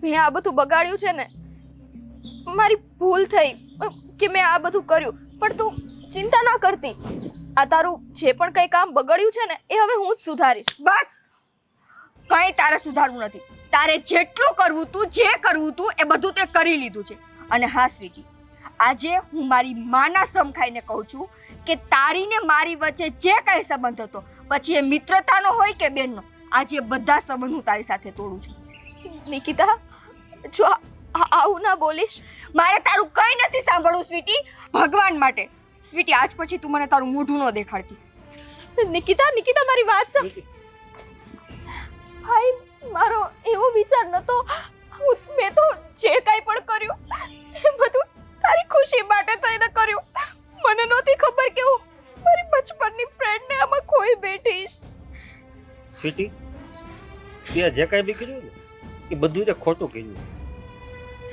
મેં આ બધું બગાડ્યું છે ને, મારી ભૂલ થઈ કે મેં આ બધું કર્યું. પણ તું ચિંતા ના કરતી, આ તારું જે પણ કંઈ કામ બગડ્યું છે ને એ હવે હું જ સુધારીશ. બસ, કંઈ તારે સુધારવું નથી. તારે જેટલું કરવું તું, જે કરવું તું એ બધું તે કરી લીધું છે. અને હા સ્વીટી, આજે હું મારી માના સમ ખાઈને કહું છું કે તારી ને મારી વચ્ચે જે કાંઈ સંબંધ હતો, પછી એ મિત્રતાનો હોય કે બેનનો, આજે બધા સંબંધ હું તારી સાથે તોડું છું. નિકિતા, જો આવું ના બોલીશ. મારે તારું કંઈ નથી સાંભળવું સ્વીટી, ભગવાન માટે. સ્વીટી, આજ પછી તું મને તારું મોઢું ન દેખાડતી. નિકિતા મારી વાત સાંભળ. ભાઈ, મારો એવો વિચાર નતો. મેં તો જે કાંઈ પણ કર્યું એ બધું તારી ખુશી માટે થઈને કર્યું. મને નહોતી ખબર કે હું મારી બચપનની ફ્રેન્ડને આમાં ખોઈ બેઠીશ. સ્વીટી, તે જે કાંઈ બી કર્યું ને એ બધું તે ખોટું કર્યું.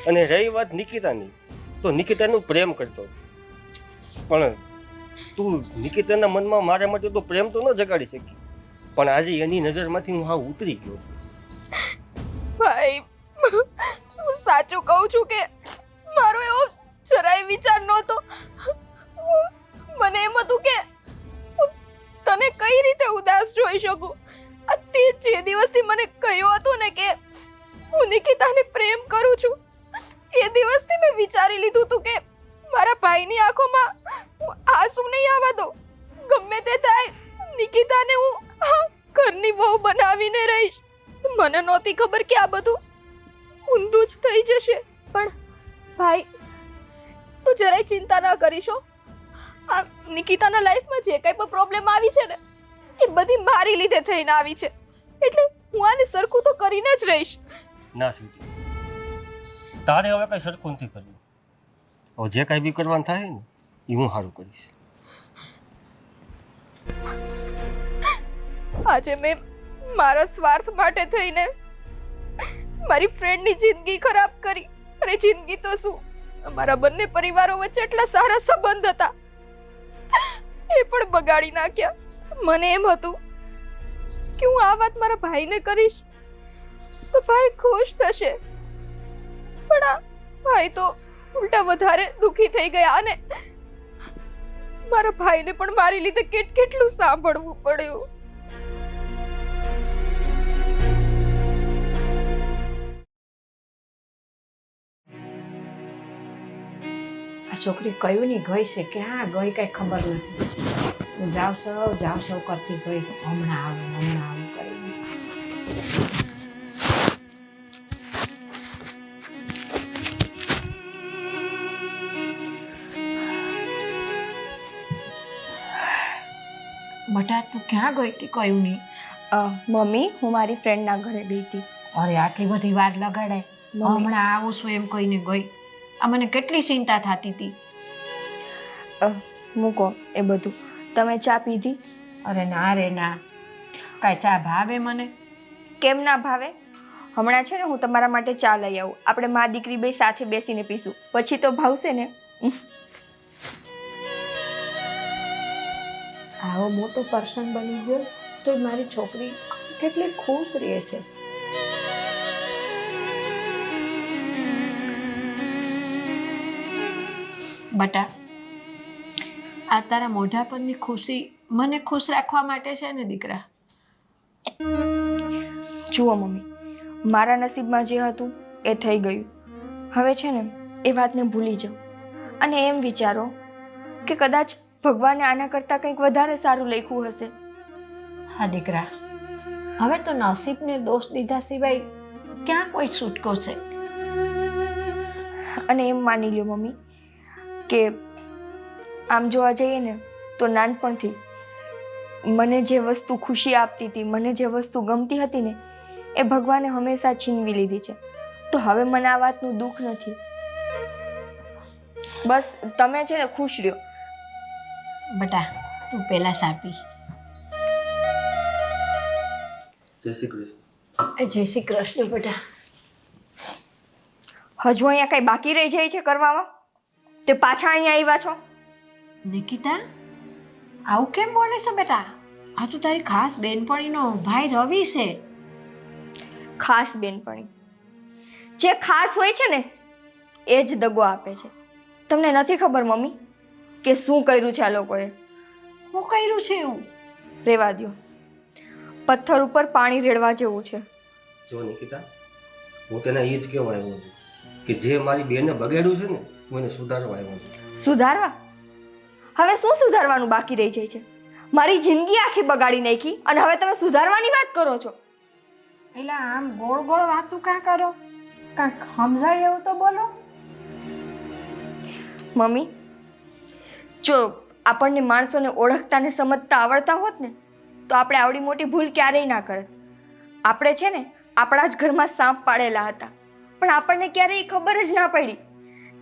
અને રહી વાત નિકિતાની, તો નિકિતાનું પ્રેમ કરતો, પણ તું નિકિતાના મનમાં મારા માટે તો પ્રેમ તો ન જગાડી શકી. પણ આજે એની નજરમાંથી હું હા ઉતરી ગયો છું. ભાઈ, હું સાચું કહું છું કે મારો એવો જરાય વિચાર નહોતો. મને એમ હતું કે હું તને કઈ રીતે ઉદાસ જોઈ શકું. તે જે દિવસથી મને કહ્યું હતું ને કે હું નિકિતાને પ્રેમ કરું છું, એ દિવસથી મેં વિચારી લીધું હતું કે મારા ભાઈની આંખોમાં હું આંસુ નહીં આવવા દઉં. ગમે તે થાય, નિકિતાને હું ઘરની વહુ બનાવીને રહીશ. મને નહોતી ખબર કે આ બધું ઊંધું જ થઈ જશે. પણ ભાઈ, તું જરાય ચિંતા ના કરીશો. આ નિકિતાના લાઈફમાં જે કંઈ પણ પ્રોબ્લેમ આવી છે ને, એ બધી મારી લીધે થઈને આવી છે. એટલે હું આને સરખું તો કરીને જ રહીશ. ના સ્વીટી, તારે હવે કઈ સરખું નથી કરવું. હવે જે કાંઈ બી કરવાનું થાય ને એ હું સારું કરીશ. આજે મેં મારા સ્વાર્થ માટે થઈને મારી ફ્રેન્ડની જિંદગી ખરાબ કરી. અરે જિંદગી તો શું, અમારા બંને પરિવારો વચ્ચે એટલા સારા સંબંધ હતા, એ પણ બગાડી નાખ્યા. મને એમ હતું કે હું આ વાત મારા ભાઈને કરીશ તો ભાઈ ખુશ થશે, પણ આ ભાઈ તો ઉલટા વધારે દુખી થઈ ગયા. અને મારા ભાઈને પણ મારી લીધે કેટલું સાંભળવું પડ્યું. આ છોકરી કયું નહીં ગઈ છે, ક્યાં ગઈ કાંઈ ખબર નથી. હું જાવ સૌ કરતી ગઈ, હમણાં આવું કરીને. બટા, તું ક્યાં ગઈ હતી? કયું નહીં. મમ્મી, હું મારી ફ્રેન્ડના ઘરે ગઈ હતી. અરે આટલી બધી વાર લગાડાય, હમણાં આવું છું એમ કહીને ગઈ. આ મને કેટલી ચિંતા થતી હતી. મૂકો એ બધું. તમે ચા પીધી? અરે ના રે ના, કાંઈ ચા ભાવે મને? કેમ ના ભાવે? હમણાં છે ને હું તમારા માટે ચા લઈ આવું. આપણે મા દીકરી બે સાથે બેસીને પીશું, પછી તો ભાવશે ને. આવો મોટો પર્સન બની ગયો તો મારી છોકરી કેટલી ખુશ રહે છે. બટા, આ તારા મોઢા પરની ખુશી મને ખુશ રાખવા માટે છે ને દીકરા. જુઓ મમ્મી, મારા નસીબમાં જે હતું એ થઈ ગયું. હવે છે ને એ વાતને ભૂલી જાઓ અને એમ વિચારો કે કદાચ ભગવાને આના કરતાં કંઈક વધારે સારું લખ્યું હશે. હા દીકરા, હવે તો નસીબને દોષ દીધા સિવાય ક્યાં કોઈ છૂટકો છે. અને એમ માની લ્યો મમ્મી કે આમ જોવા જઈએ ને તો નાનપણથી મને જે વસ્તુ ખુશી આપતી હતી, મને જે વસ્તુ ગમતી હતી ને, એ ભગવાને હંમેશા છીનવી લીધી છે. તો હવે મને આ વાતનું દુઃખ નથી. બસ તમે છે ને ખુશ રહ્યો. બટા, તું પહેલા સાપી. જય શ્રી કૃષ્ણ. જય શ્રી કૃષ્ણ. બેટા, હજુ અહીંયા કઈ બાકી રહી જાય છે કરવામાં? તે પાછા અહીંયા આવ્યા છો? નિકિતા, આવું કેમ બોલે છો બેટા? આ તો તારી ખાસ બેનપણીનો ભાઈ રવિ છે. ખાસ બેનપણી? જે ખાસ હોય છે ને એ જ દગો આપે છે. તમને નથી ખબર મમ્મી કે શું કર્યું છે આ લોકોએ? શું કર્યું છે એવું? રેવા દ્યો, પથ્થર ઉપર પાણી રેડવા જેવું છે. જો નિકિતા, હું તેને એ જ કહેવા આવ્યો છું કે જે મારી બેને બગાડ્યું છે ને, હું એને સુધારવા આવ્યો છું. સુધારવા? હવે શું સુધારવાનું બાકી રહી જાય છે? મારી જિંદગી આખી બગાડી નાખી અને હવે તમે સુધારવાની વાત કરો છો? એટલે આમ ગોળ ગોળ વાતું કાં કરો? કાંઈક સમજાય એવું તો બોલો. મમ્મી, જો આપણને માણસોને ઓળખતા ને સમજતા આવડતા હોત ને તો આપણે આવડી મોટી ભૂલ ક્યારેય ના કરત. આપણે છે ને આપણા જ ઘરમાં સાપ પાડેલા હતા, પણ આપણને ક્યારેય ખબર જ ના પડી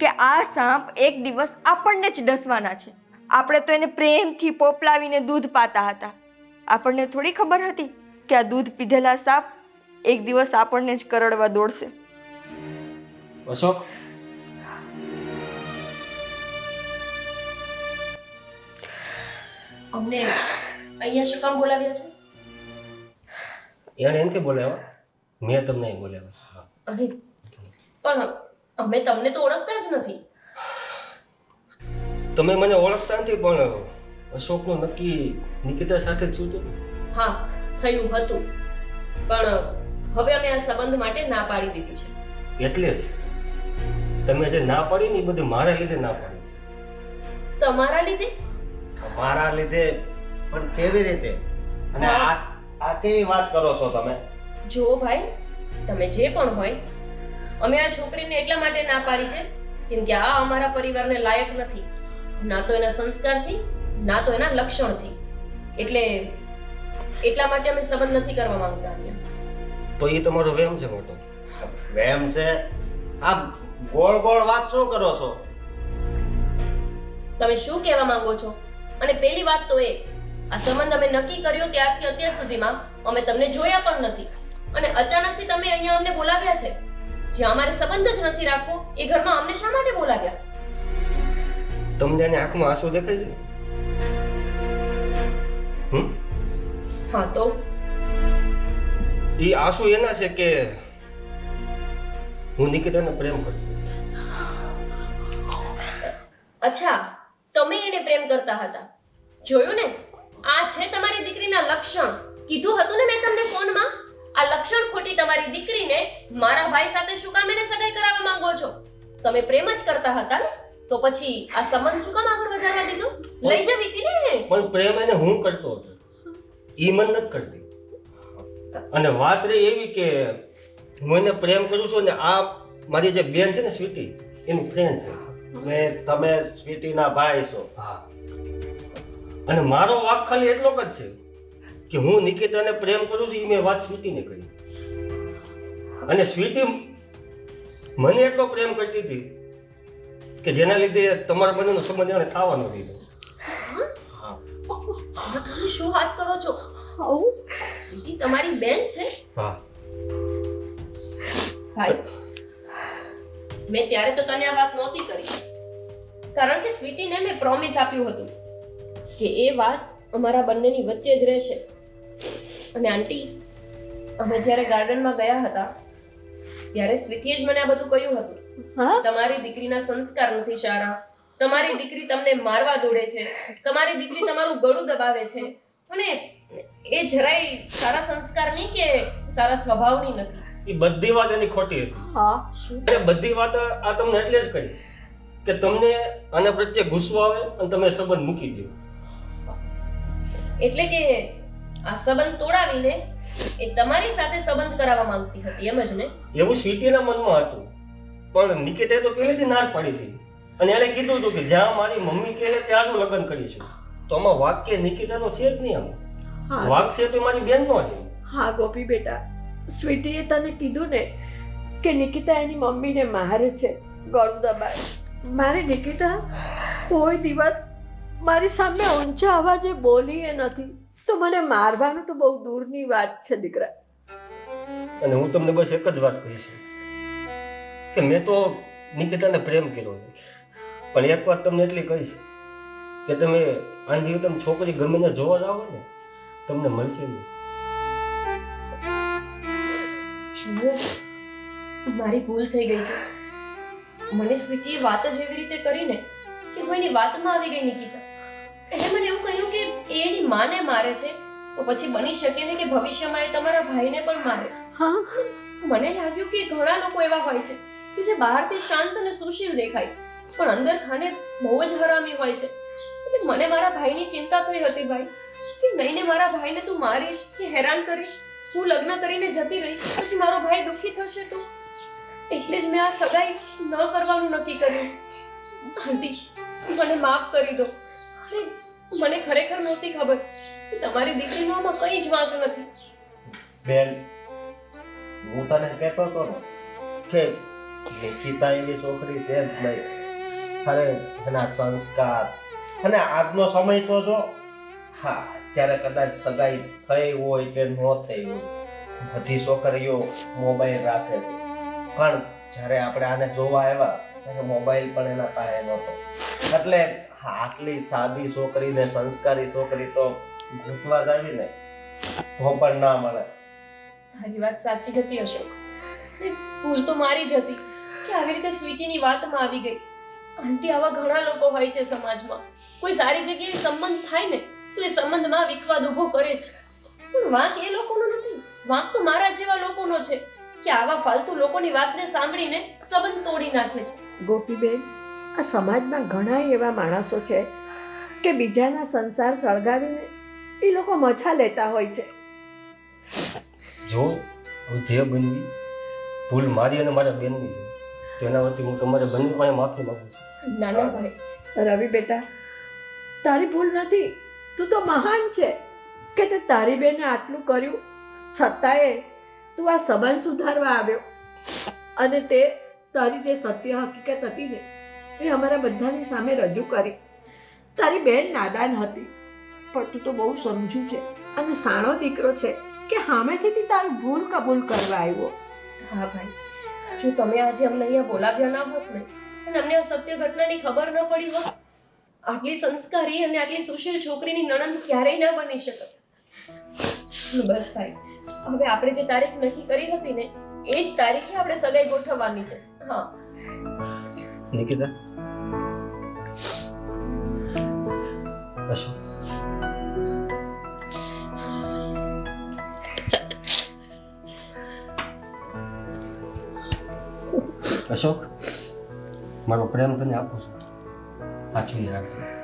કે આ સાપ એક દિવસ આપણને જ ડસવાના છે. આપણે તો એને પ્રેમથી પોપલાવીને દૂધ પાતા હતા. આપણને થોડી ખબર હતી કે આ દૂધ પીધેલા સાપ એક દિવસ આપણને જ કરડવા દોડશે. અશોક, અમને અહીંયા શું કામ બોલાવ્યા છે? એને એનથી બોલાવ્યા, મેં તમને અહીં બોલાવ્યા. અરે પણ અમે તમને તો ઓળખતા જ નથી. તમે મને ઓળખતા નથી, પણ અશોકનું નક્કી નિકિતા સાથે જ છું. હા, થયું હતું, પણ હવે અમે આ સંબંધ માટે ના પાડી દીધી છે. એટલે જ તમે જે ના પાડી ને એ બધું મારા લીધે ના પાડી. તમારા લીધે? તમારા લીધે? પણ કેવી રીતે? અને આ કેવી વાત કરો છો તમે? જો ભાઈ, તમે જે પણ હોય, અમે આ છોકરીને એટલા માટે ના પાડી છે કેમ કે આ અમારા પરિવારને લાયક નથી, ના તો એના સંસ્કારથી, ના તો એના લક્ષણથી. એટલા માટે અમે સંબંધ નથી કરવા માંગતા. તો એ તમારો વહેમ છે મોટો. વેમ છે? આ ગોળ ગોળ વાત શું કરો છો? તમે શું કહેવા માંગો છો? અને પહેલી વાત તો એ, આ સંબંધ અમે નક્કી કર્યો ત્યારથી અત્યાર સુધીમાં અમે તમને જોયા પણ નથી, અને અચાનકથી તમે અહીંયા અમને બોલાવ્યા છે. જ્યાં અમારે સંબંધ જ નથી રાખવો એ ઘરમાં અમને શા માટે બોલાવ્યા? તમને એની આંખમાં આંસુ દેખાય છે? હા તો એ આંસુ એના છે કે હું નિકિતાને પ્રેમ કરું. અચ્છા, તમે એને પ્રેમ કરતા હતા? જોયું ને, આ છે તમારી દીકરીના લક્ષણ. કીધું હતું ને મેં તમને ફોનમાં, આ લક્ષણ ખોટી તમારી દીકરીને મારા ભાઈ સાથે શું કામ એને સગાઈ કરાવવા માંગો છો? તમે પ્રેમ જ કરતા હતા ને, તો પછી આ સંબંધ શું કામ આગળ વધારવા દીધો? લઈ જવી હતી ને એને. પણ પ્રેમ એને હું કરતો હતો, ઈ મન નથી કરતી. અને વાત રહી એવી કે હું એને પ્રેમ કરું છું ને આ મારી જે બેન છે ને સ્વીટી, એની ફ્રેન્ડ છે. ને તમે સ્વીટીના ભાઈ છો? હા. અને મારો વાક ખાલી એટલો જ છે કે હું નિકિતાને પ્રેમ કરું છું, એ મેં વાત સ્વીટીને કરી. અને સ્વીટી મને એટલો પ્રેમ કરતી હતી કે જેના લીધે તમારા બંનેનો સંબંધ એને થવાનો લીધો. તમે શું વાત કરો છો? સ્વીટી તમારી બેન છે? હા ભાઈ, મેં ત્યારે તો તને આ વાત નહોતી કરી, કારણ કે સ્વીટીને મેં પ્રોમિસ આપ્યું હતું કે એ વાત અમારા બંનેની વચ્ચે જ રહેશે. અને આંટી, અમે જ્યારે ગાર્ડનમાં ગયા હતા ત્યારે સ્વીટીએ જ મને આ બધું કહ્યું હતું. તમારી દીકરીના સંસ્કાર નથી સારા, તમારી દીકરી તમને મારવા દોડે છે, તમારી દીકરી તમારું ગળું દબાવે છે, અને એ જરાય સારા સંસ્કારની કે સારા સ્વભાવની નથી. એ બધી વાત એની ખોટી હતી. હા, શું? અને બધી વાત આ તમને એટલે જ કરી કે તમને આના પ્રત્યે ગુસ્સો આવે અને તમે સંબંધ મૂકી દો. એટલે કે આ સંબંધ તોડાવીને એ તમારી સાથે સંબંધ કરાવવા માંગતી હતી, એમ જ ને? એવું સ્વીટીના મનમાં હતું, પણ નિકિતાએ તો પહેલેથી ના જ પાડી હતી. અને એને કીધું હતું કે જ્યાં મારી મમ્મી કહે ત્યાં જ હું લગ્ન કરીશું. તો આમાં વાક્ય નિકિતાનો છે જ નહીં, આમાં વાક છે તો મારી બેનનો છે. હા ગોપી બેટા, સ્વીટીએ તને કીધું ને કે નિકિતા એની મમ્મીને મારે છે, ગળું દબાય. મારી નિકિતા કોઈ દિવસ મારી સામે ઊંચા અવાજે બોલી નથી, તો મને મારવાનું તો બહુ દૂરની વાત છે દીકરા. અને હું તમને બસ એક જ વાત કહીશ કે મેં તો નિકિતાને પ્રેમ કર્યો છે, પણ એક વાત તમને એટલી કહીશ કે તમે આંધી તમે છોકરી ગમે ને જોવા જાઓ ને તમને મળશે નહીં. જુઓ, મારી ભૂલ થઈ ગઈ છે. મને સ્વીટીએ વાત જ એવી રીતે કરીને કે હું એની વાતમાં આવી ગઈ. નિકિતા એને મને એવું કહ્યું કે એ એની માને મારે છે, તો પછી બની શકે ને કે ભવિષ્યમાં એ તમારા ભાઈને પણ મારે. હા, મને લાગ્યું કે ઘણા લોકો એવા હોય છે કે જે બહારથી શાંત અને સુશીલ દેખાય પણ અંદર ખાને બહુ જ હરામી હોય છે. એટલે મને મારા ભાઈની ચિંતા થઈ હતી ભાઈ, કે નહીં ને મારા ભાઈને તું મારીશ કે હેરાન કરીશ, હું લગ્ન કરીને જતી રહીશ, પછી મારો ભાઈ દુઃખી થશે તો. એટલે જ મેં આ સગાઈ ન કરવાનું નક્કી કર્યું. આંટી, મને માફ કરી દો. અરે, મને ખરેખર નહોતી ખબર કે તમારી દીકરીનો આમાં કંઈ જ વાંક નથી. બેન, હું તને કહેતો હતો ને કે નિકિતા એવી છોકરી છે જ નહીં. અરે એના સંસ્કાર અને આજનો સમય તો જો, હા જ્યારે કદાચ સગાઈ થઈ હોય કે ન થઈ હોય, બધી છોકરીઓ મોબાઈલ રાખે છે, પણ જ્યારે આપણે આને જોવા આવ્યા ત્યારે મોબાઈલ પણ એના પાસે નહોતો. એટલે આટલી સાદી છોકરીને સંસ્કારી છોકરી તો ગોતવા જ આવી ને તો પણ ના મળે. તારી વાત સાચી હતી અશોક. અને ભૂલ તો મારી જ હતી કે આવી રીતે સ્વીટીની વાતમાં આવી ગઈ. આંટી, આવા ઘણા લોકો હોય છે સમાજમાં. કોઈ સારી જગ્યાએ સંબંધ થાય ને તો એ સંબંધમાં વિખવાદ ઊભો કરે છે. પણ વાંક એ લોકોનો નથી, વાંક તો મારા જેવા લોકોનો છે કે આવા ફાલતુ લોકોની વાતને સાંભળીને સંબંધ તોડી નાખે છે. ગોપીબેન, આ સમાજમાં ઘણા એવા માણસો છે કે બીજાના સંસાર સળગાવીને એ લોકો મજા લેતા હોય છે. જો જે બનવી ભૂલ મારી અને મારા બેનની છે, તેના વતી હું તમારે બંને પાસે માફી માંગુ છું. નાના ભાઈ, રવિ બેટા, તારી ભૂલ નથી. તું તો મહાન છે કે તે તારી બેને આટલું કર્યું છતાંય તું આ સંબંધ સુધારવા આવ્યો અને તે તારી જે સત્ય હકીકત હતી ને એ અમારા બધાની સામે રજૂ કરી. તારી બેન નાદાન હતી, પણ તું તો બહુ સમજુ છે અને સાણો દીકરો છે કે સામેથી તારું ભૂલ કબૂલ કરવા આવ્યો. હા ભાઈ, જો તમે આજે અમને અહીંયા બોલાવ્યા ના હોત ને અને અમને આ સત્ય ઘટનાની ખબર ન પડી હોત, આટલી સંસ્કારી અને આટલી સુશીલ છોકરીની નણંદ ક્યારેય ના બની શકત. બસ ભાઈ, હવે આપણે જે તારીખ નક્કી કરી હતી ને એ જ તારીખે આપણે સગાઈ ગોઠવવાની છે. હા નિકિતા, અશોક, અશોક, મારો પ્રેમ તને આપું છું, પાછું રાખજો.